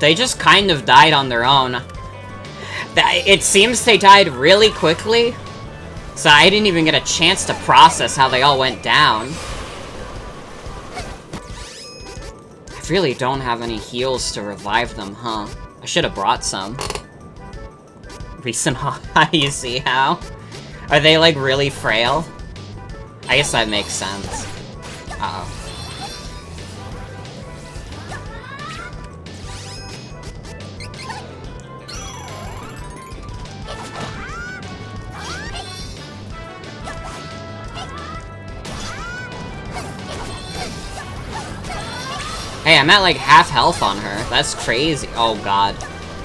They just kind of died on their own. It seems they died really quickly, so I didn't even get a chance to process how they all went down. I really don't have any heals to revive them, huh? I should have brought some. Recent high, you see how? Are they, like, really frail? I guess that makes sense. Uh-oh. Hey, I'm at like half health on her. That's crazy. Oh god.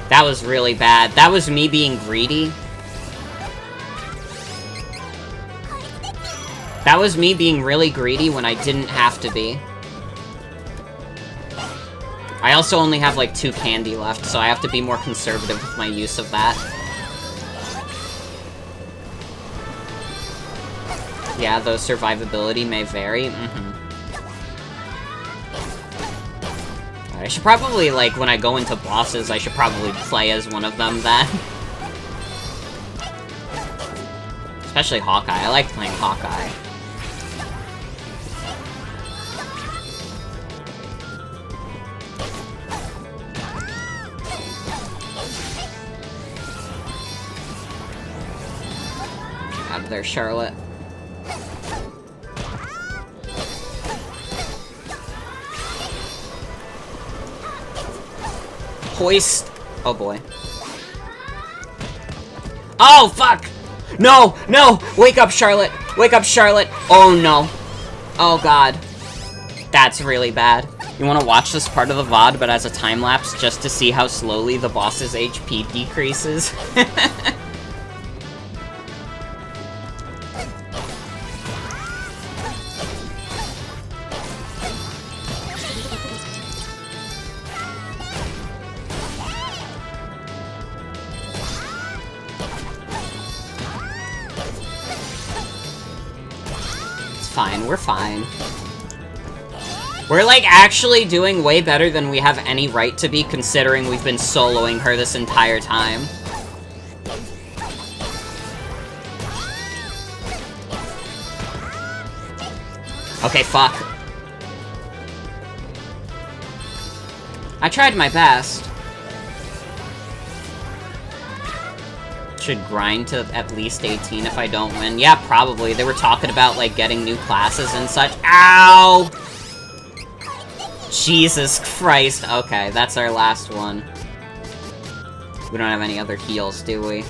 That was really bad. That was me being greedy. That was me being really greedy when I didn't have to be. I also only have like 2 candy left, so I have to be more conservative with my use of that. Yeah, though survivability may vary. I should probably, like, when I go into bosses, I should probably play as one of them then. Especially Hawkeye. I like playing Hawkeye. Get out of there, Charlotte. Hoist. Oh boy. Oh fuck! No! No! Wake up, Charlotte! Wake up, Charlotte! Oh no. Oh god. That's really bad. You wanna watch this part of the VOD, but as a time-lapse, just to see how slowly the boss's HP decreases? Fine, we're fine. We're, like, actually doing way better than we have any right to be, considering we've been soloing her this entire time. Okay, fuck. I tried my best. Should grind to at least 18 if I don't win. Yeah, probably. They were talking about, like, getting new classes and such. Ow! Jesus Christ. Okay, that's our last one. We don't have any other heals, do we?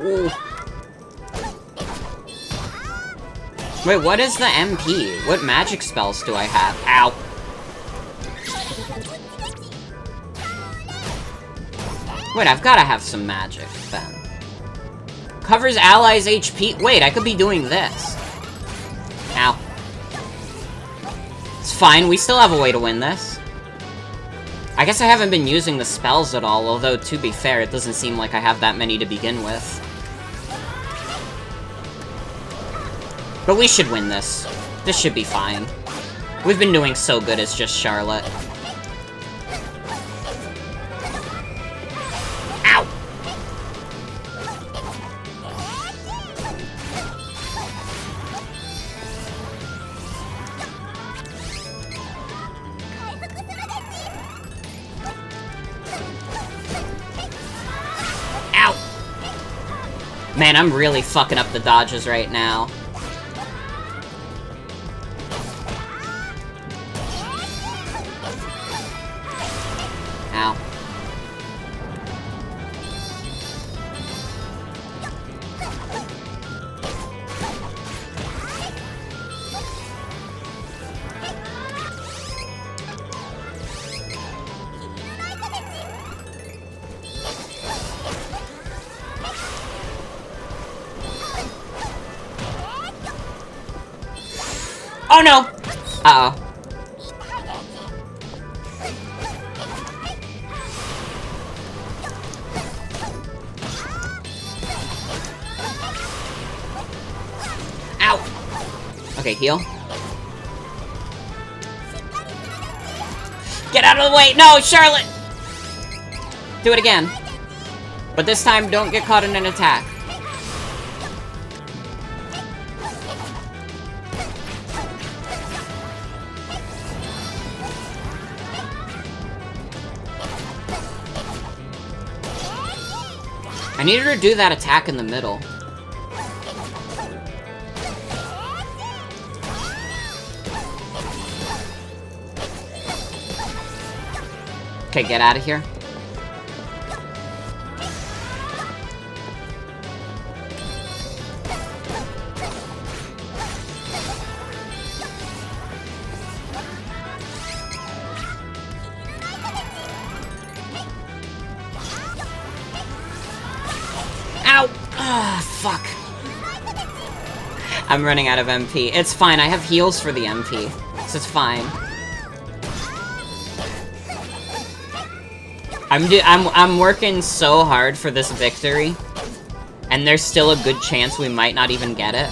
Ooh. Wait, what is the MP? What magic spells do I have? Ow. Wait, I've gotta have some magic, then. Covers allies' HP. Wait, I could be doing this. Ow. It's fine, we still have a way to win this. I guess I haven't been using the spells at all, although, to be fair, it doesn't seem like I have that many to begin with. But we should win this. This should be fine. We've been doing so good as just Charlotte. Man, I'm really fucking up the dodges right now. Ow. Oh no! Uh-oh. Ow! Okay, heal. Get out of the way! No, Charlotte! Do it again. But this time, don't get caught in an attack. I needed her to do that attack in the middle. Okay, get out of here. Ow! Ah, fuck. I'm running out of MP. It's fine, I have heals for the MP. So it's fine. I'm working so hard for this victory, and there's still a good chance we might not even get it.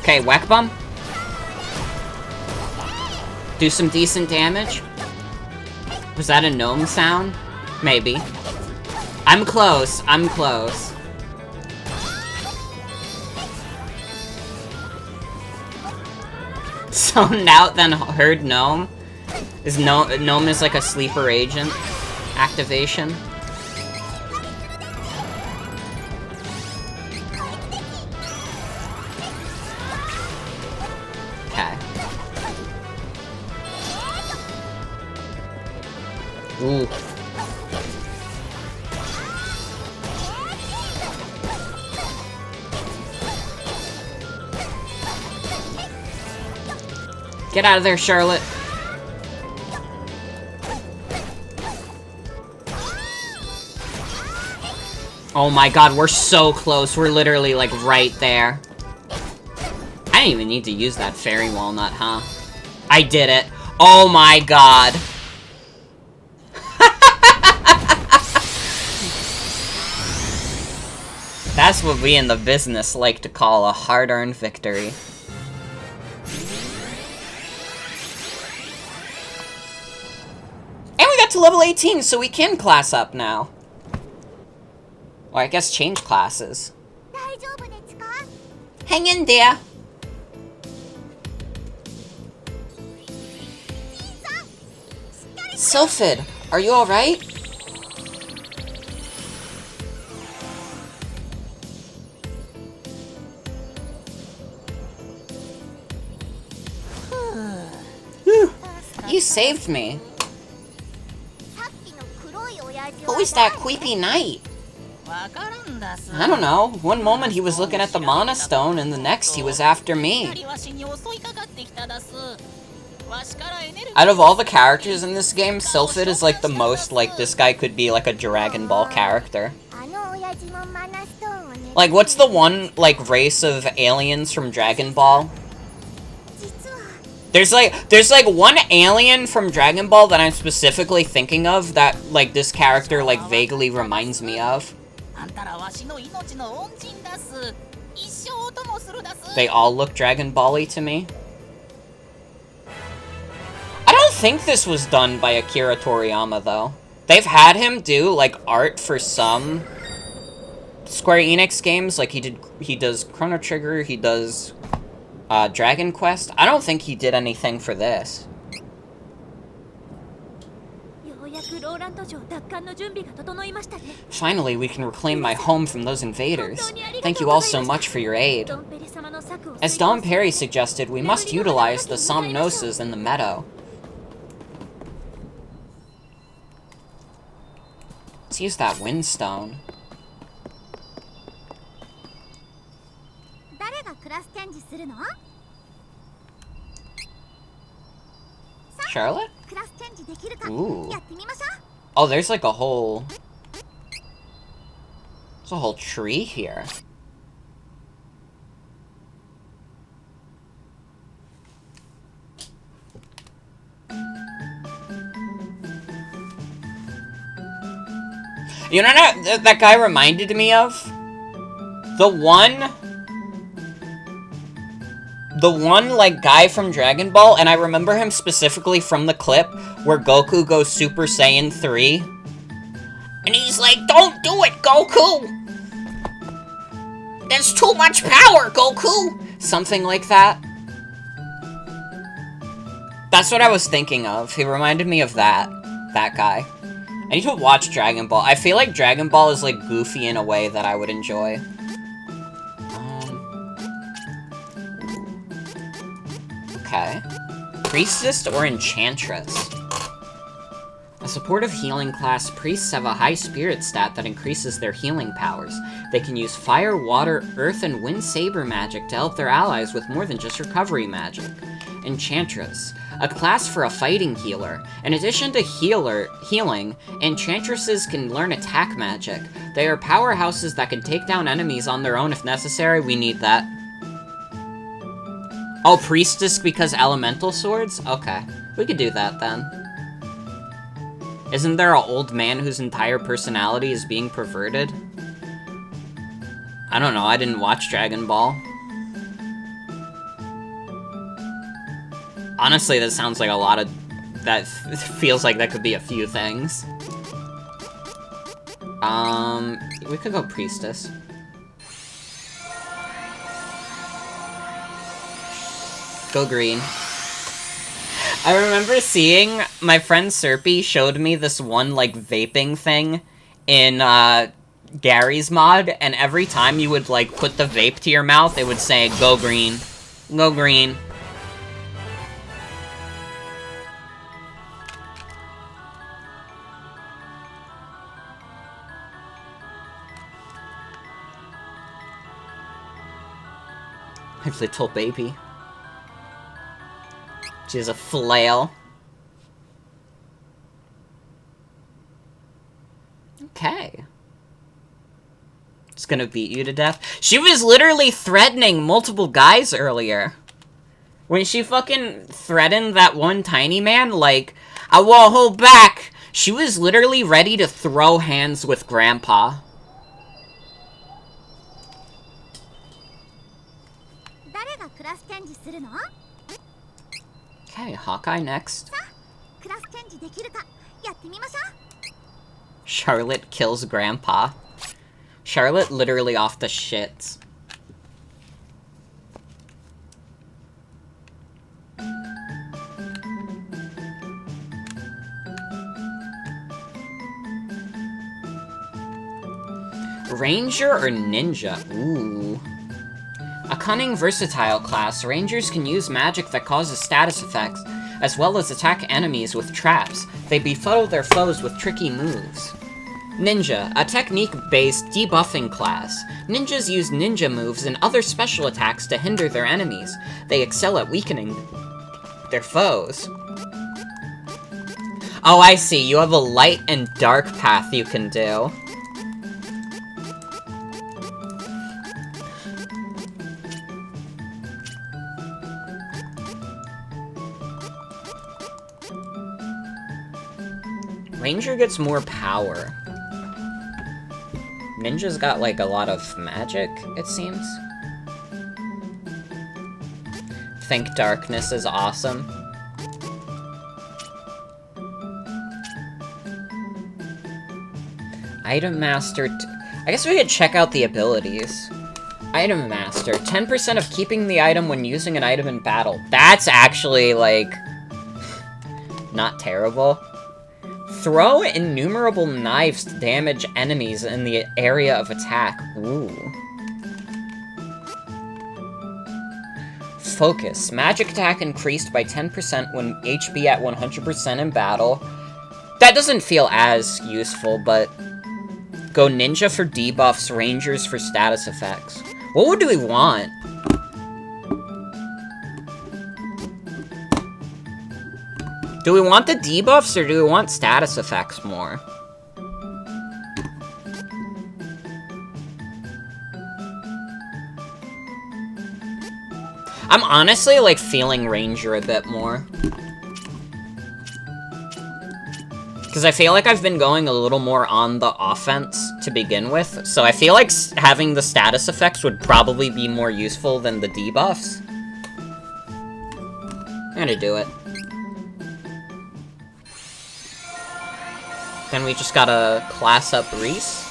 Okay, whack bum. Do some decent damage. Was that a gnome sound? Maybe. I'm close. I'm close. So now then heard gnome? Is gnome is like a sleeper agent activation? Ooh. Get out of there, Charlotte. Oh my god, we're so close. We're literally, like, right there. I didn't even need to use that fairy walnut, huh? I did it. Oh my god. That's what we in the business like to call a hard-earned victory. And we got to level 18, so we can class up now. Or I guess change classes. Hang in there. Sylphid, are you alright? You saved me. Who is that creepy knight? I don't know. One moment he was looking at the Mana Stone, and the next he was after me. Out of all the characters in this game, Sylphid is like the most like this guy could be like a Dragon Ball character. Like, what's the one like race of aliens from Dragon Ball? There's like one alien from Dragon Ball that I'm specifically thinking of that like this character like vaguely reminds me of. They all look Dragon Ball-y to me. I don't think this was done by Akira Toriyama though. They've had him do like art for some Square Enix games, like he does Chrono Trigger, he does Dragon Quest. I don't think he did anything for this. Finally, we can reclaim my home from those invaders. Thank you all so much for your aid. As Dom Perry suggested, we must utilize the Somnoses in the meadow. Let's use that Windstone. Charlotte? Ooh. Oh, there's like a whole... There's a whole tree here. You know what that guy reminded me of? The one, like, guy from Dragon Ball, and I remember him specifically from the clip where Goku goes Super Saiyan 3. And he's like, "Don't do it, Goku! There's too much power, Goku!" Something like that. That's what I was thinking of. He reminded me of that guy. I need to watch Dragon Ball. I feel like Dragon Ball is, like, goofy in a way that I would enjoy. Okay. Priestess or Enchantress? A supportive healing class, priests have a high spirit stat that increases their healing powers. They can use fire, water, earth, and wind saber magic to help their allies with more than just recovery magic. Enchantress. A class for a fighting healer. In addition to healing, enchantresses can learn attack magic. They are powerhouses that can take down enemies on their own if necessary. We need that. Oh, priestess because elemental swords? Okay. We could do that then. Isn't there an old man whose entire personality is being perverted? I don't know, I didn't watch Dragon Ball. Honestly, that sounds like a lot of... That feels like that could be a few things. We could go priestess. Go green. I remember seeing... My friend Serpy showed me this one, like, vaping thing in, Gary's mod, and every time you would, like, put the vape to your mouth, it would say, "Go green. Go green." Little baby. She has a flail. Okay. It's gonna beat you to death. She was literally threatening multiple guys earlier. When she fucking threatened that one tiny man, like, "I won't hold back." She was literally ready to throw hands with Grandpa. Okay, Hawkeye next. Charlotte kills Grandpa. Charlotte literally off the shits. Ranger or Ninja? Ooh. A cunning, versatile class, Rangers can use magic that causes status effects, as well as attack enemies with traps. They befuddle their foes with tricky moves. Ninja, a technique-based debuffing class. Ninjas use ninja moves and other special attacks to hinder their enemies. They excel at weakening their foes. Oh, I see. You have a light and dark path you can do. Ranger gets more power. Ninja's got, like, a lot of magic, it seems. Think darkness is awesome. Item Master... I guess we could check out the abilities. Item Master. 10% of keeping the item when using an item in battle. That's actually, like... not terrible. Throw innumerable knives to damage enemies in the area of attack. Ooh. Focus. Magic attack increased by 10% when HP at 100% in battle. That doesn't feel as useful, but... Go Ninja for debuffs, Rangers for status effects. What do we want? Do we want the debuffs or do we want status effects more? I'm honestly, like, feeling Ranger a bit more. Because I feel like I've been going a little more on the offense to begin with, so I feel like having the status effects would probably be more useful than the debuffs. I'm gonna do it. Then we just gotta class up Reese.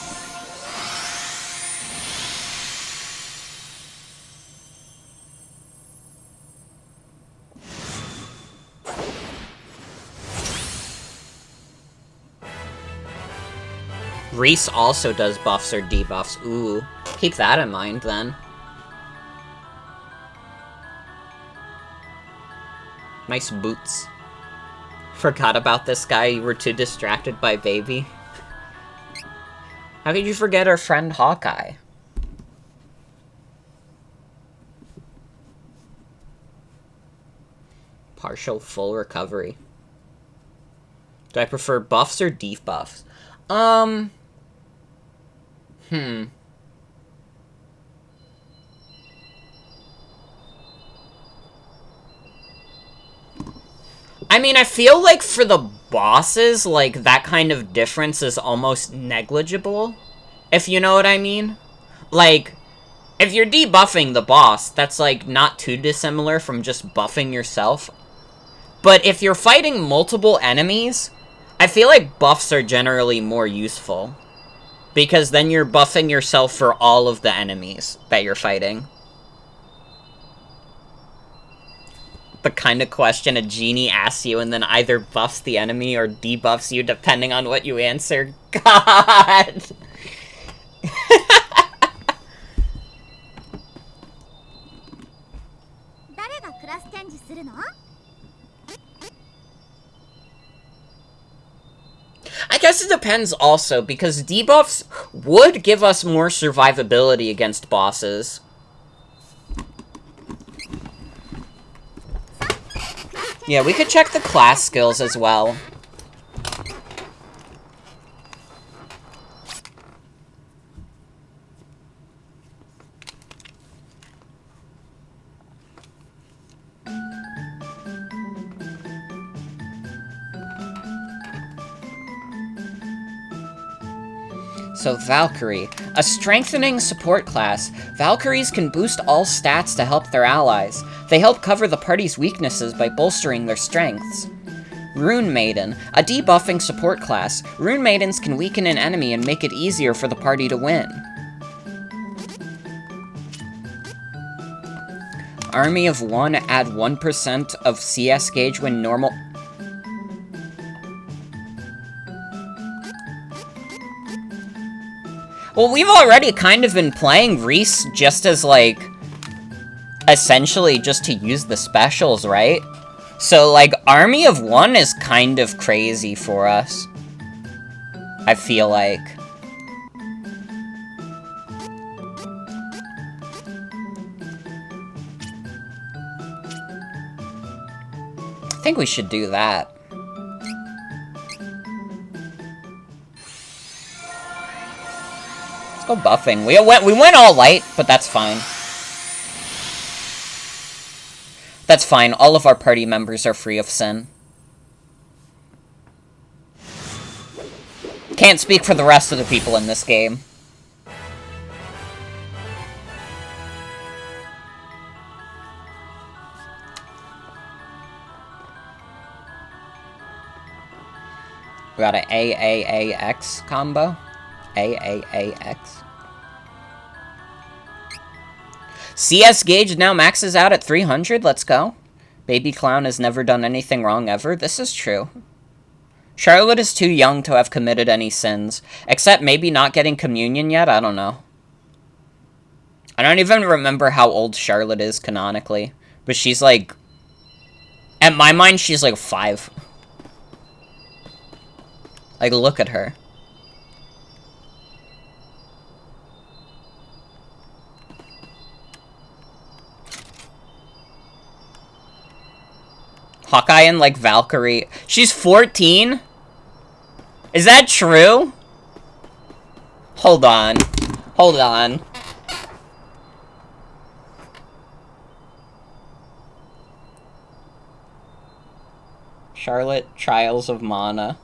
Reese also does buffs or debuffs. Ooh, keep that in mind, then. Nice boots. Forgot about this guy, you were too distracted by Baby. How could you forget our friend Hawkeye? Partial full recovery. Do I prefer buffs or debuffs? I mean, I feel like for the bosses, like, that kind of difference is almost negligible, if you know what I mean. Like, if you're debuffing the boss, that's, like, not too dissimilar from just buffing yourself. But if you're fighting multiple enemies, I feel like buffs are generally more useful. Because then you're buffing yourself for all of the enemies that you're fighting. The kind of question a genie asks you and then either buffs the enemy or debuffs you depending on what you answer. God! I guess it depends also, because debuffs would give us more survivability against bosses. Yeah, we could check the class skills as well. So Valkyrie, a strengthening support class. Valkyries can boost all stats to help their allies. They help cover the party's weaknesses by bolstering their strengths. Rune Maiden, a debuffing support class. Rune Maidens can weaken an enemy and make it easier for the party to win. Army of One, add 1% of CS gauge when normal... Well, we've already kind of been playing Reese just as, like, essentially just to use the specials, right? So, like, Army of One is kind of crazy for us. I feel like. I think we should do that. Let's go buffing. We went all light, but that's fine. That's fine. All of our party members are free of sin. Can't speak for the rest of the people in this game. We got an AAAX combo. AAAX. CS gauge now maxes out at 300. Let's go. Baby Clown has never done anything wrong ever. This is true. Charlotte is too young to have committed any sins. Except maybe not getting communion yet? I don't know. I don't even remember how old Charlotte is canonically. But she's like... At my mind, she's like 5. Like, look at her. Hawkeye and, like, Valkyrie. She's 14? Is that true? Hold on. Hold on. Charlotte, Trials of Mana.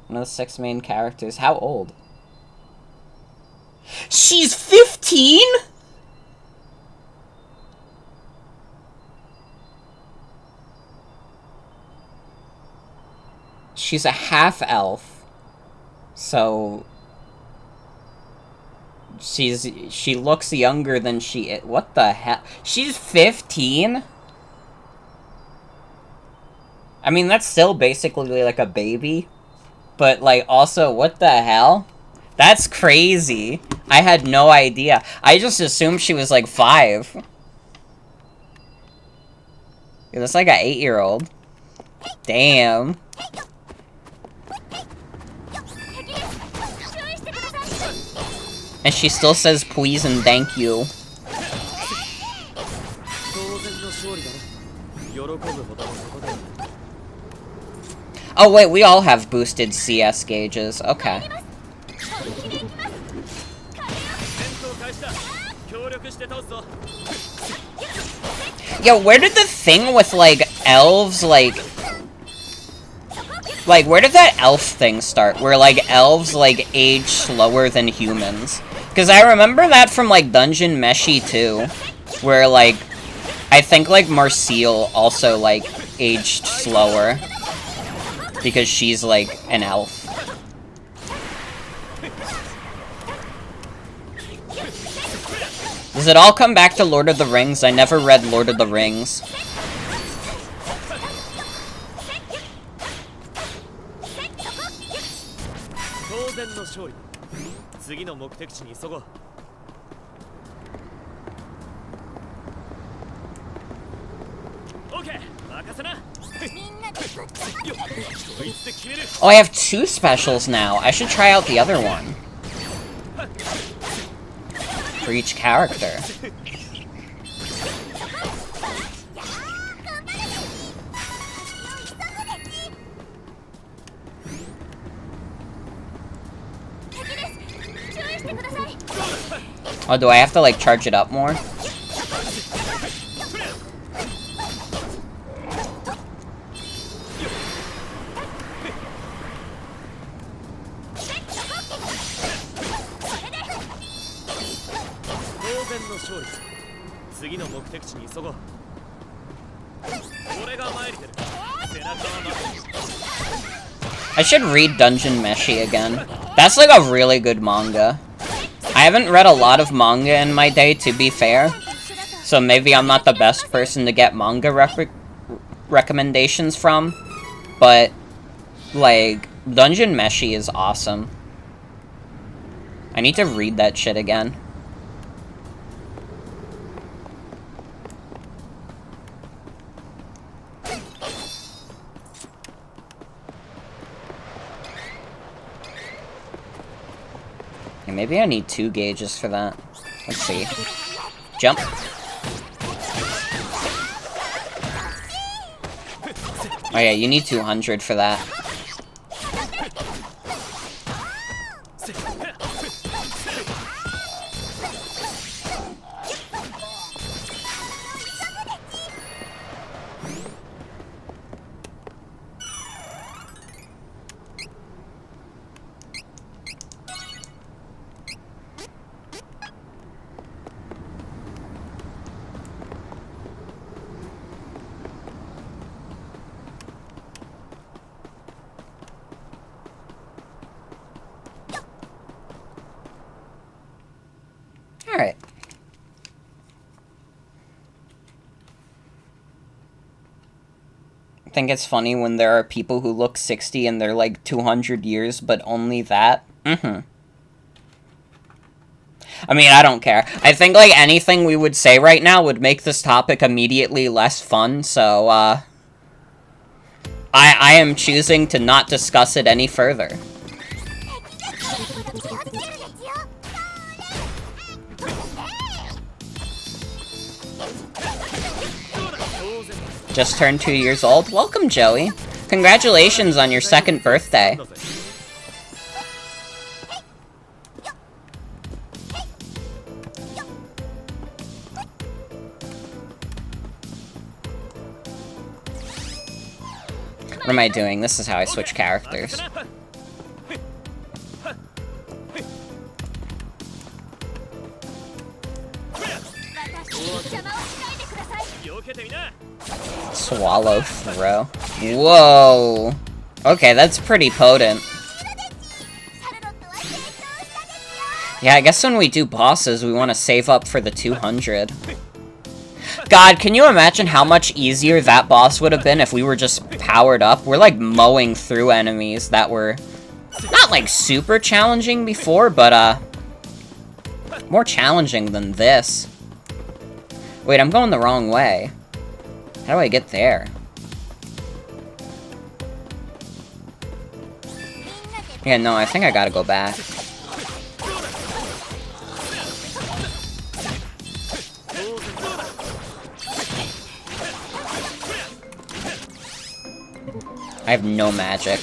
One of the 6 main characters. How old? She's 15?! She's a half-elf. So... She looks younger than she is. What the hell? She's 15?! I mean, that's still basically like a baby. But, like, also, what the hell? That's crazy. I had no idea. I just assumed she was, like, 5. Yeah, that's like an 8-year-old. Damn. And she still says please and thank you. Oh wait, we all have boosted CS gauges. Okay. Yo, where did the thing with, like, elves, like, where did that elf thing start? Where, like, elves, like, age slower than humans? Because I remember that from, like, Dungeon Meshi 2. Where, like, I think, like, Marcille also, like, aged slower. Because she's, like, an elf. Does it all come back to Lord of the Rings? I never read Lord of the Rings. Oh, I have 2 specials now. I should try out the other one. For each character. Oh, do I have to, like, charge it up more? I should read Dungeon Meshi again. That's like a really good manga. I haven't read a lot of manga in my day, to be fair. So maybe I'm not the best person to get manga recommendations from. But, like, Dungeon Meshi is awesome. I need to read that shit again. Okay, maybe I need 2 gauges for that. Let's see. Jump. Oh yeah, you need 200 for that. Alright. I think it's funny when there are people who look 60 and they're like 200 years, but only that. I mean, I don't care. I think, like, anything we would say right now would make this topic immediately less fun, so, I am choosing to not discuss it any further. Just turned 2 years old. Welcome, Joey. Congratulations on your 2nd birthday. What am I doing? This is how I switch characters. Swallow throw. Whoa. Okay, that's pretty potent. Yeah, I guess when we do bosses, we want to save up for the 200. God, can you imagine how much easier that boss would have been if we were just powered up? We're like mowing through enemies that were not like super challenging before, but more challenging than this. Wait, I'm going the wrong way. How do I get there? Yeah, no, I think I gotta go back. I have no magic.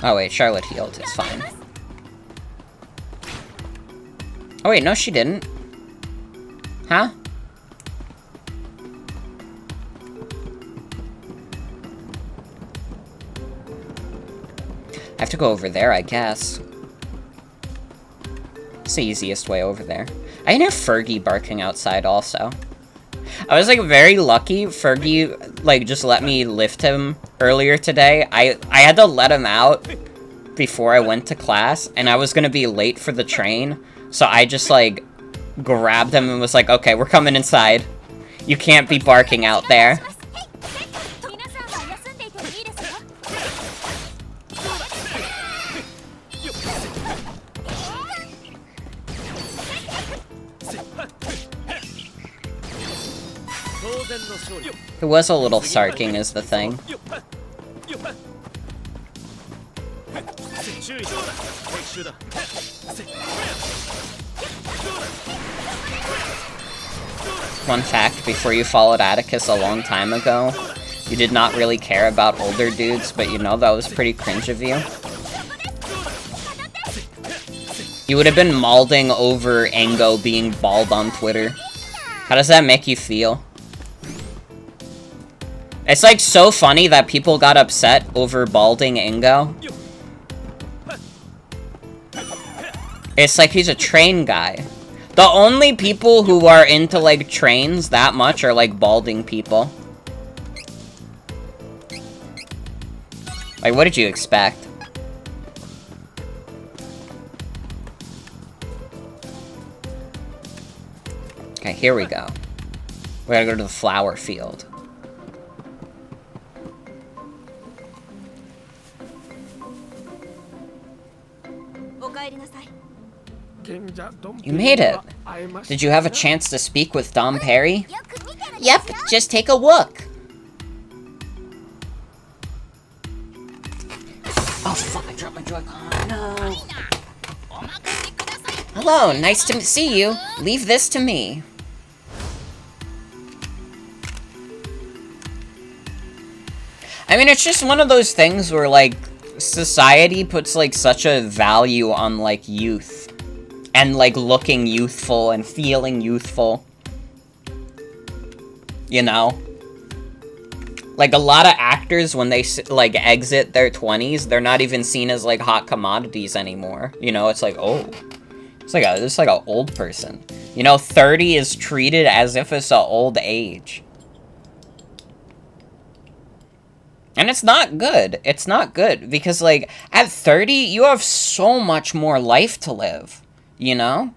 Oh wait, Charlotte healed. It's fine. Oh wait, no she didn't. Huh? I have to go over there, I guess. It's the easiest way over there. I can hear Fergie barking outside also. I was like very lucky. Fergie like just let me lift him earlier today. I had to let him out before I went to class, and I was gonna be late for the train, so I just like grabbed him and was like, okay, we're coming inside. You can't be barking out there. It was a little sarking is the thing. Fun fact, before you followed Atticus a long time ago, you did not really care about older dudes, but you know that was pretty cringe of you. You would have been mauling over Engo being bald on Twitter. How does that make you feel? It's like so funny that people got upset over balding Engo. It's like he's a train guy. The only people who are into like trains that much are like balding people. Like, what did you expect? Okay, here we go. We gotta go to the flower field. You made it! Did you have a chance to speak with Dom Perry? Yep, just take a look! Oh fuck, I dropped my Joy-Con, no! Hello, nice to see you. Leave this to me. I mean, it's just one of those things where, like, society puts, like, such a value on, like, youth. And, like, looking youthful and feeling youthful. You know? Like, a lot of actors, when they, like, exit their 20s, they're not even seen as, like, hot commodities anymore. You know, it's like, oh. It's like a old person. You know, 30 is treated as if it's an old age. And it's not good. It's not good. Because, like, at 30, you have so much more life to live. You know?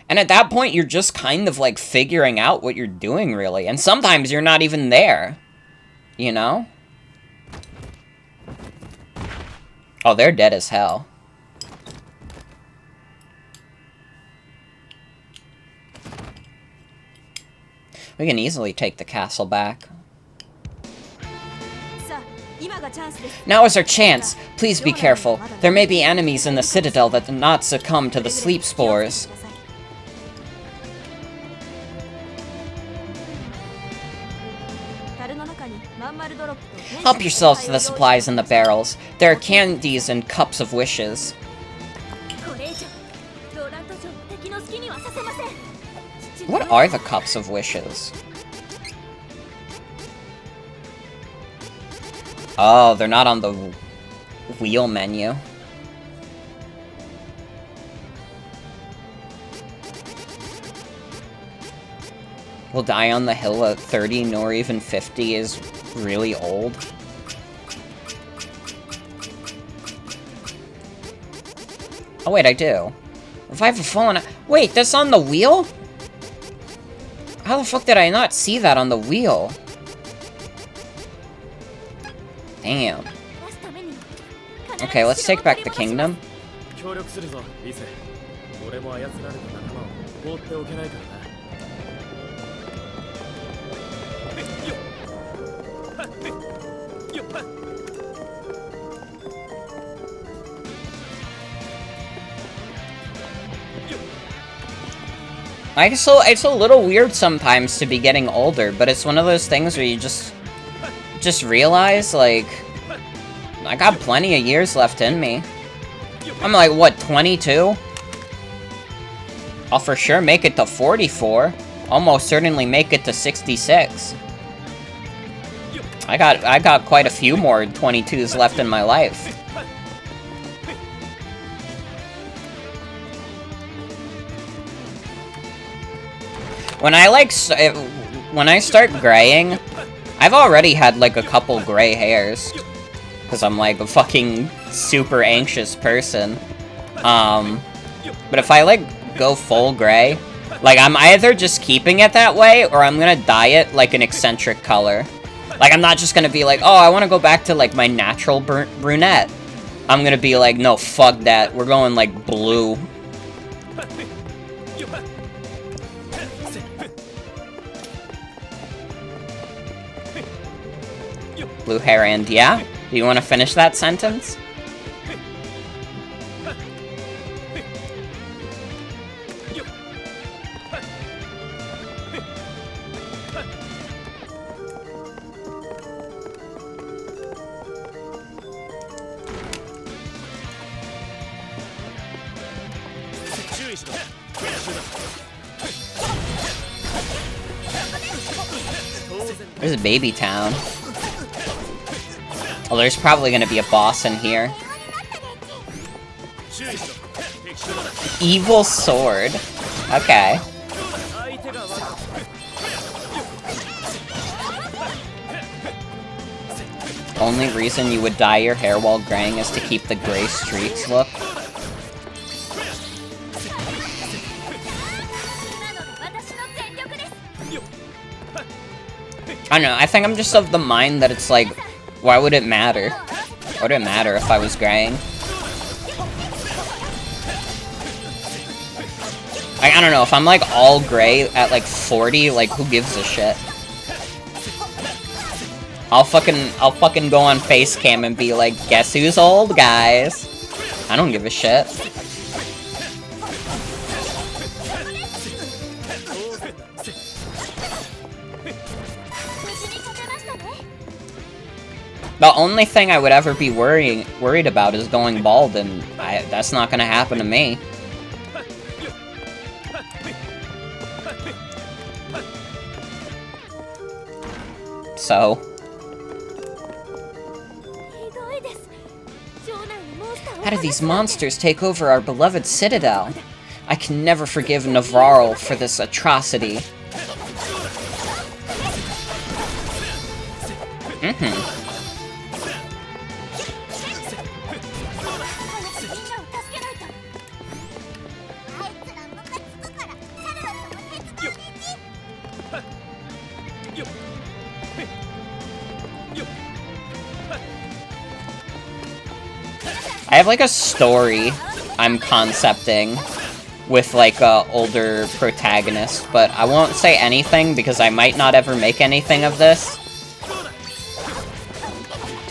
And at that point, you're just kind of, like, figuring out what you're doing, really. And sometimes you're not even there. You know? Oh, they're dead as hell. We can easily take the castle back. Now is our chance. Please be careful. There may be enemies in the citadel that do not succumb to the sleep spores. Help yourselves to the supplies in the barrels. There are candies and cups of wishes. What are the cups of wishes? Oh, they're not on the wheel menu. Will die on the hill at 30 nor even 50 is really old. Oh wait, I do. Revive a fallen... Wait, that's on the wheel? How the fuck did I not see that on the wheel? Damn. Okay, let's take back the kingdom. It's a little weird sometimes to be getting older, but it's one of those things where you just realize, like, I got plenty of years left in me. I'm like, what, 22? I'll for sure make it to 44. Almost certainly make it to 66. I got quite a few more 22s left in my life. When I start graying, I've already had like a couple gray hairs. Because I'm like a fucking super anxious person. But if I like go full gray, like I'm either just keeping it that way or I'm gonna dye it like an eccentric color. Like I'm not just gonna be like, oh, I want to go back to like my natural brunette. I'm gonna be like, no, fuck that. We're going like blue. Blue hair and yeah? Do you want to finish that sentence? There's a baby town. Well, there's probably gonna be a boss in here. Evil sword. Okay. Only reason you would dye your hair while graying is to keep the gray streaks look. I don't know, I think I'm just of the mind that it's like, why would it matter? Why would it matter if I was graying? Like, I don't know, if I'm like all gray at like 40, like who gives a shit? I'll fucking go on Facecam and be like, guess who's old, guys? I don't give a shit. The only thing I would ever be worried about is going bald, and that's not gonna happen to me. So. How do these monsters take over our beloved citadel? I can never forgive Navarro for this atrocity. I have like a story I'm concepting with like a older protagonist, but I won't say anything because I might not ever make anything of this.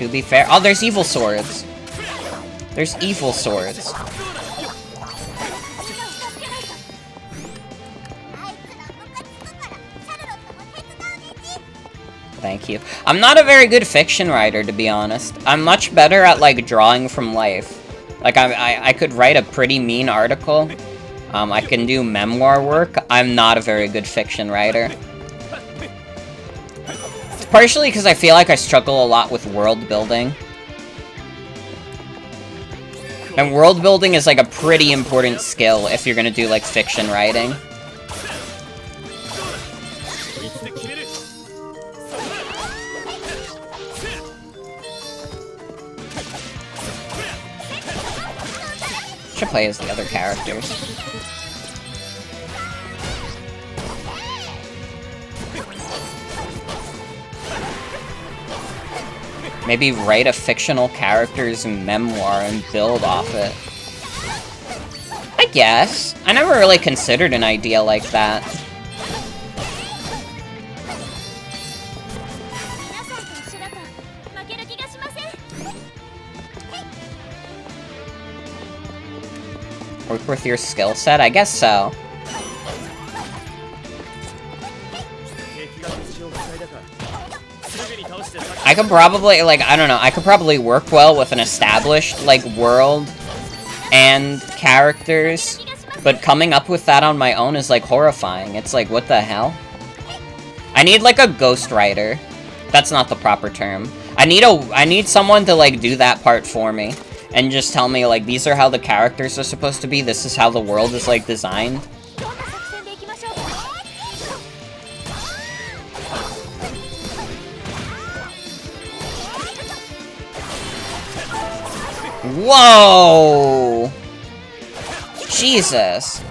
To be fair... Oh, there's evil swords. There's evil swords. Thank you. I'm not a very good fiction writer, to be honest. I'm much better at, like, drawing from life. Like, I could write a pretty mean article. I can do memoir work. I'm not a very good fiction writer. It's partially because I feel like I struggle a lot with world building. And world building is, like, a pretty important skill if you're gonna do, like, fiction writing. Should play as the other characters. Maybe write a fictional character's memoir and build off it. I guess. I never really considered an idea like that. Work with your skill set? I guess so. I could probably, like, I don't know, I could probably work well with an established, like, world and characters, but coming up with that on my own is, like, horrifying. It's like, what the hell? I need, like, a ghostwriter. That's not the proper term. I need someone to, like, do that part for me. And just tell me, like, these are how the characters are supposed to be, this is how the world is, like, designed. Whoa! Jesus.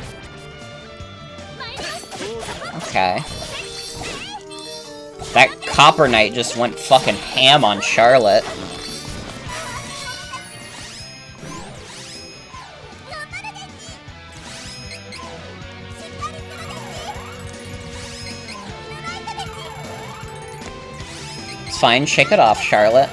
Okay. That Copper Knight just went fucking ham on Charlotte. Fine, shake it off, Charlotte.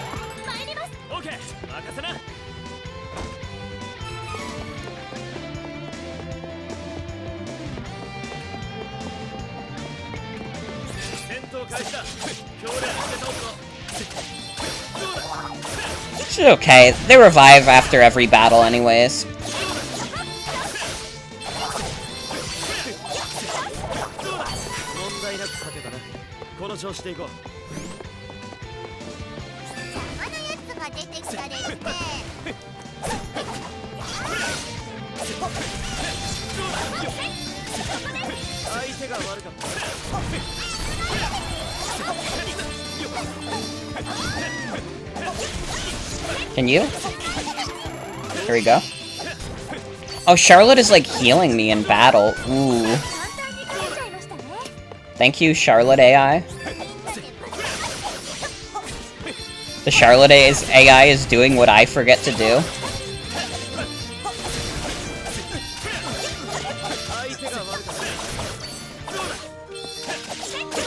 It's okay, they revive after every battle anyways. Can you? Here we go. Oh, Charlotte is, like, healing me in battle. Ooh. Thank you, Charlotte AI. The Charlotte AI is doing what I forget to do.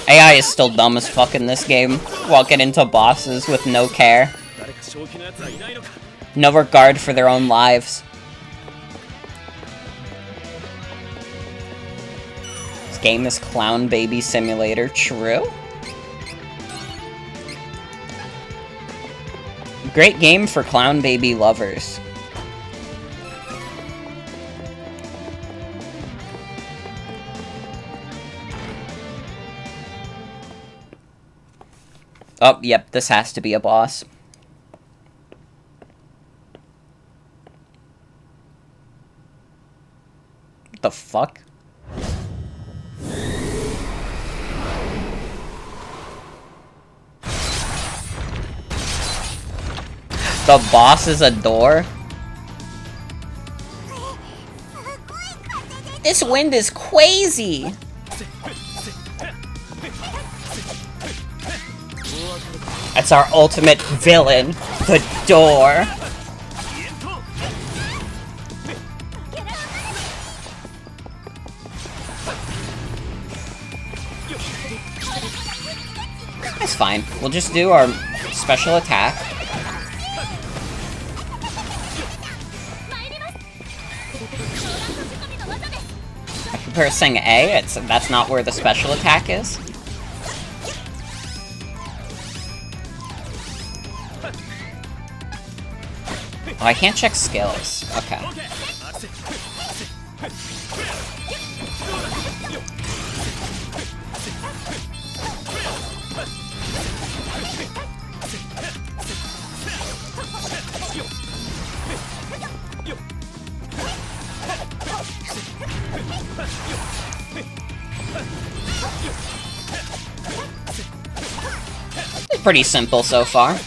AI is still dumb as fuck in this game, walking into bosses with no care. No regard for their own lives. This game is Clown Baby Simulator, true? Great game for Clown Baby lovers. Oh, yep, this has to be a boss. What the fuck? The boss is a door? This wind is crazy! That's our ultimate villain, the door. It's fine. We'll just do our special attack. Pressing A, that's not where the special attack is. Oh, I can't check skills. Okay. It's pretty simple so far.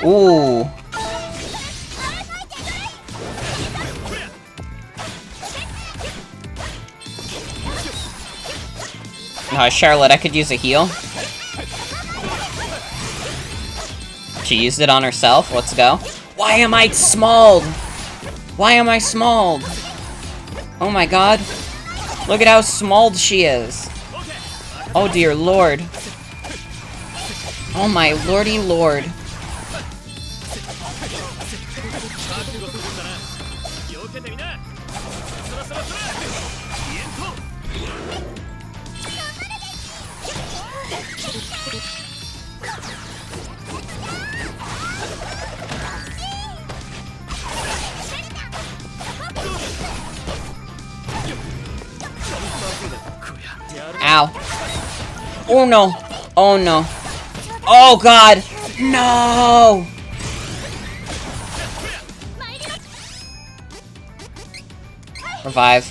Ooh. Charlotte, I could use a heal. She used it on herself. Let's go. Why am I smalled? Why am I smalled? Oh my god. Look at how smalled she is. Oh dear lord. Oh my lordy lord. Ow. Oh no. Oh no. Oh god. No. Revive.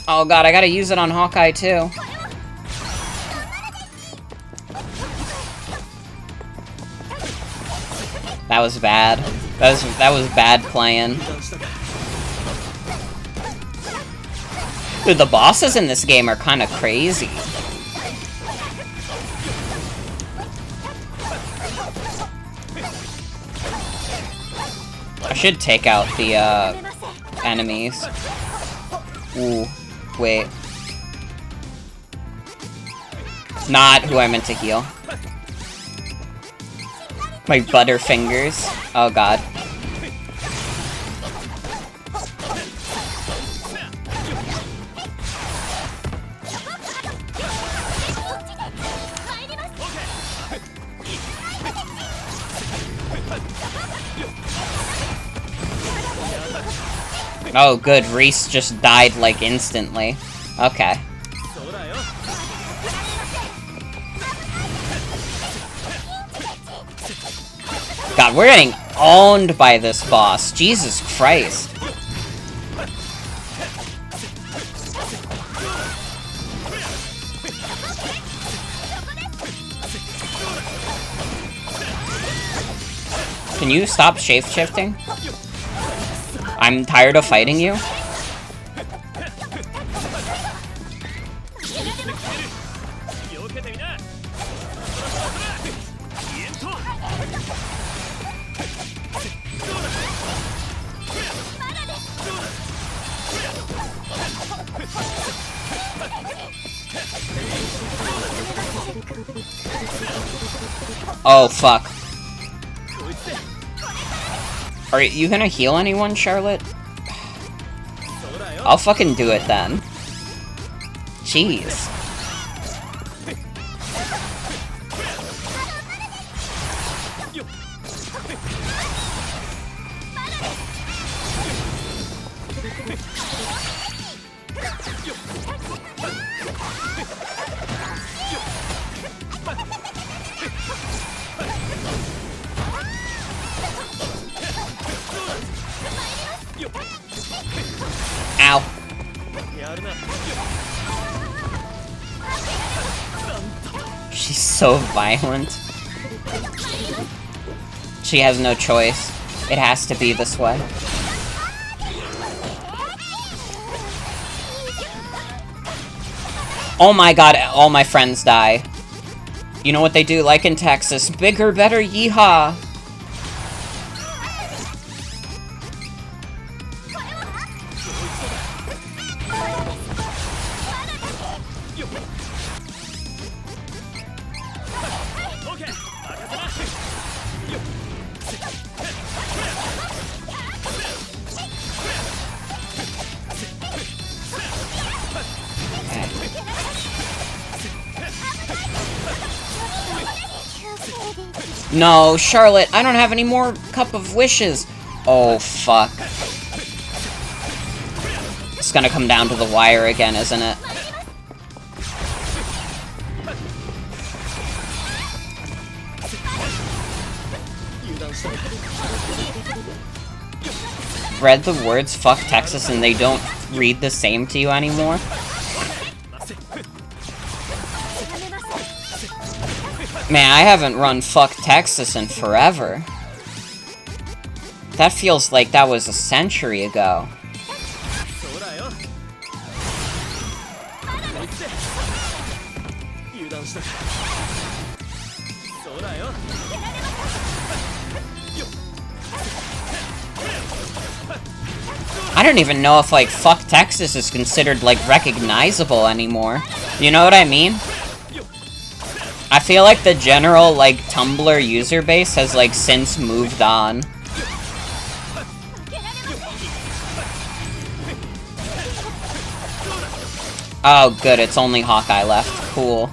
Oh god, I gotta use it on Hawkeye too. That was bad. That was bad playing. Dude, the bosses in this game are kind of crazy. I should take out the enemies. Ooh, wait. Not who I meant to heal. My butterfingers. Oh god. Oh, good. Reese just died, like, instantly. Okay. God, we're getting owned by this boss. Jesus Christ. Can you stop shape-shifting? I'm tired of fighting you. Oh, fuck. Are you gonna heal anyone, Charlotte? I'll fucking do it then. Jeez. Ow. She's so violent. She has no choice. It has to be this way. Oh my god, all my friends die. You know what they do, like in Texas? Bigger, better, yeehaw! No, Charlotte, I don't have any more Cup of Wishes. Oh, fuck. It's gonna come down to the wire again, isn't it? Read the words fuck Texas and they don't read the same to you anymore? Man, I haven't run fuck Texas in forever. That feels like that was a century ago. I don't even know if, like, fuck Texas is considered, like, recognizable anymore. You know what I mean? I feel like the general, like, Tumblr user base has, like, since moved on. Oh, good, it's only Hawkeye left. Cool.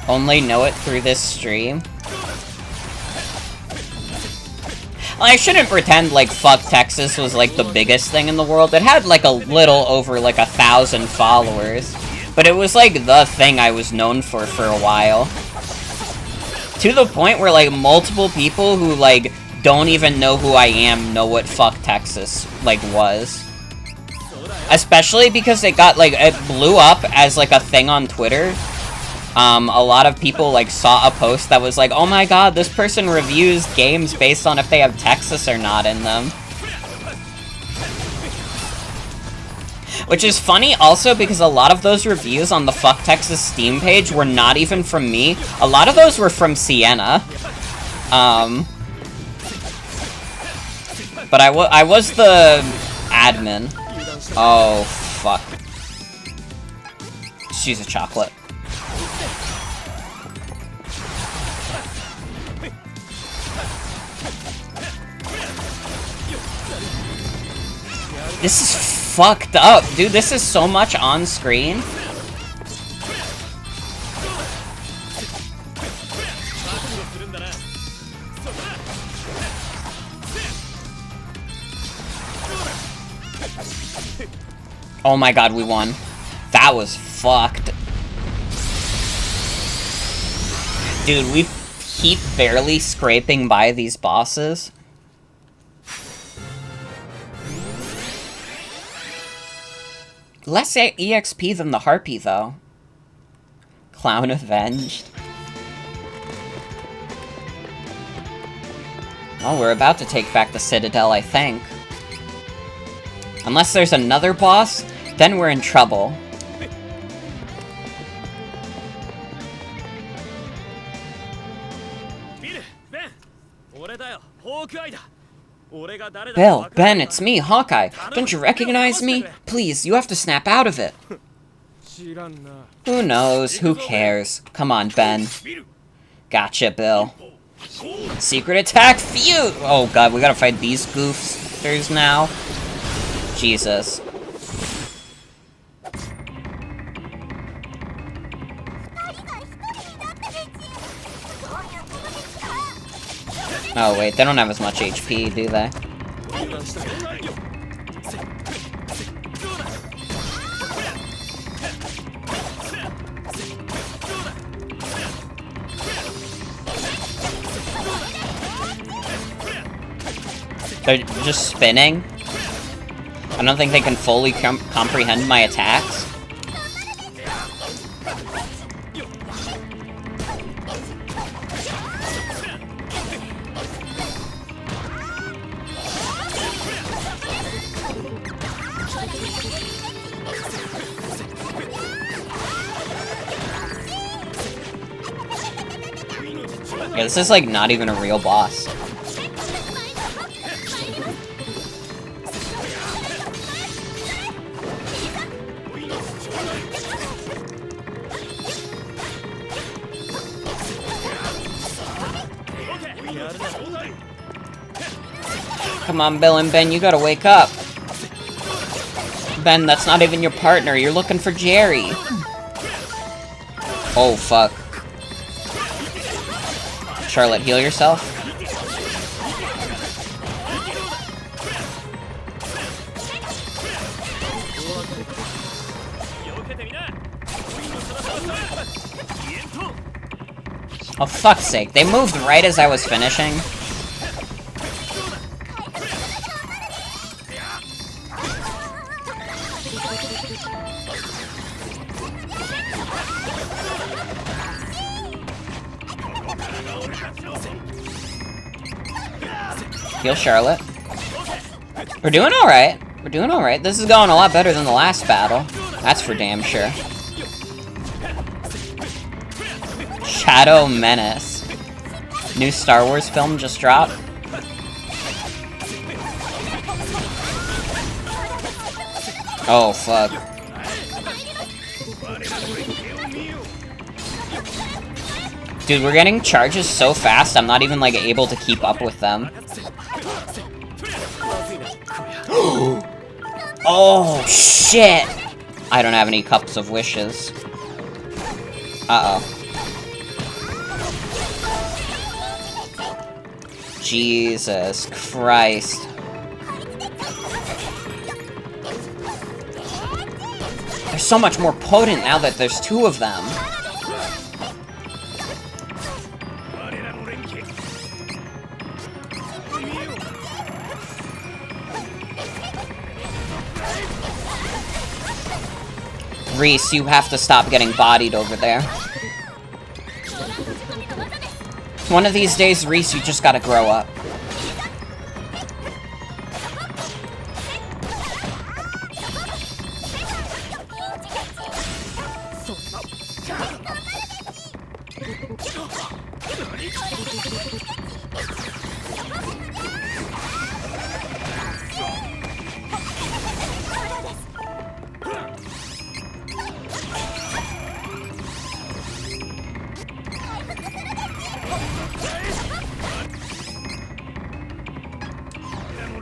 Only know it through this stream? Well, I shouldn't pretend like fuck Texas was like the biggest thing in the world. It had like a little over like 1,000 followers. But it was like the thing I was known for a while. To the point where like multiple people who like don't even know who I am know what fuck Texas like was. Especially because it got like, it blew up as like a thing on Twitter. A lot of people, like, saw a post that was like, oh my god, this person reviews games based on if they have Texas or not in them. Which is funny also because a lot of those reviews on the Fuck Texas Steam page were not even from me. A lot of those were from Sienna. But I was the admin. Oh, fuck. She's a chocolate. This is fucked up, dude. This is so much on screen. Oh my god, we won. That was fucked. Dude, we keep barely scraping by these bosses. Less EXP than the Harpy, though. Clown avenged. Oh, we're about to take back the Citadel, I think. Unless there's another boss, then we're in trouble. Bill, Ben, it's me, Hawkeye. Don't you recognize me? Please, you have to snap out of it. Who knows? Who cares? Come on, Ben. Gotcha, Bill. Secret attack, phew! Oh god, we gotta fight these goofsters now. Jesus. Oh wait, they don't have as much HP, do they? They're just spinning? I don't think they can fully comprehend my attacks. Yeah, this is like not even a real boss. Come on, Bill and Ben, you gotta wake up. Ben, that's not even your partner. You're looking for Jerry. Oh, fuck. Charlotte, heal yourself. Oh, fuck's sake. They moved right as I was finishing. Heal Charlotte. We're doing alright. We're doing alright. This is going a lot better than the last battle. That's for damn sure. Shadow Menace. New Star Wars film just dropped. Oh, fuck. Dude, we're getting charges so fast, I'm not even, like, able to keep up with them. Oh, shit! I don't have any Cups of Wishes. Uh-oh. Jesus Christ. They're so much more potent now that there's two of them. Reese, you have to stop getting bodied over there. One of these days, Reese, you just gotta grow up.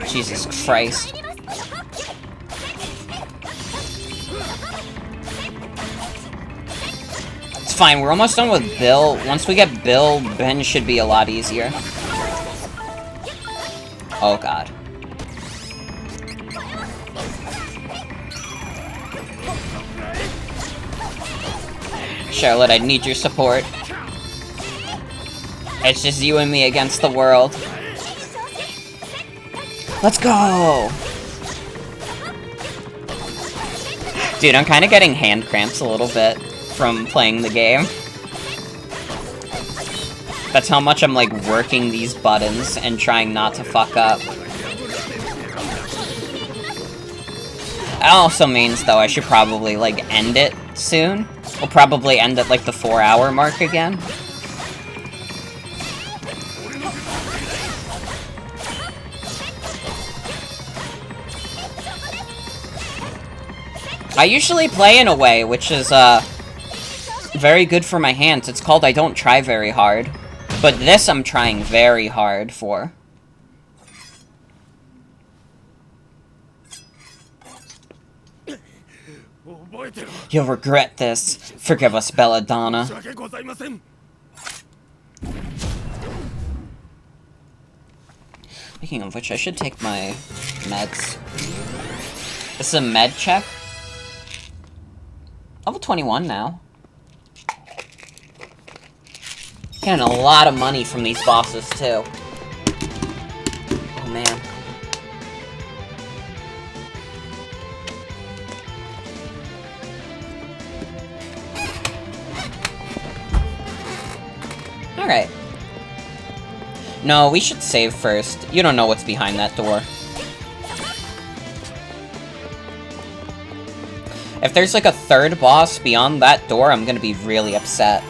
Jesus Christ. It's fine, we're almost done with Bill. Once we get Bill, Ben should be a lot easier. Oh god. Charlotte, I need your support. It's just you and me against the world. Let's go! Dude, I'm kind of getting hand cramps a little bit from playing the game. That's how much I'm, like, working these buttons and trying not to fuck up. That also means, though, I should probably, like, end it soon. We'll probably end at, like, the 4-hour mark again. I usually play in a way which is, very good for my hands. It's called I don't try very hard. But this I'm trying very hard for. You'll regret this. Forgive us, Belladonna. Speaking of which, I should take my meds. This is a med check. Level 21 now. Getting a lot of money from these bosses, too. Oh, man. Alright. No, we should save first. You don't know what's behind that door. If there's like a third boss beyond that door, I'm gonna be really upset.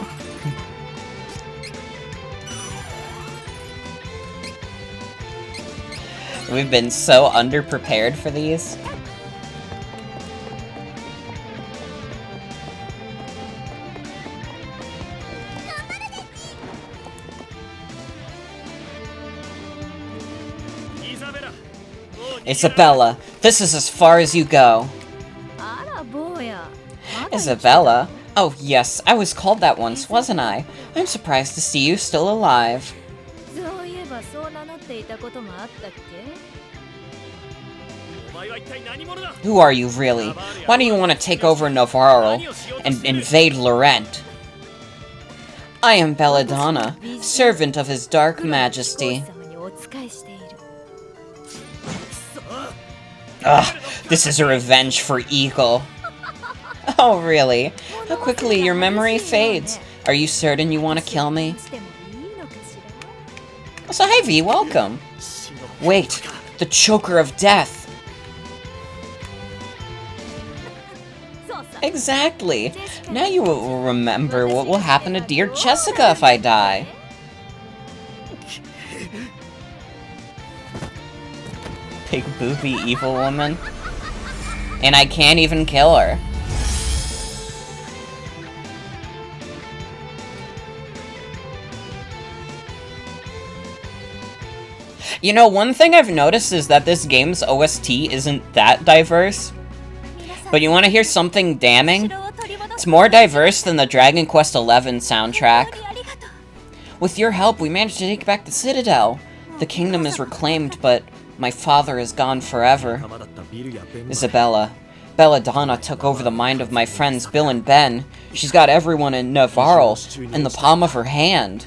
We've been so underprepared for these. Isabella, this is as far as you go. Isabella? Oh yes, I was called that once, wasn't I? I'm surprised to see you still alive. Who are you really? Why do you want to take over Navarro and invade Laurent? I am Belladonna, servant of his dark majesty. Ugh, this is a revenge for Eagle. Oh, really? How quickly your memory fades. Are you certain you want to kill me? So, hey V, welcome. Wait, the choker of death. Exactly. Now you will remember what will happen to dear Jessica if I die. Big booby evil woman. And I can't even kill her. You know, one thing I've noticed is that this game's OST isn't that diverse. But you want to hear something damning? It's more diverse than the Dragon Quest XI soundtrack. With your help, we managed to take back the Citadel. The kingdom is reclaimed, but my father is gone forever. Isabella. Belladonna took over the mind of my friends Bill and Ben. She's got everyone in Navarro in the palm of her hand.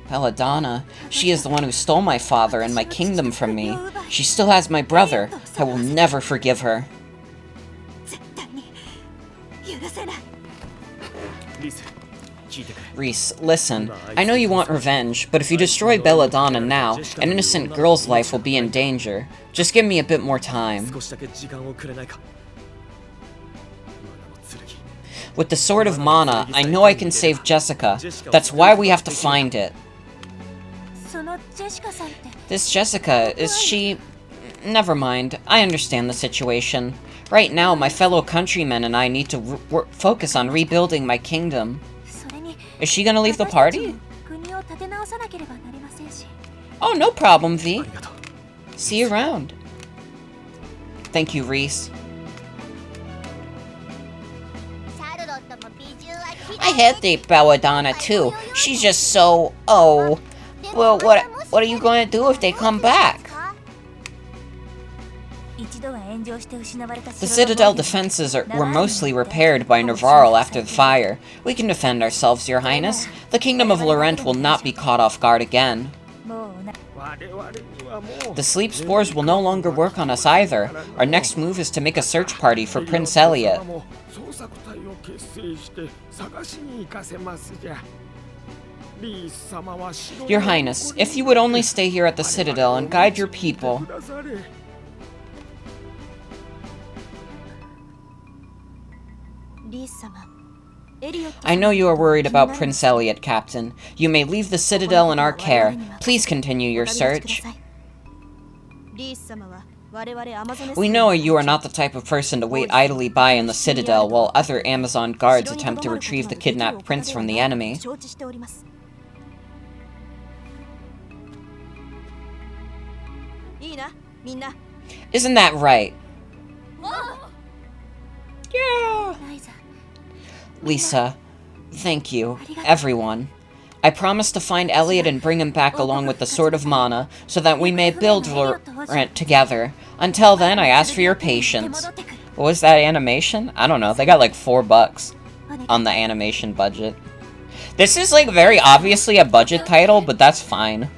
Belladonna, she is the one who stole my father and my kingdom from me. She still has my brother. I will never forgive her. Reese, listen. I know you want revenge, but if you destroy Belladonna now, an innocent girl's life will be in danger. Just give me a bit more time. With the Sword of Mana, I know I can save Jessica. That's why we have to find it. This Jessica, is she... Never mind, I understand the situation. Right now, my fellow countrymen and I need to focus on rebuilding my kingdom. Is she gonna leave the party? Oh, no problem, V. See you around. Thank you, Reese. I hate the Belladonna too. She's just so... Oh. Well, what are you going to do if they come back? The Citadel defenses were mostly repaired by Navarro after the fire. We can defend ourselves, Your Highness. The Kingdom of Laurent will not be caught off guard again. The sleep spores will no longer work on us either. Our next move is to make a search party for Prince Elliot. Your Highness, if you would only stay here at the Citadel and guide your people... I know you are worried about Prince Elliot, Captain. You may leave the Citadel in our care. Please continue your search. We know you are not the type of person to wait idly by in the Citadel while other Amazon guards attempt to retrieve the kidnapped prince from the enemy. Isn't that right? Yeah! Lisa, thank you, everyone. I promise to find Elliot and bring him back along with the Sword of Mana, so that we may build Laurent together. Until then, I ask for your patience. What was that animation? I don't know, they got like $4 on the animation budget. This is like very obviously a budget title, but that's fine.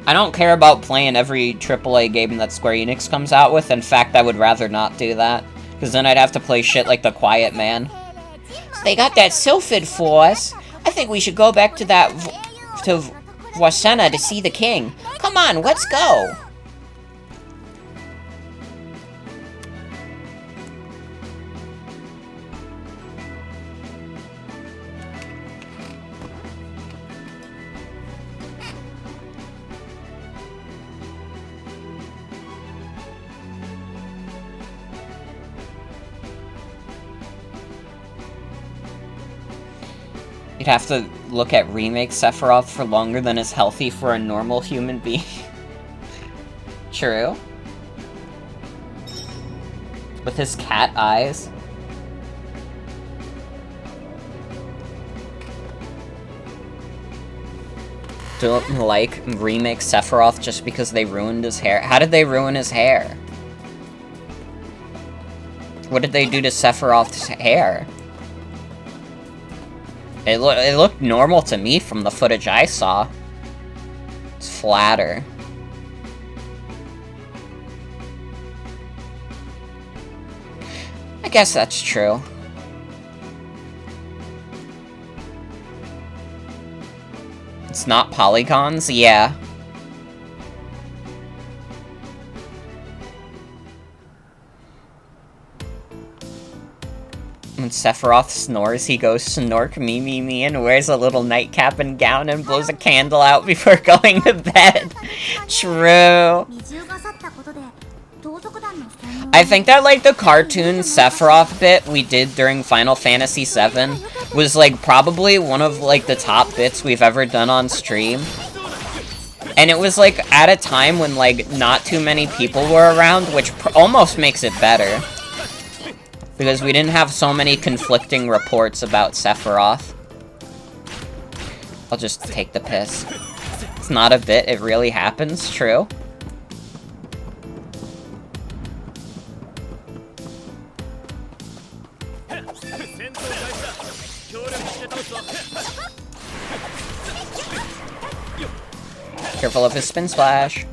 I don't care about playing every AAA game that Square Enix comes out with. In fact, I would rather not do that. Because then I'd have to play shit like The Quiet Man. They got that Sylphid for us. I think we should go back to to Wasena to see the king. Come on, let's go! You'd have to look at remake Sephiroth for longer than is healthy for a normal human being. True. With his cat eyes. Don't like remake Sephiroth just because they ruined his hair. How did they ruin his hair? What did they do to Sephiroth's hair? It looked normal to me from the footage I saw. It's flatter. I guess that's true. It's not polygons? Yeah. When Sephiroth snores, he goes snork me me me and wears a little nightcap and gown and blows a candle out before going to bed. True. I think that, like, the cartoon Sephiroth bit we did during Final Fantasy VII was, like, probably one of, like, the top bits we've ever done on stream. And it was, like, at a time when, like, not too many people were around, which almost makes it better. Because we didn't have so many conflicting reports about Sephiroth. I'll just take the piss. It's not a bit, it really happens, true. Careful of his spin splash.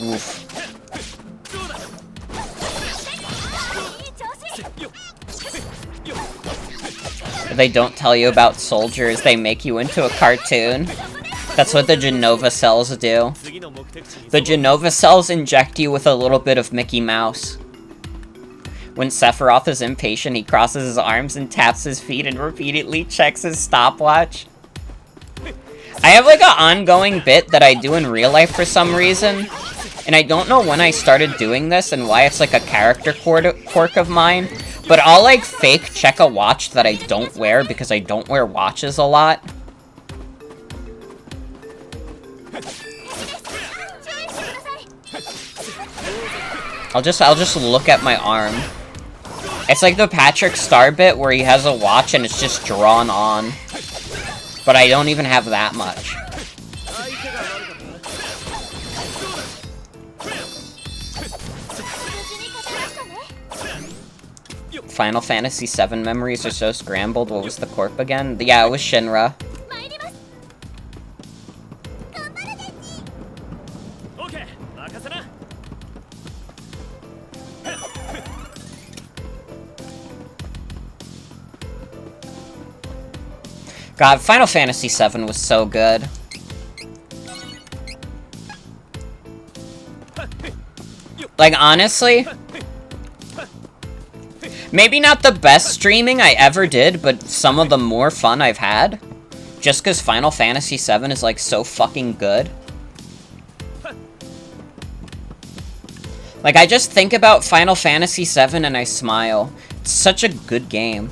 Oof. They don't tell you about soldiers, they make you into a cartoon. That's what the Genova cells do. The Genova cells inject you with a little bit of Mickey Mouse. When Sephiroth is impatient, he crosses his arms and taps his feet and repeatedly checks his stopwatch. I have, like, an ongoing bit that I do in real life for some reason. And I don't know when I started doing this and why it's, like, a character quirk of mine. But I'll, like, fake check a watch that I don't wear because I don't wear watches a lot. I'll just look at my arm. It's like the Patrick Star bit where he has a watch and it's just drawn on. But I don't even have that much. Final Fantasy VII memories are so scrambled. What was the corp again? Yeah, it was Shinra. God, Final Fantasy VII was so good. Like, honestly, maybe not the best streaming I ever did, but some of the more fun I've had. Just because Final Fantasy VII is, like, so fucking good. Like, I just think about Final Fantasy VII and I smile. It's such a good game.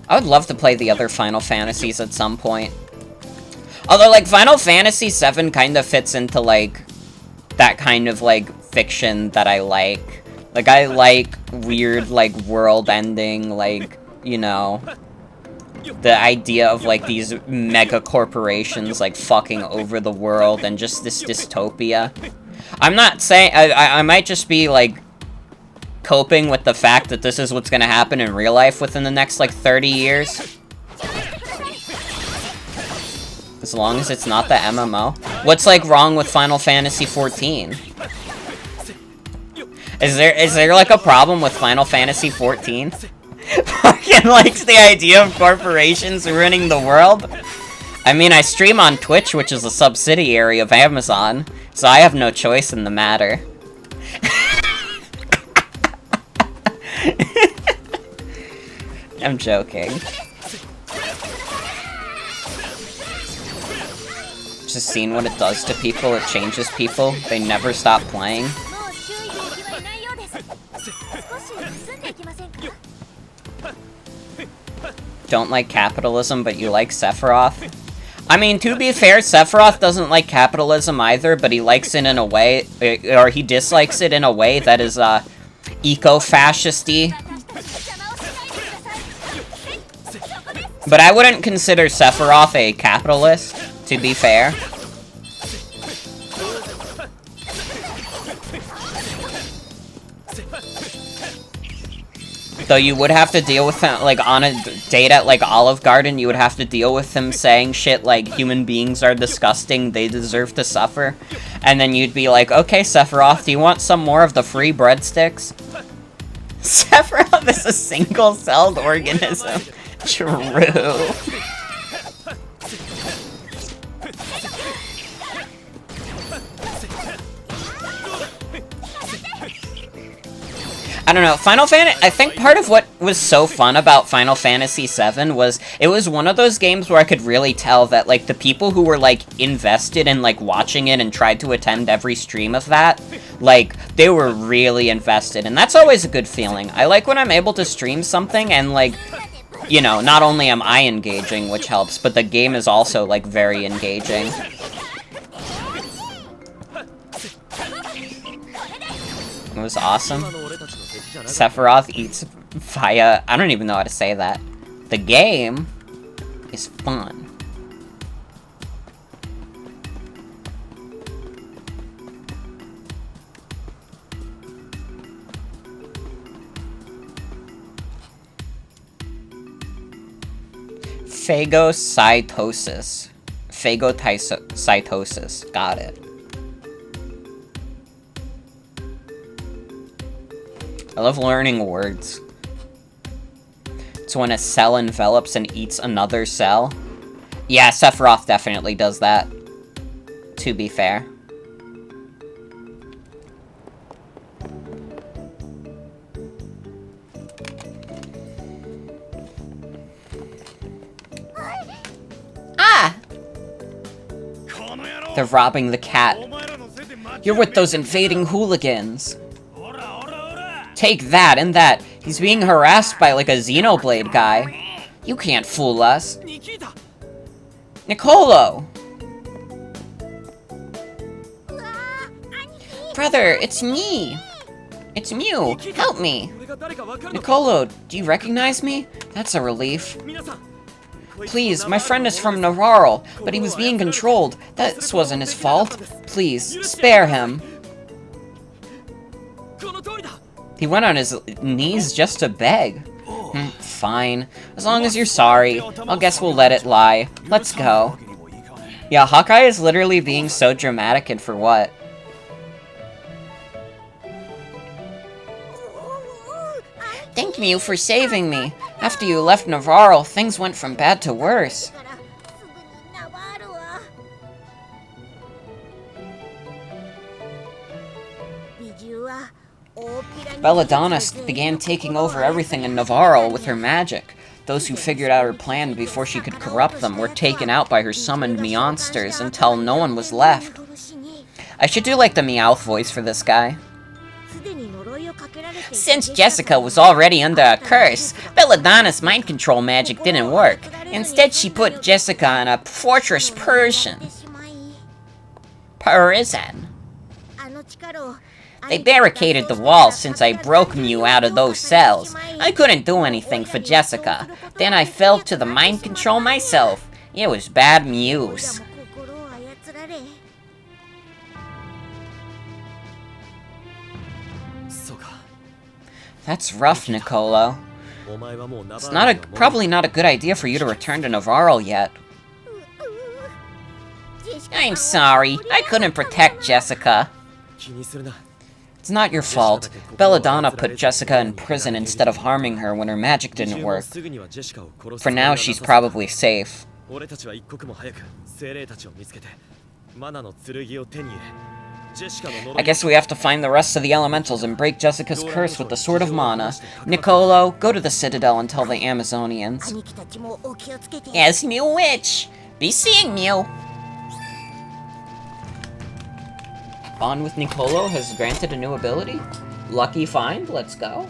I would love to play the other Final Fantasies at some point. Although, like, Final Fantasy VII kind of fits into, like, that kind of, like, fiction that I like. Like, I like weird, like, world-ending, like, you know, the idea of, like, these mega corporations, like, fucking over the world and just this dystopia. I'm not saying, I might just be, like, coping with the fact that this is what's gonna happen in real life within the next, like, 30 years. As long as it's not the MMO. What's, like, wrong with Final Fantasy XIV? Is there, like, a problem with Final Fantasy XIV? Fucking likes the idea of corporations ruining the world? I mean, I stream on Twitch, which is a subsidiary of Amazon, so I have no choice in the matter. I'm joking. Just seeing what it does to people, it changes people. They never stop playing. Don't like capitalism, but you like Sephiroth? I mean, to be fair, Sephiroth doesn't like capitalism either, but he likes it in a way, or he dislikes it in a way that is, eco-fascist-y. But I wouldn't consider Sephiroth a capitalist, to be fair. Though you would have to deal with him, like, on a date at, like, Olive Garden, you would have to deal with him saying shit like, human beings are disgusting, they deserve to suffer. And then you'd be like, okay, Sephiroth, do you want some more of the free breadsticks? Sephiroth is a single-celled organism. True. I don't know, I think part of what was so fun about Final Fantasy VII was, it was one of those games where I could really tell that, like, the people who were, like, invested in, like, watching it and tried to attend every stream of that, like, they were really invested, and that's always a good feeling. I like when I'm able to stream something and, like, you know, not only am I engaging, which helps, but the game is also, like, very engaging. It was awesome. Sephiroth eats via... I don't even know how to say that. The game is fun. Phagocytosis. Phagocytosis. Got it. I love learning words. It's when a cell envelops and eats another cell. Yeah, Sephiroth definitely does that. To be fair. Ah! They're robbing the cat. You're with those invading hooligans. Take that and that. He's being harassed by, like, a Xenoblade guy. You can't fool us. Nicolo! Brother, it's me! It's Mew! Help me! Nicolo, do you recognize me? That's a relief. Please, my friend is from Navarro, but he was being controlled. This wasn't his fault. Please, spare him. He went on his knees just to beg. Fine. As long as you're sorry, I guess we'll let it lie. Let's go. Yeah, Hawkeye is literally being so dramatic, and for what? Thank you for saving me. After you left Navarro, things went from bad to worse. Belladonna began taking over everything in Navarro with her magic. Those who figured out her plan before she could corrupt them were taken out by her summoned Meowsters until no one was left. I should do like the Meowth voice for this guy. Since Jessica was already under a curse, Belladonna's mind control magic didn't work. Instead, she put Jessica in a fortress prison. They barricaded the walls since I broke Mew out of those cells. I couldn't do anything for Jessica. Then I fell to the mind control myself. It was bad news. That's rough, Nicolo. It's probably not a good idea for you to return to Navarro yet. I'm sorry. I couldn't protect Jessica. It's not your fault. Belladonna put Jessica in prison instead of harming her when her magic didn't work. For now, she's probably safe. I guess we have to find the rest of the elementals and break Jessica's curse with the Sword of Mana. Nicolo, go to the Citadel and tell the Amazonians. Yes, Mew Witch! Be seeing Mew! Bond with Nicolo has granted a new ability? Lucky find, let's go.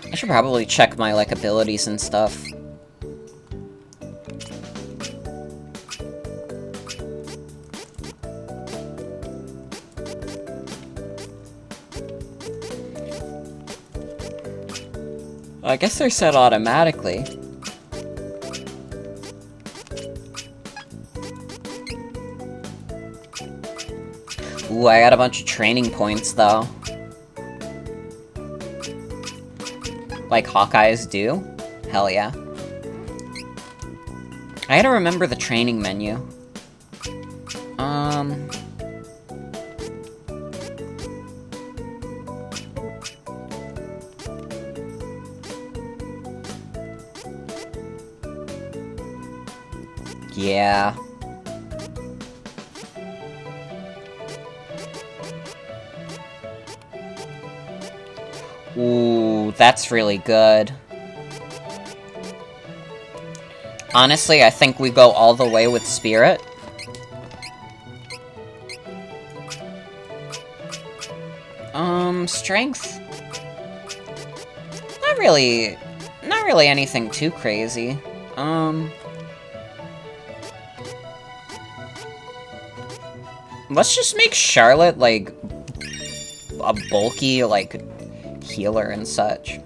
I should probably check my, like, abilities and stuff. I guess they're set automatically. Ooh, I got a bunch of training points, though. Like Hawkeyes do? Hell yeah. I gotta remember the training menu. Yeah. Ooh, that's really good. Honestly, I think we go all the way with Spirit. Strength? Not really anything too crazy. Let's just make Charlotte, like, a bulky, like, healer and such.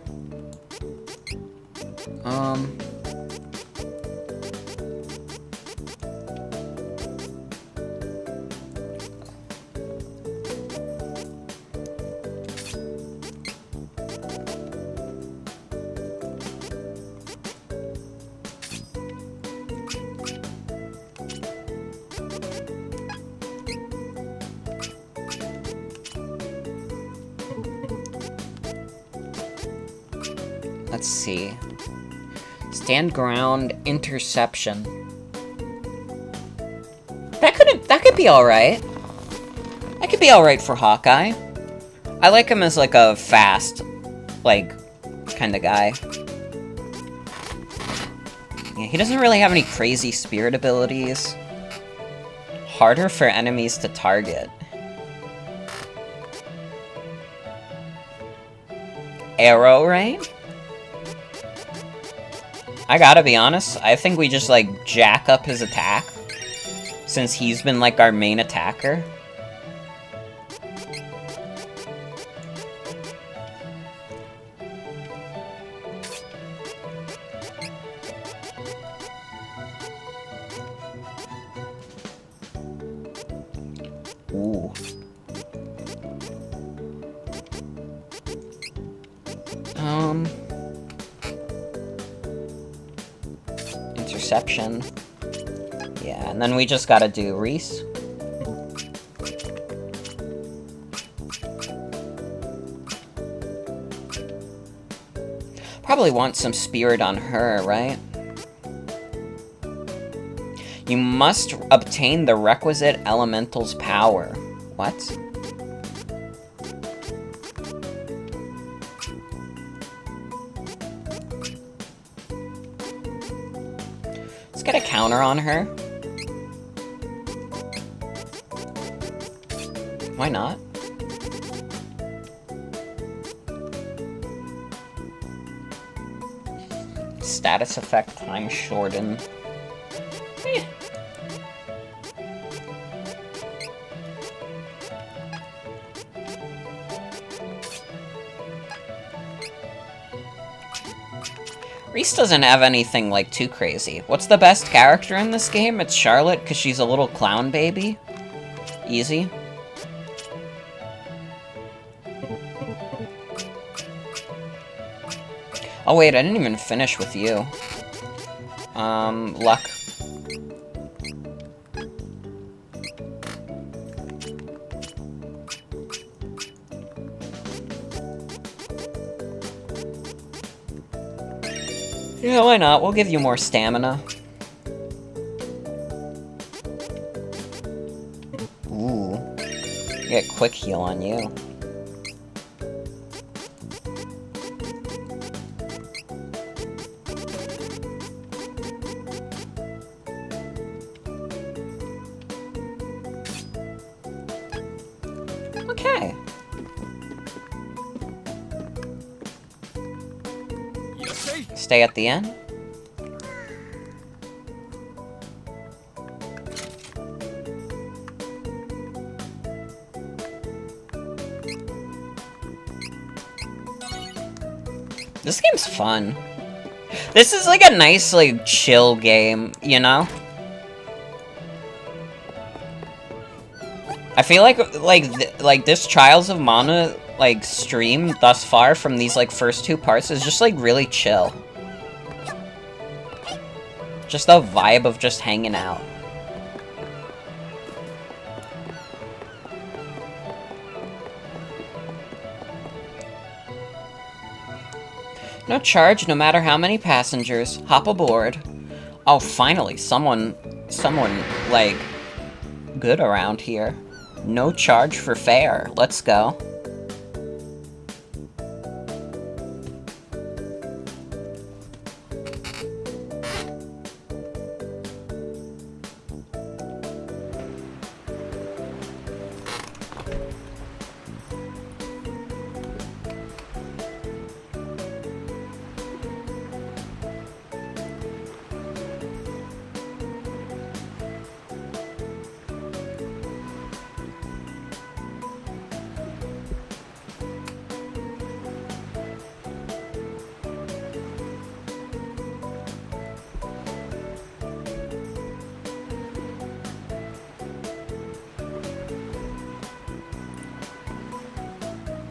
Let's see. Stand ground, interception. That could be alright. That could be alright for Hawkeye. I like him as, like, a fast, like, kind of guy. Yeah, he doesn't really have any crazy spirit abilities. Harder for enemies to target. Arrow, right? I gotta be honest, I think we just, like, jack up his attack, since he's been, like, our main attacker. Ooh. Interception. Yeah, and then we just gotta do Reese. Probably want some spirit on her, right? You must obtain the requisite elemental's power. What? Let's get a counter on her. Why not? Status effect time shorten. Eh. Reese doesn't have anything, like, too crazy. What's the best character in this game? It's Charlotte, because she's a little clown baby. Easy. Oh wait, I didn't even finish with you. Luck. Yeah, why not? We'll give you more stamina. Ooh. Get quick heal on you. Okay. Stay at the end. This game's fun. This is like a nice, like, chill game, you know? I feel like this Trials of Mana, like, stream thus far from these, like, first two parts is just, like, really chill. Just the vibe of just hanging out. No charge, no matter how many passengers. Hop aboard. Oh, finally, someone, like, good around here. No charge for fare. Let's go.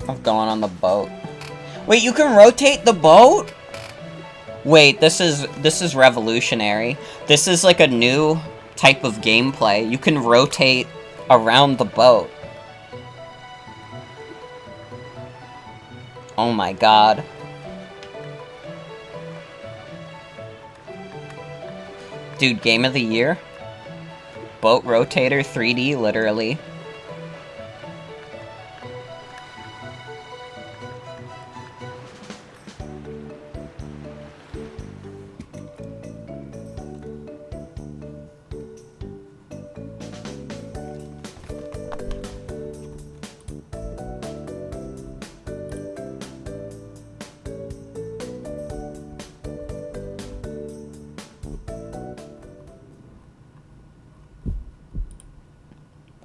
Of going on the boat. Wait, you can rotate the boat? Wait, this is revolutionary. This is like a new type of gameplay. You can rotate around the boat. Oh my god. Dude, game of the year? Boat rotator 3D, literally.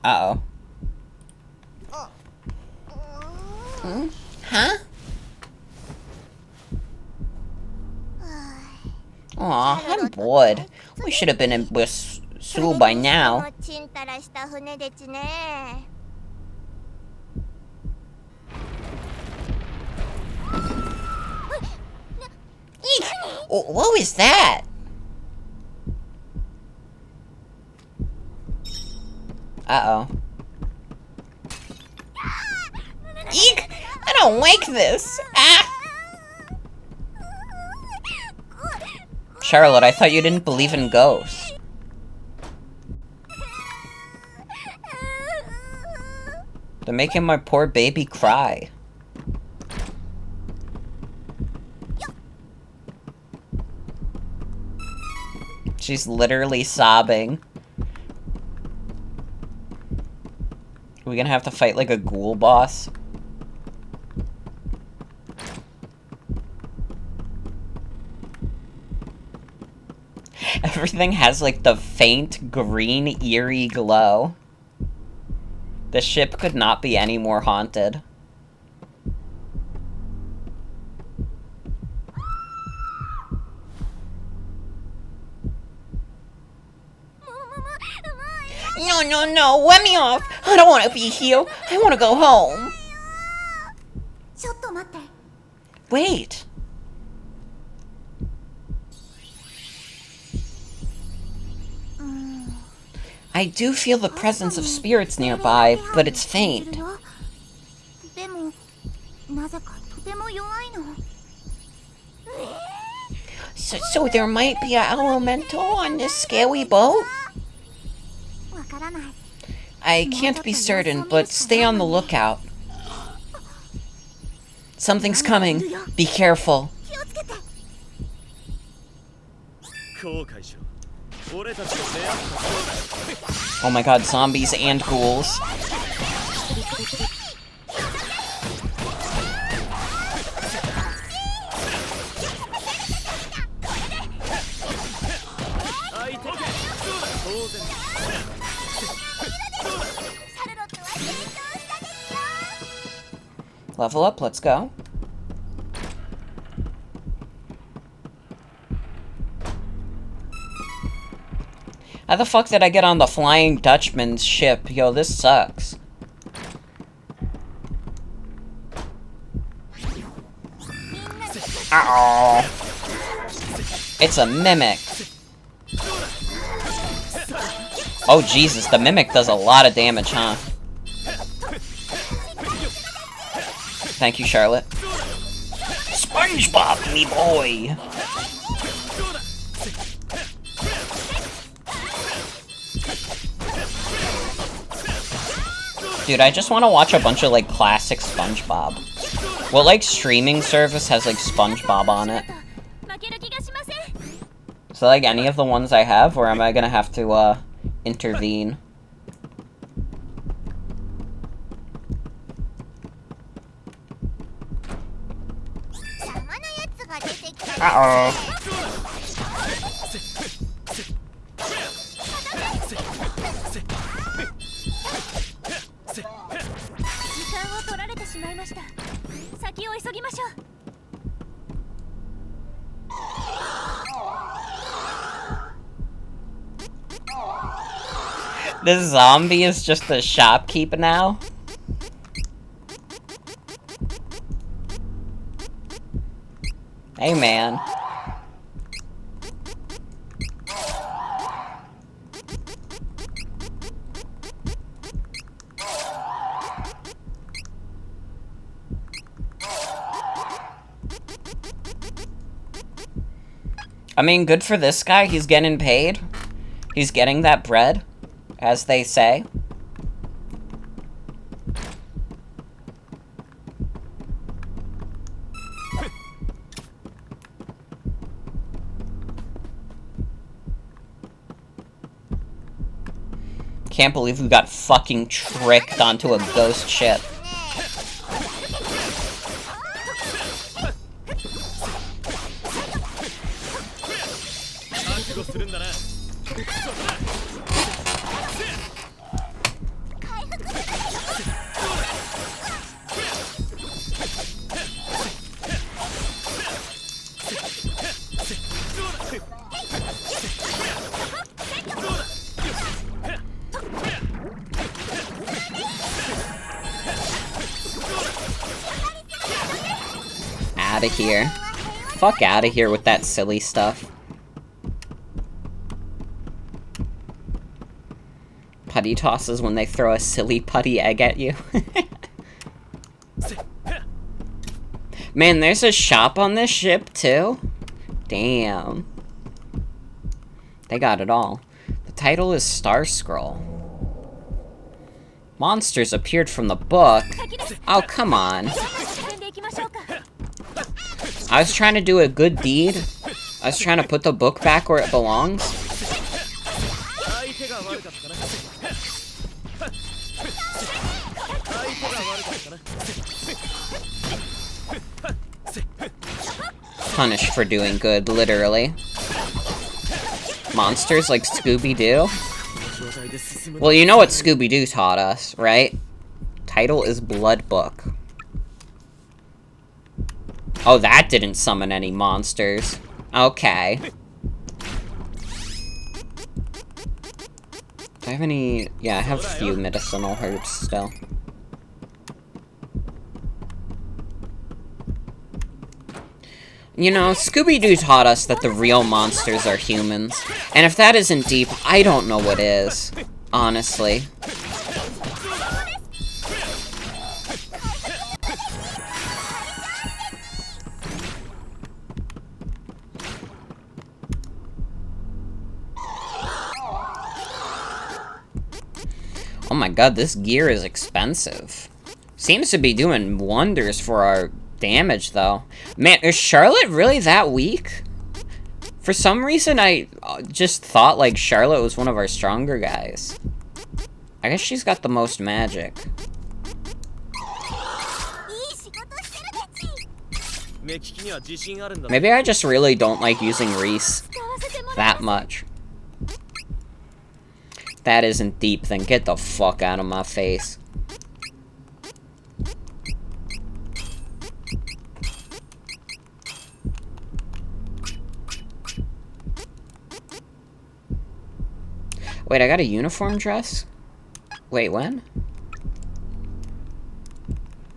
Uh-oh. Huh? Aw, I'm bored. We should have been in Westsu by now. Eek! What was that? Uh-oh. Eek! I don't like this! Ah! Charlotte, I thought you didn't believe in ghosts. They're making my poor baby cry. She's literally sobbing. Are we gonna have to fight like a ghoul boss? Everything has like the faint green eerie glow. The ship could not be any more haunted. No, let me off! I don't want to be here! I want to go home! Wait! I do feel the presence of spirits nearby, but it's faint. So there might be an elemental on this scary boat? I can't be certain, but stay on the lookout. Something's coming. Be careful. Oh my god, zombies and ghouls. Level up, let's go. How the fuck did I get on the Flying Dutchman's ship? Yo, this sucks. Uh-oh. It's a mimic. Oh, Jesus, the mimic does a lot of damage, huh? Thank you, Charlotte. SpongeBob, me boy! Dude, I just want to watch a bunch of, like, classic SpongeBob. What, like, streaming service has, like, SpongeBob on it? So, like, any of the ones I have, or am I gonna have to, intervene? Uh-oh. This zombie is just a shopkeeper now? Hey, man. I mean, good for this guy. He's getting paid. He's getting that bread, as they say. Can't believe we got fucking tricked onto a ghost ship. Outta here. Fuck outta here with that silly stuff. Putty tosses when they throw a silly putty egg at you. Man, there's a shop on this ship, too? Damn. They got it all. The title is Star Scroll. Monsters appeared from the book? Oh, come on. I was trying to do a good deed. I was trying to put the book back where it belongs. Punished for doing good, literally. Monsters like Scooby-Doo? Well, you know what Scooby-Doo taught us, right? Title is Blood Book. Oh, that didn't summon any monsters. Okay. Do I have any... Yeah, I have a few medicinal herbs still. You know, Scooby-Doo taught us that the real monsters are humans. And if that isn't deep, I don't know what is. Honestly. Oh my god, this gear is expensive. Seems to be doing wonders for our damage, though. Man, is Charlotte really that weak? For some reason, I just thought, like, Charlotte was one of our stronger guys. I guess she's got the most magic. Maybe I just really don't like using Reese that much. If that isn't deep, then get the fuck out of my face. Wait, I got a uniform dress? Wait, when?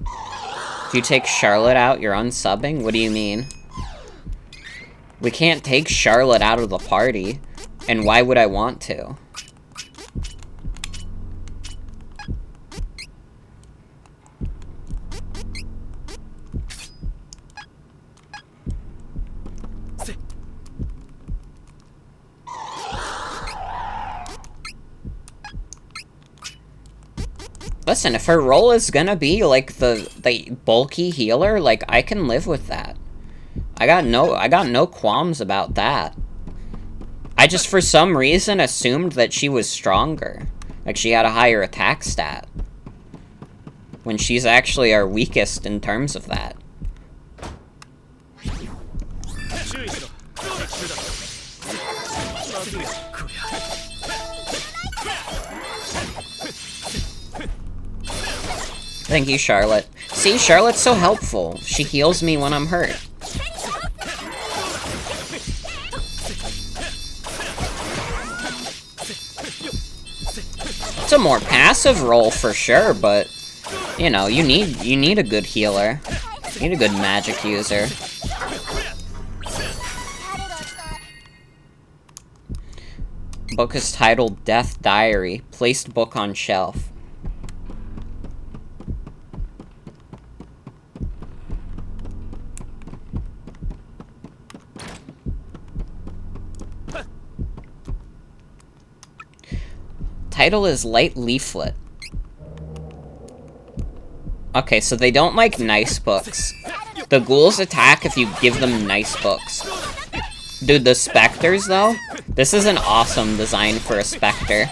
If you take Charlotte out, you're unsubbing? What do you mean? We can't take Charlotte out of the party. And why would I want to? Listen, if her role is gonna be, like, the bulky healer, like, I can live with that. I got no qualms about that. I just, for some reason, assumed that she was stronger. Like, she had a higher attack stat. When she's actually our weakest in terms of that. Thank you, Charlotte. See, Charlotte's so helpful. She heals me when I'm hurt. It's a more passive role for sure, but you know, you need a good healer. You need a good magic user. Book is titled Death Diary. Placed book on shelf. Title is Light Leaflet. Okay, so they don't like nice books. The ghouls attack if you give them nice books. Dude, the specters, though? This is an awesome design for a specter.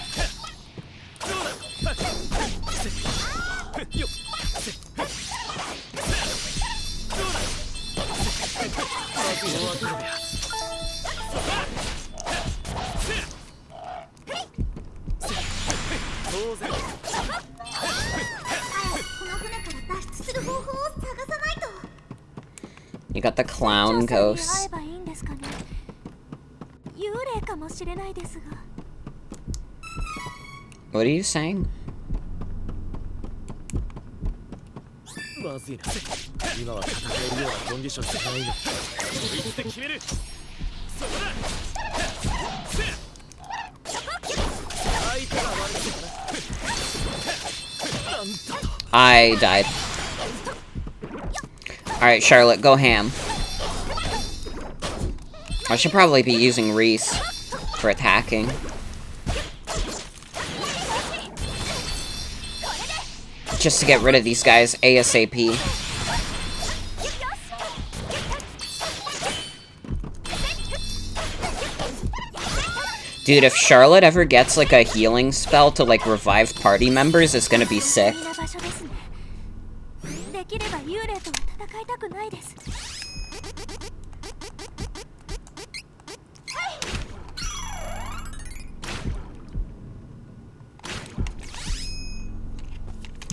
You got the clown ghost. What are you saying? I died. Alright, Charlotte, go ham. I should probably be using Reese for attacking. Just to get rid of these guys ASAP. Dude, if Charlotte ever gets, like, a healing spell to, like, revive party members, it's gonna be sick.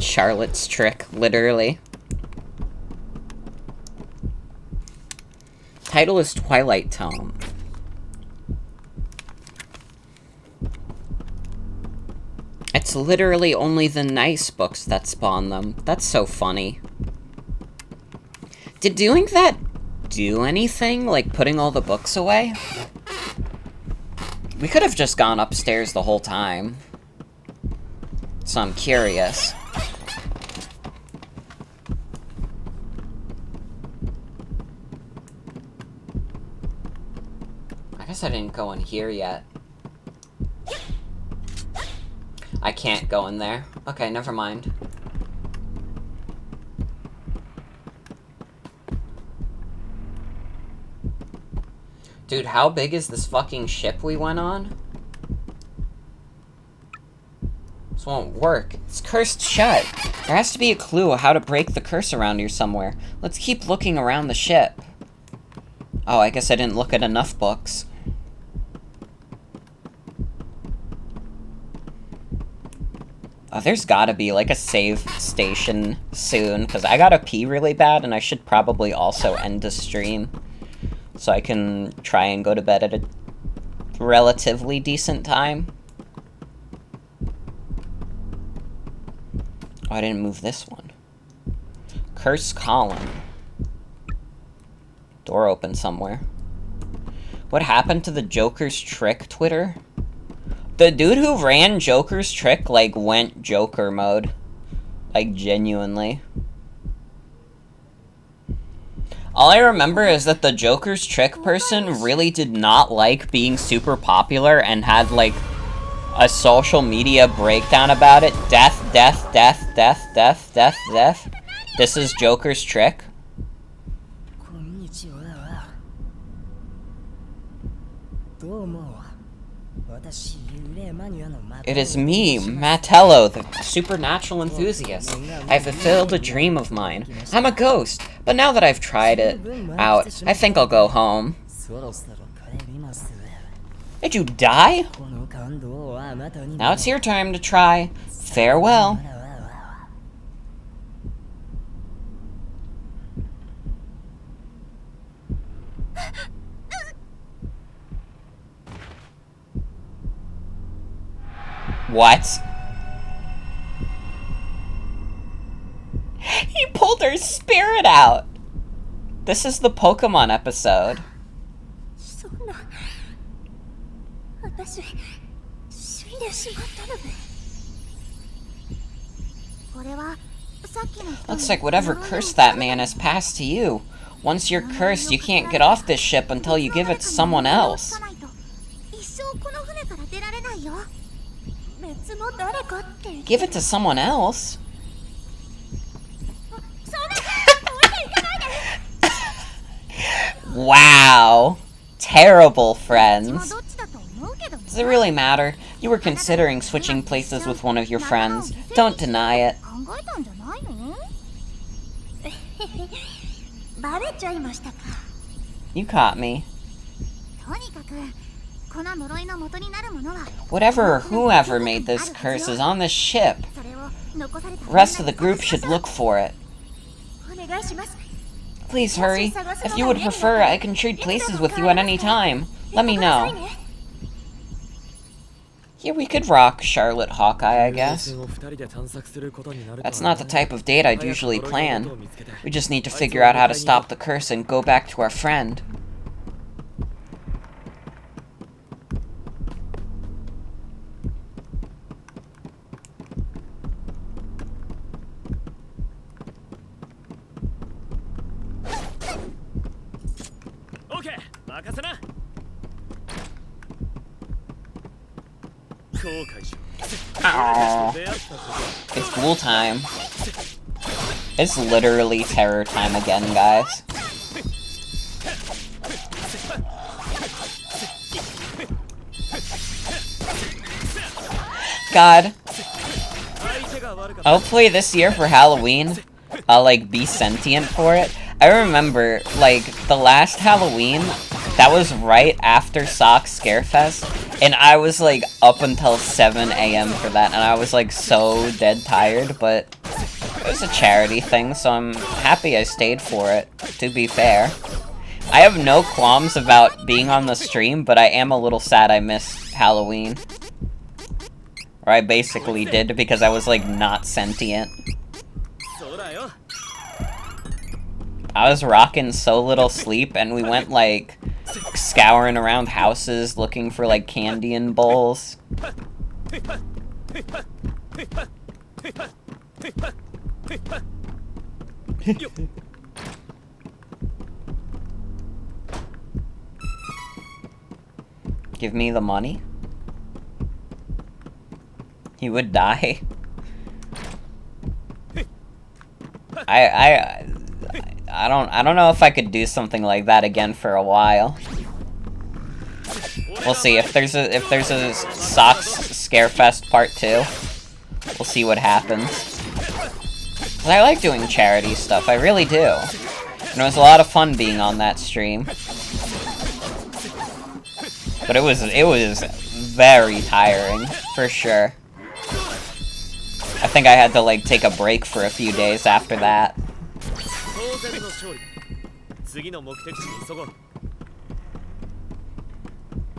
Charlotte's trick, literally. Title is Twilight Tome. It's literally only the nice books that spawn them. That's so funny. Did doing that do anything? Like, putting all the books away? We could have just gone upstairs the whole time. So I'm curious. I guess I didn't go in here yet. I I can't go in there. Okay, never mind. Dude, how big is this fucking ship we went on? This won't work. It's cursed shut. There has to be a clue how to break the curse around here somewhere. Let's keep looking around the ship. Oh, I guess I didn't look at enough books. Oh, there's gotta be, like, a save station soon, because I gotta pee really bad, and I should probably also end the stream, so I can try and go to bed at a relatively decent time. Oh, I didn't move this one. Curse column. Door open somewhere. What happened to the Joker's trick, Twitter? The dude who ran Joker's trick, like, went Joker mode. Like, genuinely. All I remember is that the Joker's trick person really did not like being super popular and had, like, a social media breakdown about it. Death, death, death, death, death, death, death. This is Joker's trick. It is me, Mattello, the supernatural enthusiast. I have fulfilled a dream of mine. I'm a ghost, but now that I've tried it out, I think I'll go home. Did you die? Now it's your time to try. Farewell. What? He pulled her spirit out! This is the Pokemon episode. Looks like whatever curse that man has passed to you. Once you're cursed, you can't get off this ship until you give it to someone else. Give it to someone else? Wow. Terrible friends. Does it really matter? You were considering switching places with one of your friends. Don't deny it. You caught me. Whatever or whoever made this curse is on this ship. The rest of the group should look for it. Please hurry. If you would prefer, I can trade places with you at any time. Let me know. Yeah, we could rock Charlotte Hawkeye, I guess. That's not the type of date I'd usually plan. We just need to figure out how to stop the curse and go back to our friend. Aww. It's ghoul time. It's literally terror time again, guys. God. Hopefully this year for Halloween, I'll, like, be sentient for it. I remember, like, the last Halloween, that was right after Sock Scarefest, and I was, like, up until 7 a.m. for that, and I was, like, so dead tired, but it was a charity thing, so I'm happy I stayed for it, to be fair. I have no qualms about being on the stream, but I am a little sad I missed Halloween. Or I basically did, because I was, like, not sentient. I was rocking so little sleep, and we went, like, scouring around houses looking for, like, candy in bowls. Give me the money. He would die. I don't know if I could do something like that again for a while. We'll see if there's a Socks Scarefest Part 2. We'll see what happens. 'Cause I like doing charity stuff, I really do. And it was a lot of fun being on that stream. But it was very tiring, for sure. I think I had to, like, take a break for a few days after that.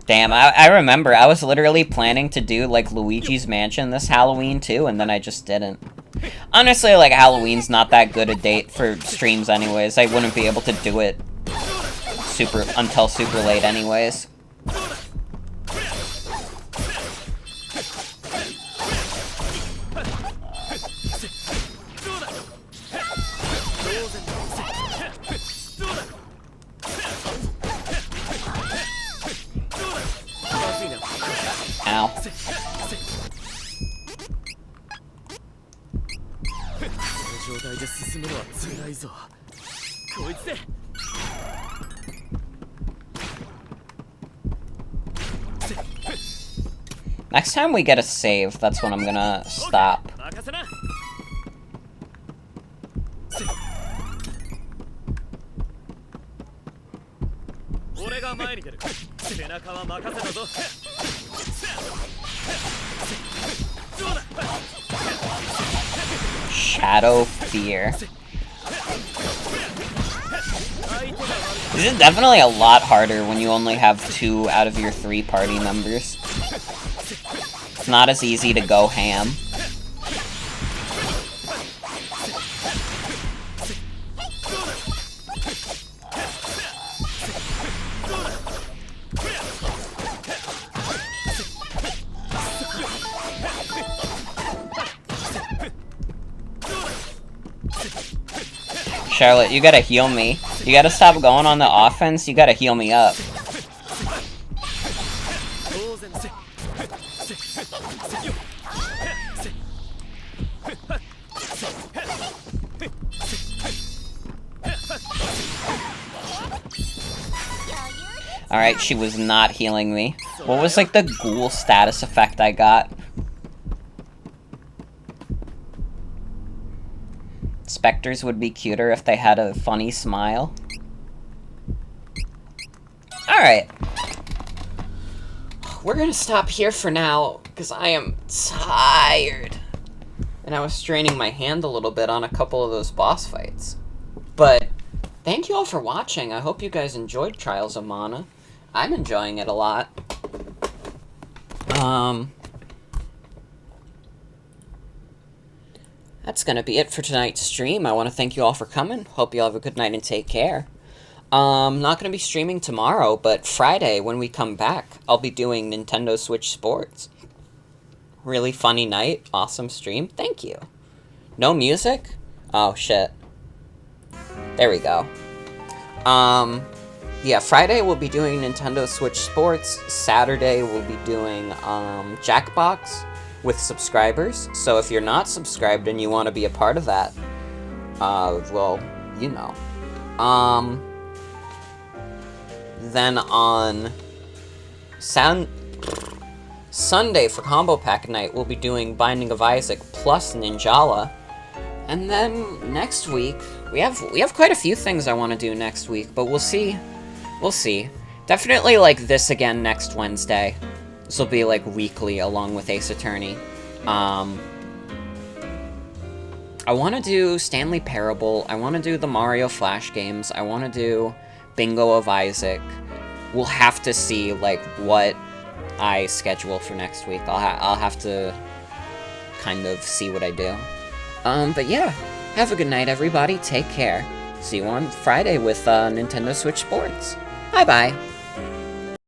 Damn, I remember, I was literally planning to do, like, Luigi's Mansion this Halloween, too, and then I just didn't. Honestly, like, Halloween's not that good a date for streams anyways. I wouldn't be able to do it until super late anyways. Ow. Next time we get a save, that's when I'm gonna stop. Shadow Fear. This is definitely a lot harder when you only have 2 out of your 3 party members. It's not as easy to go ham. Charlotte, you gotta heal me. You gotta stop going on the offense, you gotta heal me up. Alright, she was not healing me. What was, like, the ghoul status effect I got? Spectres would be cuter if they had a funny smile. Alright. We're gonna stop here for now, because I am tired. And I was straining my hand a little bit on a couple of those boss fights. But, thank you all for watching. I hope you guys enjoyed Trials of Mana. I'm enjoying it a lot. That's gonna be it for tonight's stream. I want to thank you all for coming. Hope you all have a good night and take care. Not gonna be streaming tomorrow, but Friday, when we come back, I'll be doing Nintendo Switch Sports. Really funny night. Awesome stream. Thank you. No music? Oh, shit. There we go. Yeah, Friday we'll be doing Nintendo Switch Sports. Saturday we'll be doing, Jackbox with subscribers. So if you're not subscribed and you want to be a part of that, well, you know. Then on Sunday for Combo Pack Night, we'll be doing Binding of Isaac plus Ninjala. And then next week, we have quite a few things I want to do next week, but we'll see. We'll see. Definitely like this again next Wednesday. This will be like weekly along with Ace Attorney. I want to do Stanley Parable. I want to do the Mario Flash games. I want to do Bingo of Isaac. We'll have to see like what I schedule for next week. I'll have to kind of see what I do. But yeah, have a good night, everybody. Take care. See you on Friday with Nintendo Switch Sports. Bye-bye.